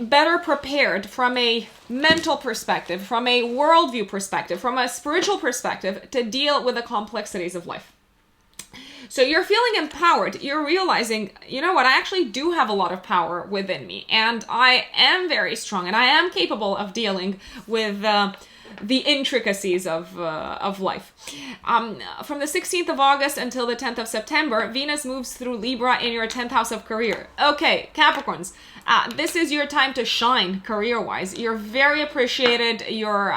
better prepared from a mental perspective, from a worldview perspective, from a spiritual perspective to deal with the complexities of life. So you're feeling empowered. You're realizing, you know what, I actually do have a lot of power within me, and I am very strong, and I am capable of dealing with the intricacies of life. From the 16th of August until the 10th of September, Venus moves through Libra in your 10th house of career. Okay, Capricorns, this is your time to shine career-wise. You're very appreciated. You're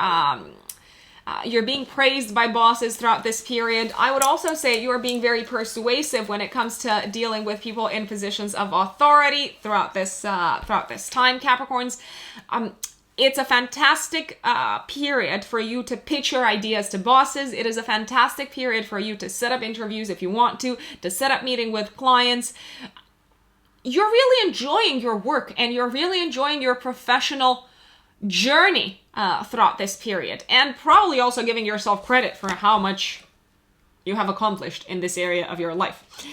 being praised by bosses throughout this period. I would also say you are being very persuasive when it comes to dealing with people in positions of authority throughout this time, Capricorns. It's a fantastic period for you to pitch your ideas to bosses. It is a fantastic period for you to set up interviews if you want to set up meeting with clients. You're really enjoying your work, and you're really enjoying your professional journey throughout this period, and probably also giving yourself credit for how much you have accomplished in this area of your life.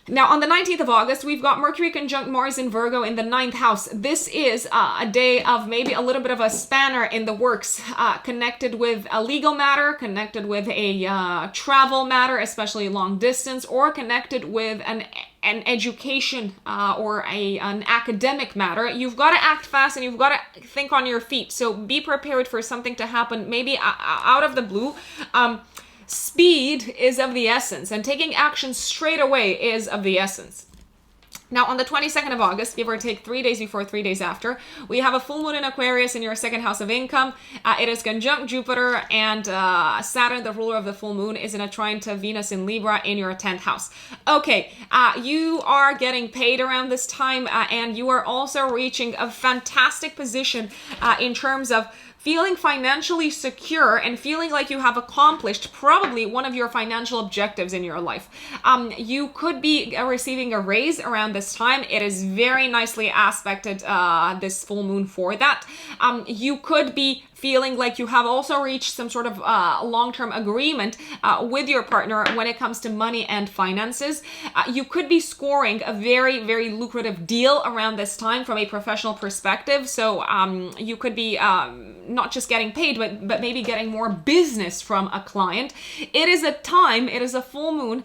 Now, on the 19th of August, we've got Mercury conjunct Mars in Virgo in the 9th house. This is a day of maybe a little bit of a spanner in the works, connected with a legal matter, connected with a travel matter, especially long distance, or connected with an education or an academic matter. You've got to act fast, and you've got to think on your feet. So be prepared for something to happen maybe out of the blue. Speed is of the essence, and taking action straight away is of the essence. Now, on the 22nd of August, give or take 3 days before, 3 days after, we have a full moon in Aquarius in your 2nd house of income. It is conjunct Jupiter, and Saturn, the ruler of the full moon, is in a trine to Venus in Libra in your 10th house. Okay, you are getting paid around this time, and you are also reaching a fantastic position in terms of feeling financially secure and feeling like you have accomplished probably one of your financial objectives in your life. You could be receiving a raise around this time. It is very nicely aspected, this full moon, for that. You could be feeling like you have also reached some sort of long-term agreement with your partner when it comes to money and finances. You could be scoring a very, very lucrative deal around this time from a professional perspective. So you could be not just getting paid, but maybe getting more business from a client. It is a time, it is a full moon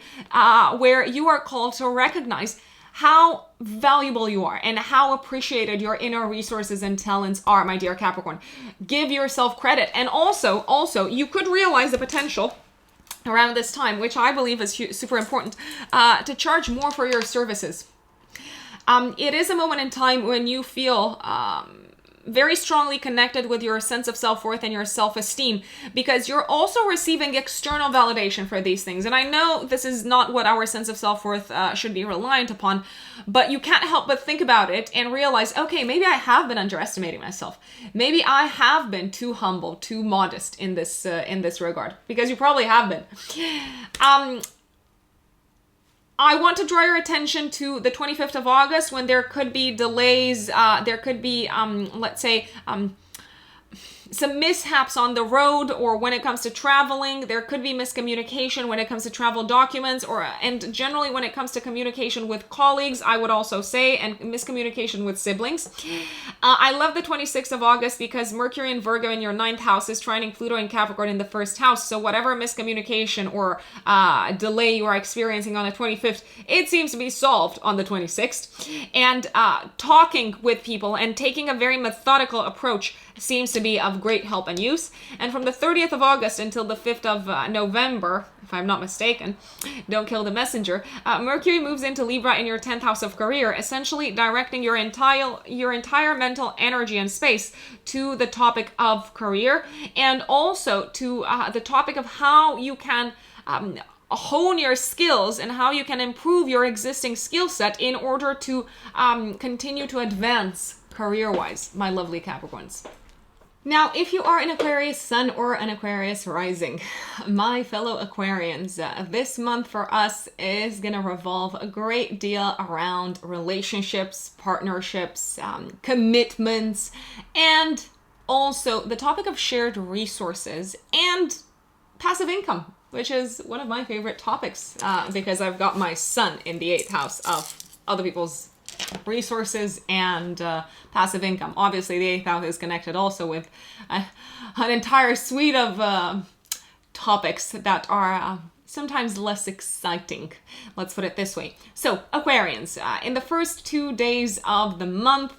where you are called to recognize how valuable you are and how appreciated your inner resources and talents are, my dear Capricorn. Give yourself credit. And also, you could realize the potential around this time, which I believe is super important, to charge more for your services. It is a moment in time when you feel very strongly connected with your sense of self-worth and your self-esteem, because you're also receiving external validation for these things. And I know this is not what our sense of self-worth should be reliant upon, but you can't help but think about it and realize, okay, maybe I have been underestimating myself. Maybe I have been too humble, too modest in this regard, because you probably have been. I want to draw your attention to the 25th of August, when there could be delays, there could be, let's say, some mishaps on the road, or when it comes to traveling, there could be miscommunication when it comes to travel documents, and generally when it comes to communication with colleagues, I would also say, and miscommunication with siblings. I love the 26th of August because Mercury in Virgo in your 9th house is trining Pluto in Capricorn in the 1st house. So whatever miscommunication or delay you are experiencing on the 25th, it seems to be solved on the 26th. And talking with people and taking a very methodical approach seems to be of great help and use. And from the 30th of August until the 5th of November, if I'm not mistaken, don't kill the messenger, Mercury moves into Libra in your 10th house of career, essentially directing your entire mental energy and space to the topic of career, and also to the topic of how you can hone your skills and how you can improve your existing skill set in order to continue to advance career-wise, my lovely Capricorns. Now, if you are an Aquarius sun or an Aquarius rising, my fellow Aquarians, this month for us is going to revolve a great deal around relationships, partnerships, commitments, and also the topic of shared resources and passive income, which is one of my favorite topics because I've got my sun in the 8th house of other people's resources and passive income. Obviously, the 8th house is connected also with an entire suite of topics that are sometimes less exciting. Let's put it this way. So, Aquarians, in the first 2 days of the month,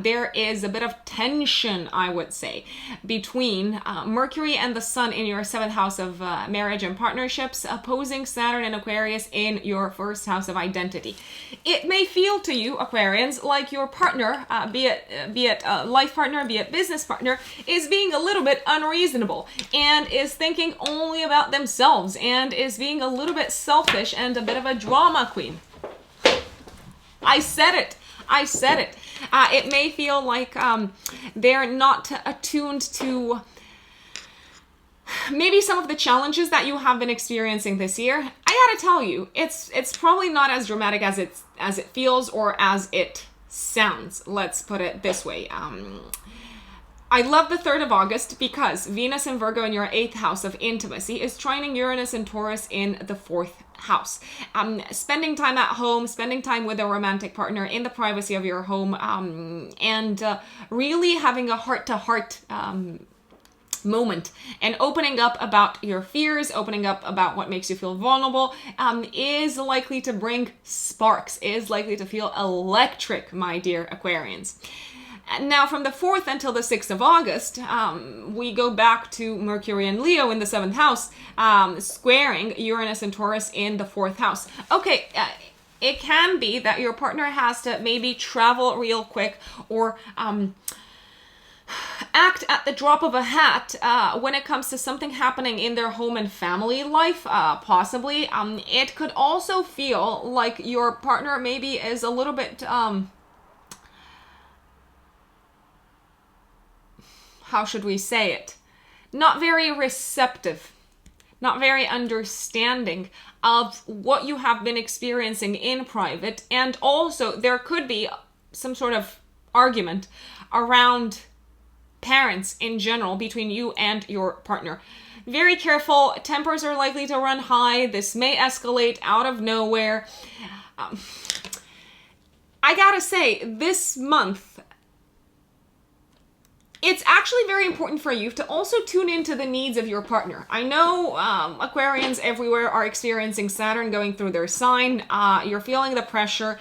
there is a bit of tension, I would say, between Mercury and the Sun in your 7th house of marriage and partnerships, opposing Saturn and Aquarius in your 1st house of identity. It may feel to you, Aquarians, like your partner, be it a life partner, be it business partner, is being a little bit unreasonable and is thinking only about themselves and is being a little bit selfish and a bit of a drama queen. I said it. It may feel like they're not attuned to maybe some of the challenges that you have been experiencing this year. I gotta tell you, it's probably not as dramatic as it feels or as it sounds. Let's put it this way. I love the 3rd of August because Venus in Virgo in your 8th house of intimacy is trining Uranus and Taurus in the 4th house. Spending time at home, spending time with a romantic partner in the privacy of your home, and really having a heart-to-heart moment and opening up about your fears, opening up about what makes you feel vulnerable, is likely to bring sparks, is likely to feel electric, my dear Aquarians. Now, from the 4th until the 6th of August, we go back to Mercury and Leo in the 7th house, squaring Uranus and Taurus in the 4th house. Okay, it can be that your partner has to maybe travel real quick or act at the drop of a hat when it comes to something happening in their home and family life, possibly. It could also feel like your partner maybe is a little bit... how should we say it? Not very receptive, not very understanding of what you have been experiencing in private. And also there could be some sort of argument around parents in general between you and your partner. Very careful, tempers are likely to run high. This may escalate out of nowhere. I gotta say, this month, it's actually very important for you to also tune into the needs of your partner. I know Aquarians everywhere are experiencing Saturn going through their sign. You're feeling the pressure.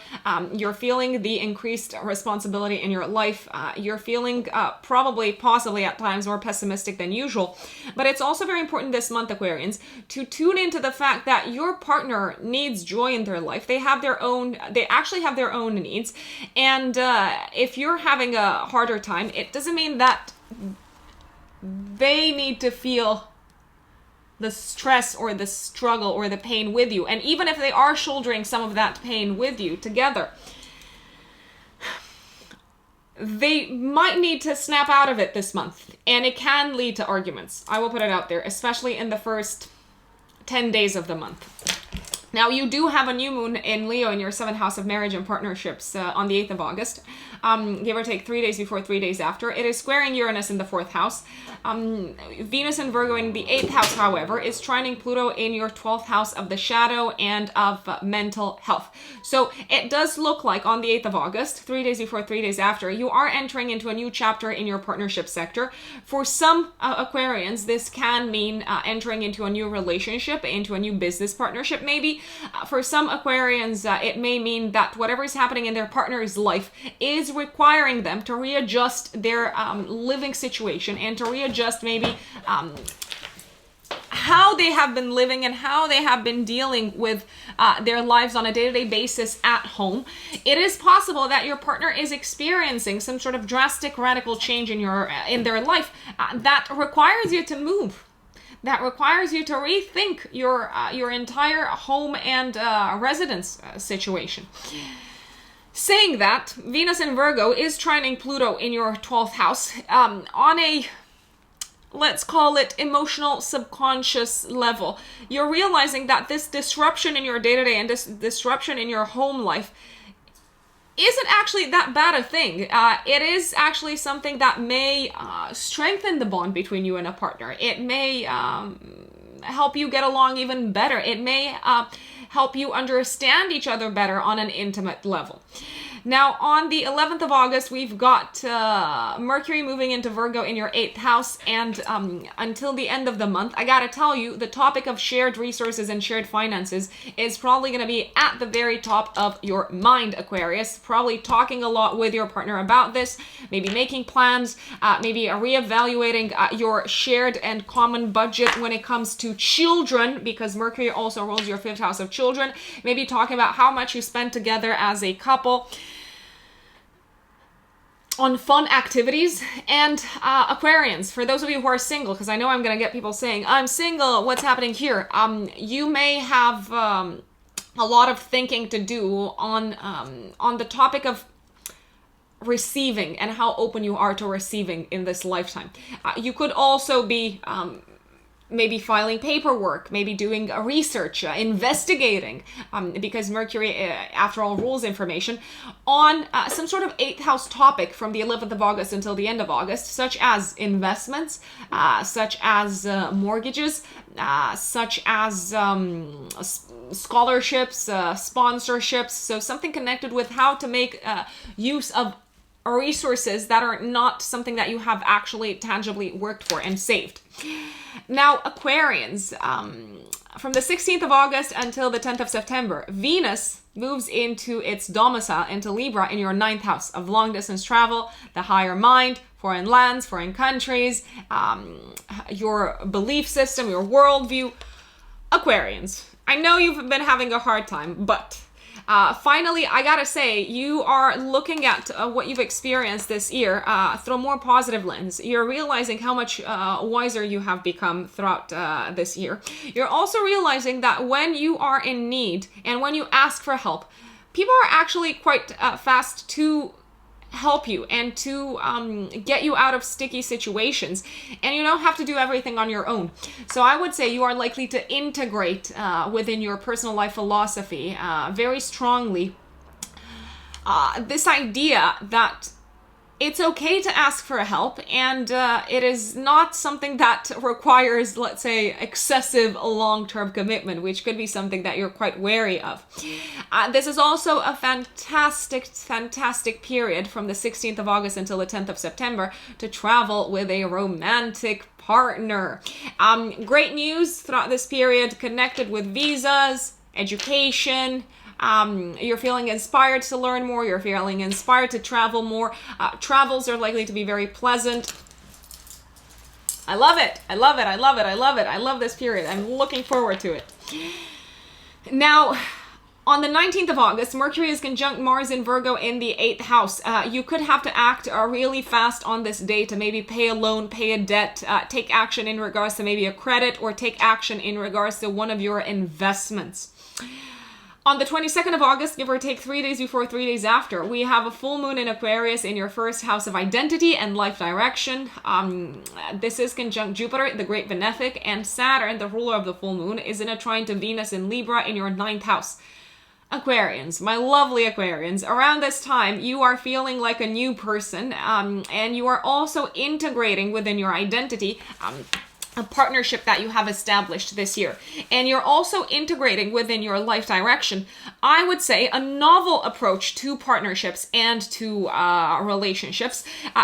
You're feeling the increased responsibility in your life. You're feeling probably, possibly at times more pessimistic than usual. But it's also very important this month, Aquarians, to tune into the fact that your partner needs joy in their life. They actually have their own needs. And if you're having a harder time, it doesn't mean that they need to feel the stress or the struggle or the pain with you. And even if they are shouldering some of that pain with you together, they might need to snap out of it this month. And it can lead to arguments. I will put it out there, especially in the first 10 days of the month. Now, you do have a new moon in Leo in your 7th house of marriage and partnerships on the 8th of August, give or take 3 days before, 3 days after. It is squaring Uranus in the 4th house. Venus and Virgo in the 8th house, however, is trining Pluto in your 12th house of the shadow and of mental health. So it does look like on the 8th of August, 3 days before, 3 days after, you are entering into a new chapter in your partnership sector. For some Aquarians, this can mean entering into a new relationship, into a new business partnership maybe. For some Aquarians, it may mean that whatever is happening in their partner's life is requiring them to readjust their living situation and to readjust maybe how they have been living and how they have been dealing with their lives on a day-to-day basis at home. It is possible that your partner is experiencing some sort of drastic, radical change in their life that requires you to move. That requires you to rethink your entire home and residence situation. Saying that, Venus in Virgo is trining Pluto in your 12th house on a, let's call it, emotional subconscious level. You're realizing that this disruption in your day-to-day and this disruption in your home life isn't actually that bad a thing. It is actually something that may strengthen the bond between you and a partner. It may help you get along even better. It may help you understand each other better on an intimate level. Now, on the 11th of August, we've got Mercury moving into Virgo in your 8th house, and until the end of the month, I gotta tell you, the topic of shared resources and shared finances is probably gonna be at the very top of your mind, Aquarius. Probably talking a lot with your partner about this, maybe making plans, maybe reevaluating your shared and common budget when it comes to children, because Mercury also rules your 5th house of children. Maybe talking about how much you spend together as a couple on fun activities. And Aquarians, for those of you who are single, because I know I'm going to get people saying, I'm single, what's happening here? You may have a lot of thinking to do on the topic of receiving and how open you are to receiving in this lifetime. You could also be maybe filing paperwork, maybe doing research, investigating, because Mercury, after all, rules information, on some sort of 8th house topic from the 11th of August until the end of August, such as investments, such as mortgages, such as scholarships, sponsorships, so something connected with how to make use of resources that are not something that you have actually tangibly worked for and saved. Now, Aquarians, from the 16th of August until the 10th of September, Venus moves into its domicile, into Libra, in your 9th house of long-distance travel, the higher mind, foreign lands, foreign countries, your belief system, your worldview. Aquarians, I know you've been having a hard time, but finally, I gotta say, you are looking at what you've experienced this year through a more positive lens. You're realizing how much wiser you have become throughout this year. You're also realizing that when you are in need and when you ask for help, people are actually quite fast to help you and to get you out of sticky situations, and you don't have to do everything on your own. So I would say you are likely to integrate within your personal life philosophy very strongly this idea that it's okay to ask for help, and it is not something that requires, let's say, excessive long-term commitment, which could be something that you're quite wary of. This is also a fantastic period from the 16th of August until the 10th of September to travel with a romantic partner. Great news throughout this period connected with visas, education. You're feeling inspired to learn more. You're feeling inspired to travel more. Travels are likely to be very pleasant. I love it. I love it. I love it. I love it. I love this period. I'm looking forward to it. Now, on the 19th of August, Mercury is conjunct Mars in Virgo in the 8th house. You could have to act really fast on this day to maybe pay a loan, pay a debt, take action in regards to maybe a credit, or take action in regards to one of your investments. On the 22nd of August, give or take 3 days before, 3 days after, we have a full moon in Aquarius in your first house of identity and life direction. This is conjunct Jupiter, the great benefic, and Saturn, the ruler of the full moon, is in a trine to Venus in Libra in your 9th house. Aquarians, my lovely Aquarians, around this time, you are feeling like a new person, and you are also integrating within your identity a partnership that you have established this year. And you're also integrating within your life direction, I would say, a novel approach to partnerships and to relationships.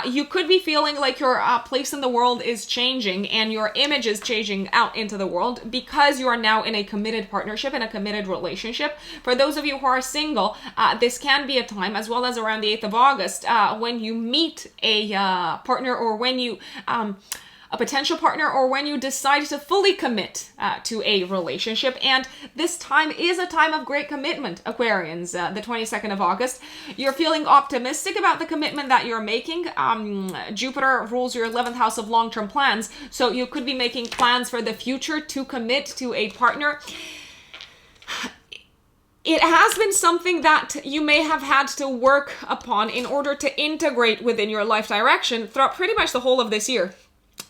You could be feeling like your place in the world is changing and your image is changing out into the world because you are now in a committed partnership and a committed relationship. For those of you who are single, this can be a time, as well as around the 8th of August, when you meet a partner, or when you a potential partner, or when you decide to fully commit to a relationship. And this time is a time of great commitment, Aquarians, the 22nd of August. You're feeling optimistic about the commitment that you're making. Jupiter rules your 11th house of long-term plans, so you could be making plans for the future to commit to a partner. It has been something that you may have had to work upon in order to integrate within your life direction throughout pretty much the whole of this year.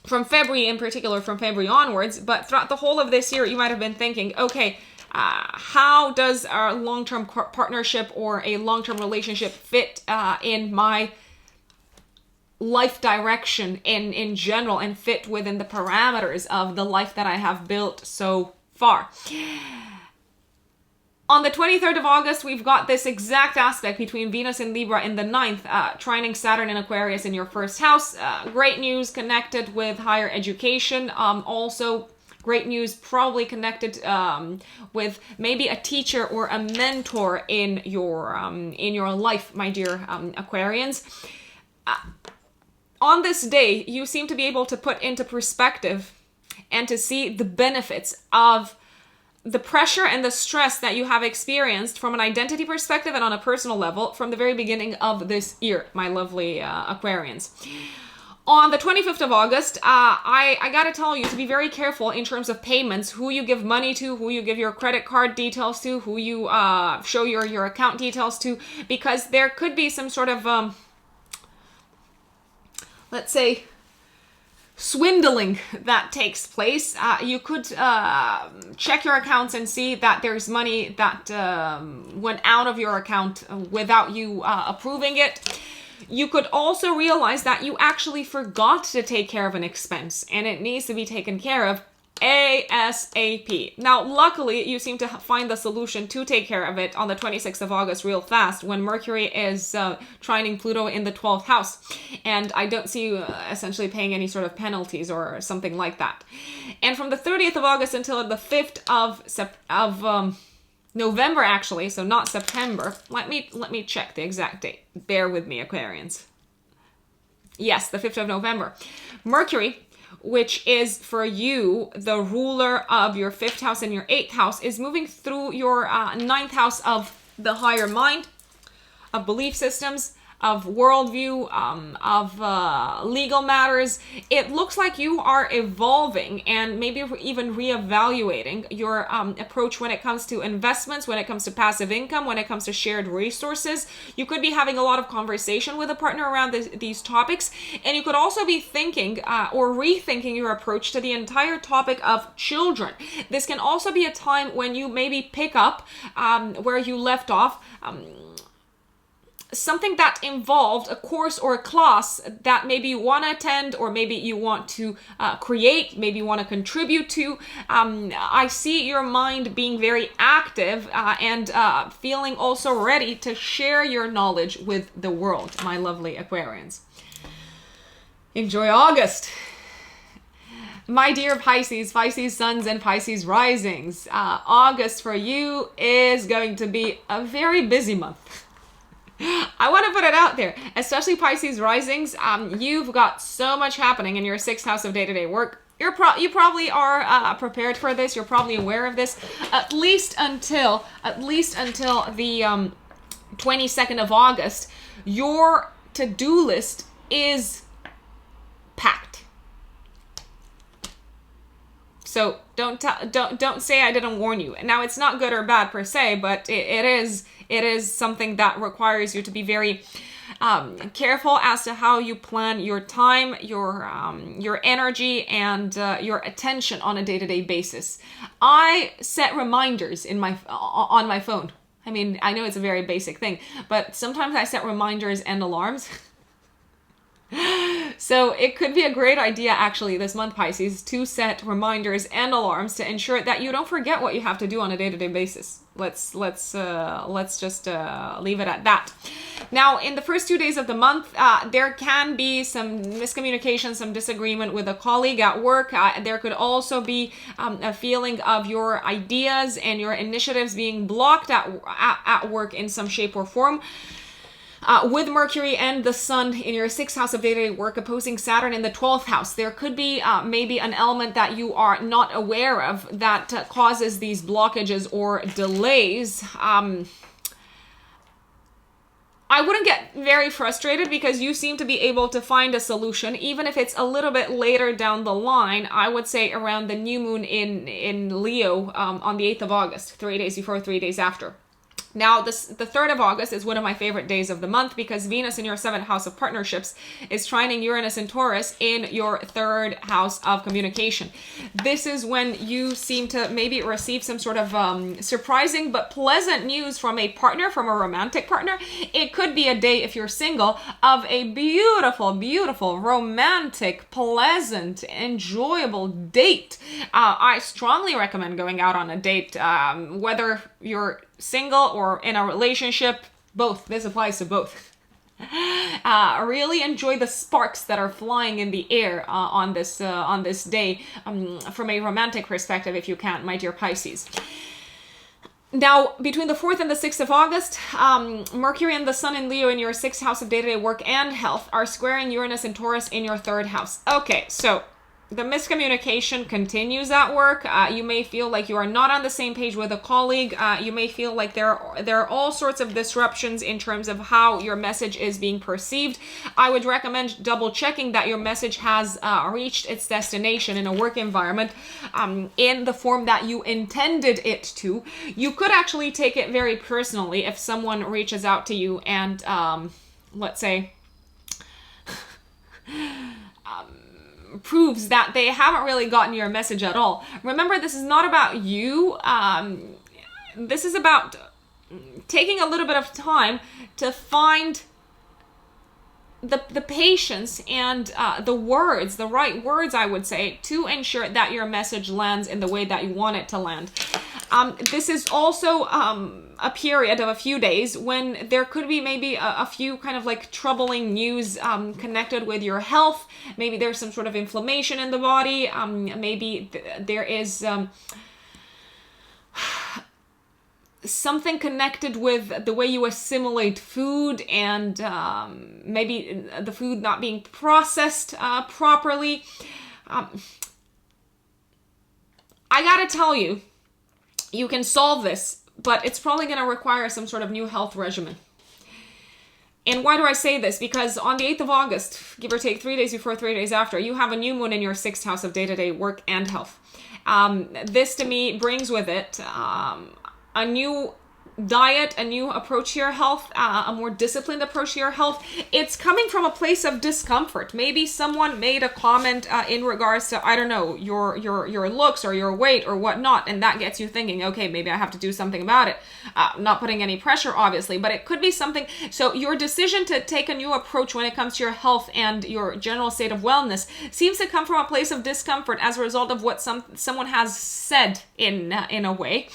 From February in particular, from February onwards, but throughout the whole of this year, you might have been thinking, okay, how does a long-term partnership or a long-term relationship fit in my life direction in general, and fit within the parameters of the life that I have built so far? On the 23rd of August, we've got this exact aspect between Venus and Libra in the 9th, trining Saturn in Aquarius in your first house. Great news connected with higher education. Also, great news probably connected with maybe a teacher or a mentor in your life, my dear Aquarians. On this day, you seem to be able to put into perspective and to see the benefits of the pressure and the stress that you have experienced from an identity perspective and on a personal level from the very beginning of this year, my lovely Aquarians. On the 25th of August, I gotta tell you to be very careful in terms of payments, who you give money to, who you give your credit card details to, who you show your account details to, because there could be some sort of, let's say, swindling that takes place. You could check your accounts and see that there's money that went out of your account without you approving it. You could also realize that you actually forgot to take care of an expense and it needs to be taken care of ASAP. Now, luckily, you seem to find the solution to take care of it on the 26th of August real fast, when Mercury is trining Pluto in the 12th house. And I don't see you essentially paying any sort of penalties or something like that. And from the 30th of August until the 5th of November, actually, so not September. Let me check the exact date. Bear with me, Aquarians. Yes, the 5th of November. Mercury, which is for you the ruler of your 5th house and your 8th house, is moving through your 9th house of the higher mind, of belief systems, of worldview, of legal matters. It looks like you are evolving and maybe even reevaluating your approach when it comes to investments, when it comes to passive income, when it comes to shared resources. You could be having a lot of conversation with a partner around these topics, and you could also be thinking or rethinking your approach to the entire topic of children. This can also be a time when you maybe pick up where you left off. something that involved a course or a class that maybe you want to attend, or maybe you want to create, maybe you want to contribute to. I see your mind being very active and feeling also ready to share your knowledge with the world, my lovely Aquarians. Enjoy August. My dear Pisces, Pisces suns and Pisces risings, August for you is going to be a very busy month. I want to put it out there, especially Pisces risings. You've got so much happening in your 6th house of day-to-day work. You probably are prepared for this. You're probably aware of this, at least until the 22nd of August. Your to-do list is packed. So don't say I didn't warn you. Now, it's not good or bad per se, but it is something that requires you to be very careful as to how you plan your time, your energy, and your attention on a day-to-day basis. I set reminders on my phone. I mean, I know it's a very basic thing, but sometimes I set reminders and alarms. So it could be a great idea actually this month, Pisces, to set reminders and alarms to ensure that you don't forget what you have to do on a day-to-day basis. Let's just leave it at that. Now, in the first 2 days of the month, there can be some miscommunication, some disagreement with a colleague at work. There could also be a feeling of your ideas and your initiatives being blocked at work in some shape or form. With Mercury and the Sun in your 6th house of day-to-day work opposing Saturn in the 12th house, there could be maybe an element that you are not aware of that causes these blockages or delays. I wouldn't get very frustrated because you seem to be able to find a solution, even if it's a little bit later down the line. I would say around the new moon in Leo on the 8th of August, 3 days before, 3 days after. Now, the 3rd of August is one of my favorite days of the month because Venus in your 7th house of partnerships is trining Uranus and Taurus in your 3rd house of communication. This is when you seem to maybe receive some sort of surprising but pleasant news from a partner, from a romantic partner. It could be a day, if you're single, of a beautiful, beautiful, romantic, pleasant, enjoyable date. I strongly recommend going out on a date, whether you're single or in a relationship, both. This applies to both. Really enjoy the sparks that are flying in the air on this day from a romantic perspective, if you can, my dear Pisces. Now, between the 4th and the 6th of August, Mercury and the Sun in Leo in your 6th house of day-to-day work and health are squaring Uranus and Taurus in your 3rd house. Okay, so the miscommunication continues at work. You may feel like you are not on the same page with a colleague. You may feel like there are all sorts of disruptions in terms of how your message is being perceived. I would recommend double checking that your message has reached its destination in a work environment in the form that you intended it to. You could actually take it very personally if someone reaches out to you and let's say proves that they haven't really gotten your message at all. Remember, this is not about you. This is about taking a little bit of time to find the patience and the right words, I would say, to ensure that your message lands in the way that you want it to land. This is also a period of a few days when there could be maybe a few kind of like troubling news connected with your health. Maybe there's some sort of inflammation in the body. Maybe there is something connected with the way you assimilate food and maybe the food not being processed properly. I gotta tell you, you can solve this, but it's probably going to require some sort of new health regimen. And why do I say this? Because on the 8th of August, give or take 3 days before, 3 days after, you have a new moon in your 6th house of day-to-day work and health. This to me brings with it a new diet, a new approach to your health, a more disciplined approach to your health. It's coming from a place of discomfort. Maybe someone made a comment in regards to, I don't know, your looks or your weight or whatnot, and that gets you thinking, okay, maybe I have to do something about it. Not putting any pressure, obviously, but it could be something. So your decision to take a new approach when it comes to your health and your general state of wellness seems to come from a place of discomfort as a result of what someone has said in a way.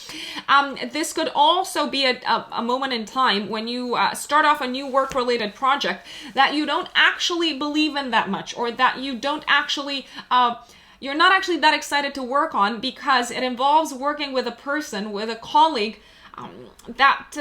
This could also be a moment in time when you start off a new work-related project that you don't actually believe in that much, or that you don't actually, you're not actually that excited to work on, because it involves working with a person, with a colleague that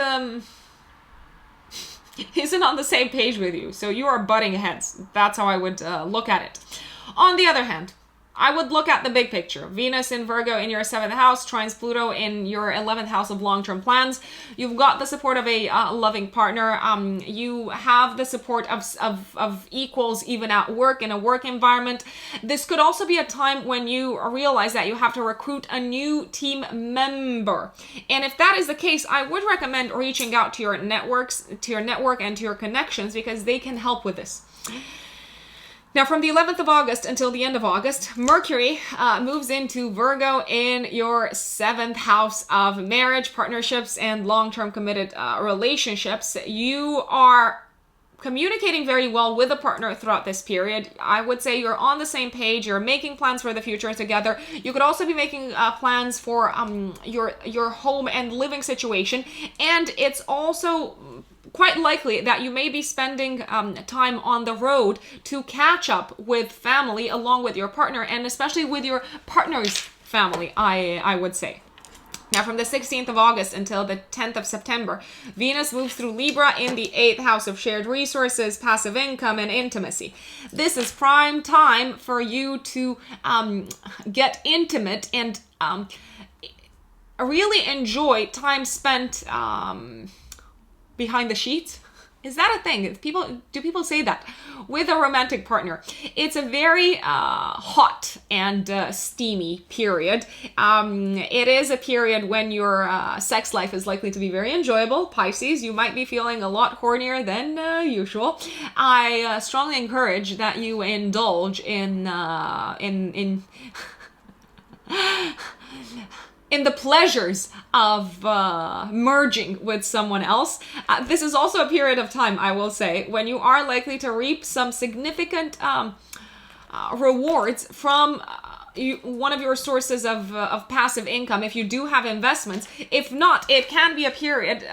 isn't on the same page with you. So you are butting heads. That's how I would look at it. On the other hand, I would look at the big picture. Venus in Virgo in your 7th house, trines Pluto in your 11th house of long-term plans. You've got the support of a loving partner. You have the support of equals even at work, in a work environment. This could also be a time when you realize that you have to recruit a new team member. And if that is the case, I would recommend reaching out to your networks, to your network and to your connections, because they can help with this. Now, from the 11th of August until the end of August, Mercury moves into Virgo in your 7th house of marriage, partnerships, and long-term committed relationships. You are communicating very well with a partner throughout this period. I would say you're on the same page. You're making plans for the future together. You could also be making plans for your home and living situation. And it's also quite likely that you may be spending time on the road to catch up with family along with your partner, and especially with your partner's family, I would say. Now, from the 16th of August until the 10th of September, Venus moves through Libra in the 8th house of shared resources, passive income, and intimacy. This is prime time for you to get intimate and really enjoy time spent behind the sheets. Is that a thing? Do people say that? With a romantic partner. It's a very hot and steamy period. It is a period when your sex life is likely to be very enjoyable. Pisces, you might be feeling a lot hornier than usual. I strongly encourage that you indulge in the pleasures of merging with someone else. This is also a period of time, I will say, when you are likely to reap some significant rewards from one of your sources of passive income, if you do have investments. If not, it can be a period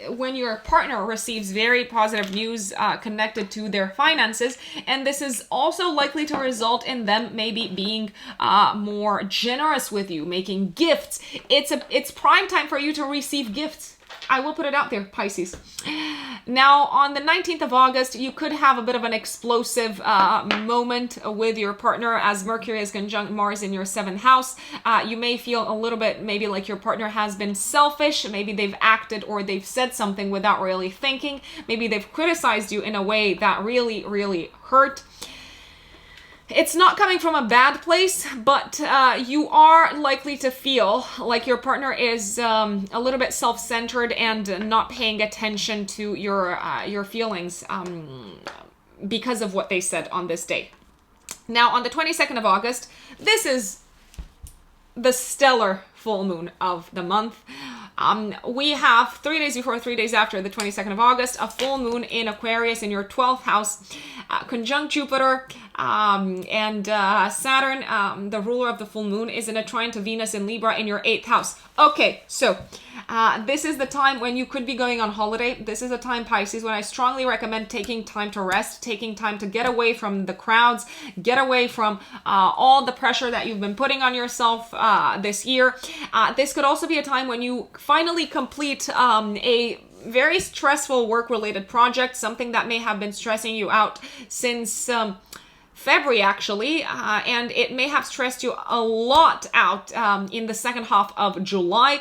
when your partner receives very positive news connected to their finances, and this is also likely to result in them maybe being more generous with you, making gifts. It's prime time for you to receive gifts. I will put it out there, Pisces. Now, on the 19th of August, you could have a bit of an explosive moment with your partner as Mercury is conjunct Mars in your 7th house. You may feel a little bit maybe like your partner has been selfish. Maybe they've acted or they've said something without really thinking. Maybe they've criticized you in a way that really, really hurt. It's not coming from a bad place, but you are likely to feel like your partner is a little bit self-centered and not paying attention to your feelings because of what they said on this day. Now, on the 22nd of August, this is the stellar full moon of the month. We have 3 days before, 3 days after the 22nd of August, a full moon in Aquarius in your 12th house, conjunct Jupiter, and Saturn, the ruler of the full moon, is in a trine to Venus in Libra in your 8th house. Okay, so this is the time when you could be going on holiday. This is a time, Pisces, when I strongly recommend taking time to rest, taking time to get away from the crowds, get away from all the pressure that you've been putting on yourself this year. This could also be a time when you finally complete a very stressful work-related project, something that may have been stressing you out since February actually, and it may have stressed you a lot out in the second half of July.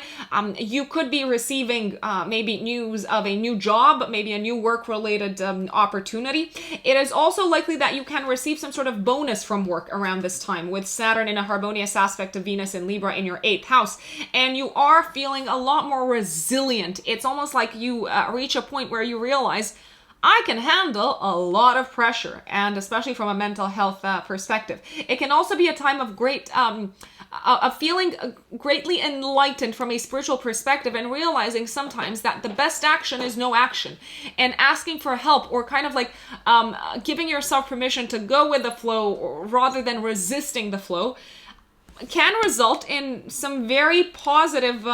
You could be receiving maybe news of a new job, maybe a new work-related opportunity. It is also likely that you can receive some sort of bonus from work around this time, with Saturn in a harmonious aspect to Venus and Libra in your 8th house, and you are feeling a lot more resilient. It's almost like you reach a point where you realize, I can handle a lot of pressure, and especially from a mental health perspective. It can also be a time of great, of feeling greatly enlightened from a spiritual perspective, and realizing sometimes that the best action is no action, and asking for help, or kind of like giving yourself permission to go with the flow rather than resisting the flow, can result in some very positive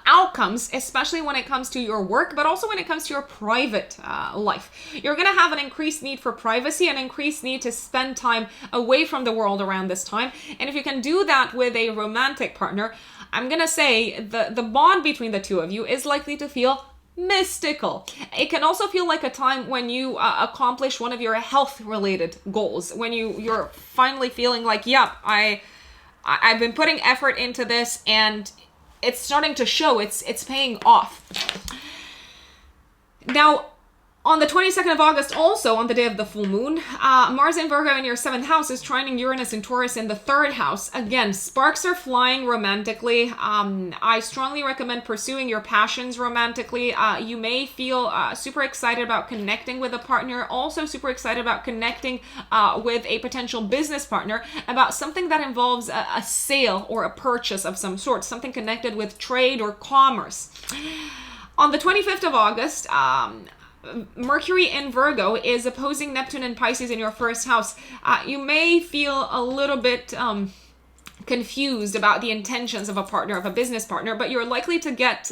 outcomes, especially when it comes to your work, but also when it comes to your private life. You're going to have an increased need for privacy, an increased need to spend time away from the world around this time. And if you can do that with a romantic partner, I'm going to say the bond between the two of you is likely to feel mystical. It can also feel like a time when you accomplish one of your health-related goals, when you're finally feeling like, yep, I've been putting effort into this, and it's starting to show, it's paying off. Now, on the 22nd of August, also on the day of the full moon, Mars in Virgo in your 7th house is trining Uranus and Taurus in the 3rd house. Again, sparks are flying romantically. I strongly recommend pursuing your passions romantically. You may feel super excited about connecting with a partner, also super excited about connecting with a potential business partner about something that involves a sale or a purchase of some sort, something connected with trade or commerce. On the 25th of August, Mercury in Virgo is opposing Neptune and Pisces in your 1st house. You may feel a little bit confused about the intentions of a partner, of a business partner, but you're likely to get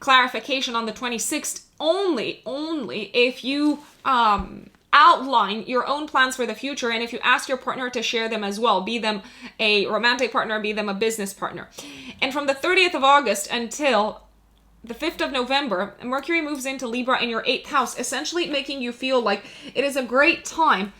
clarification on the 26th only if you outline your own plans for the future, and if you ask your partner to share them as well, be them a romantic partner, be them a business partner. And from the 30th of August until the 5th of November, Mercury moves into Libra in your 8th house, essentially making you feel like it is a great time.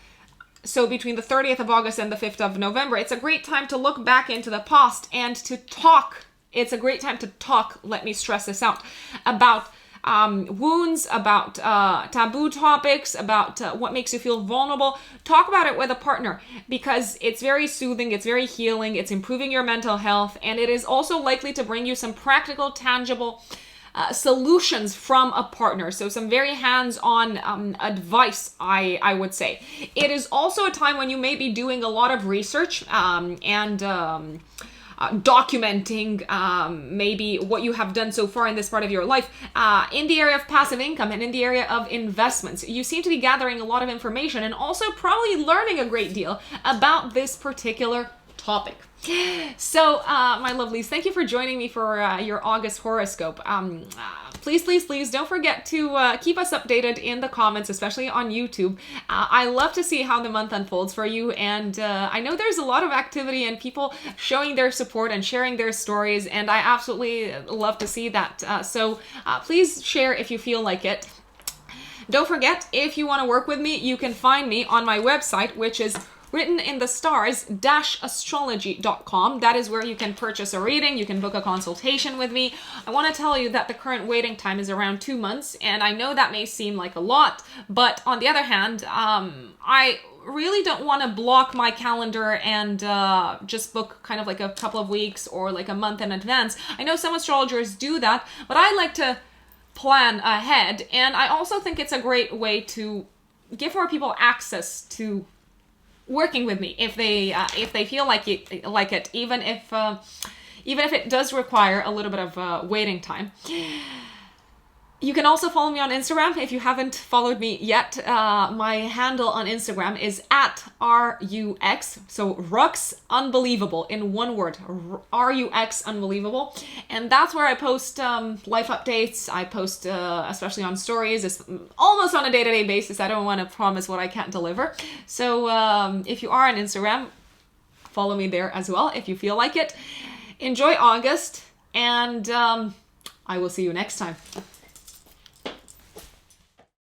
So between the 30th of August and the 5th of November, it's a great time to look back into the past and to talk. It's a great time to talk, let me stress this out, about wounds, about taboo topics, about what makes you feel vulnerable. Talk about it with a partner, because it's very soothing, it's very healing, it's improving your mental health, and it is also likely to bring you some practical, tangible solutions from a partner. So some very hands-on advice, I would say. It is also a time when you may be doing a lot of research and documenting maybe what you have done so far in this part of your life in the area of passive income and in the area of investments. You seem to be gathering a lot of information and also probably learning a great deal about this particular topic. So, my lovelies, thank you for joining me for your August horoscope. Please don't forget to keep us updated in the comments, especially on YouTube. I love to see how the month unfolds for you, and I know there's a lot of activity and people showing their support and sharing their stories, and I absolutely love to see that. So please share if you feel like it. Don't forget, if you want to work with me, you can find me on my website, which is written in the stars-astrology.com. That is where you can purchase a reading, you can book a consultation with me. I want to tell you that the current waiting time is around 2 months, and I know that may seem like a lot, but on the other hand, I really don't want to block my calendar and just book kind of like a couple of weeks or like a month in advance. I know some astrologers do that, but I like to plan ahead, and I also think it's a great way to give more people access to working with me if they feel like it, even if it does require a little bit of waiting time. You can also follow me on Instagram if you haven't followed me yet. My handle on Instagram is @RUX, so Rux Unbelievable in one word, RUX Unbelievable. And that's where I post life updates. I post, especially on stories, almost on a day-to-day basis. I don't want to promise what I can't deliver. So if you are on Instagram, follow me there as well if you feel like it. Enjoy August, and I will see you next time.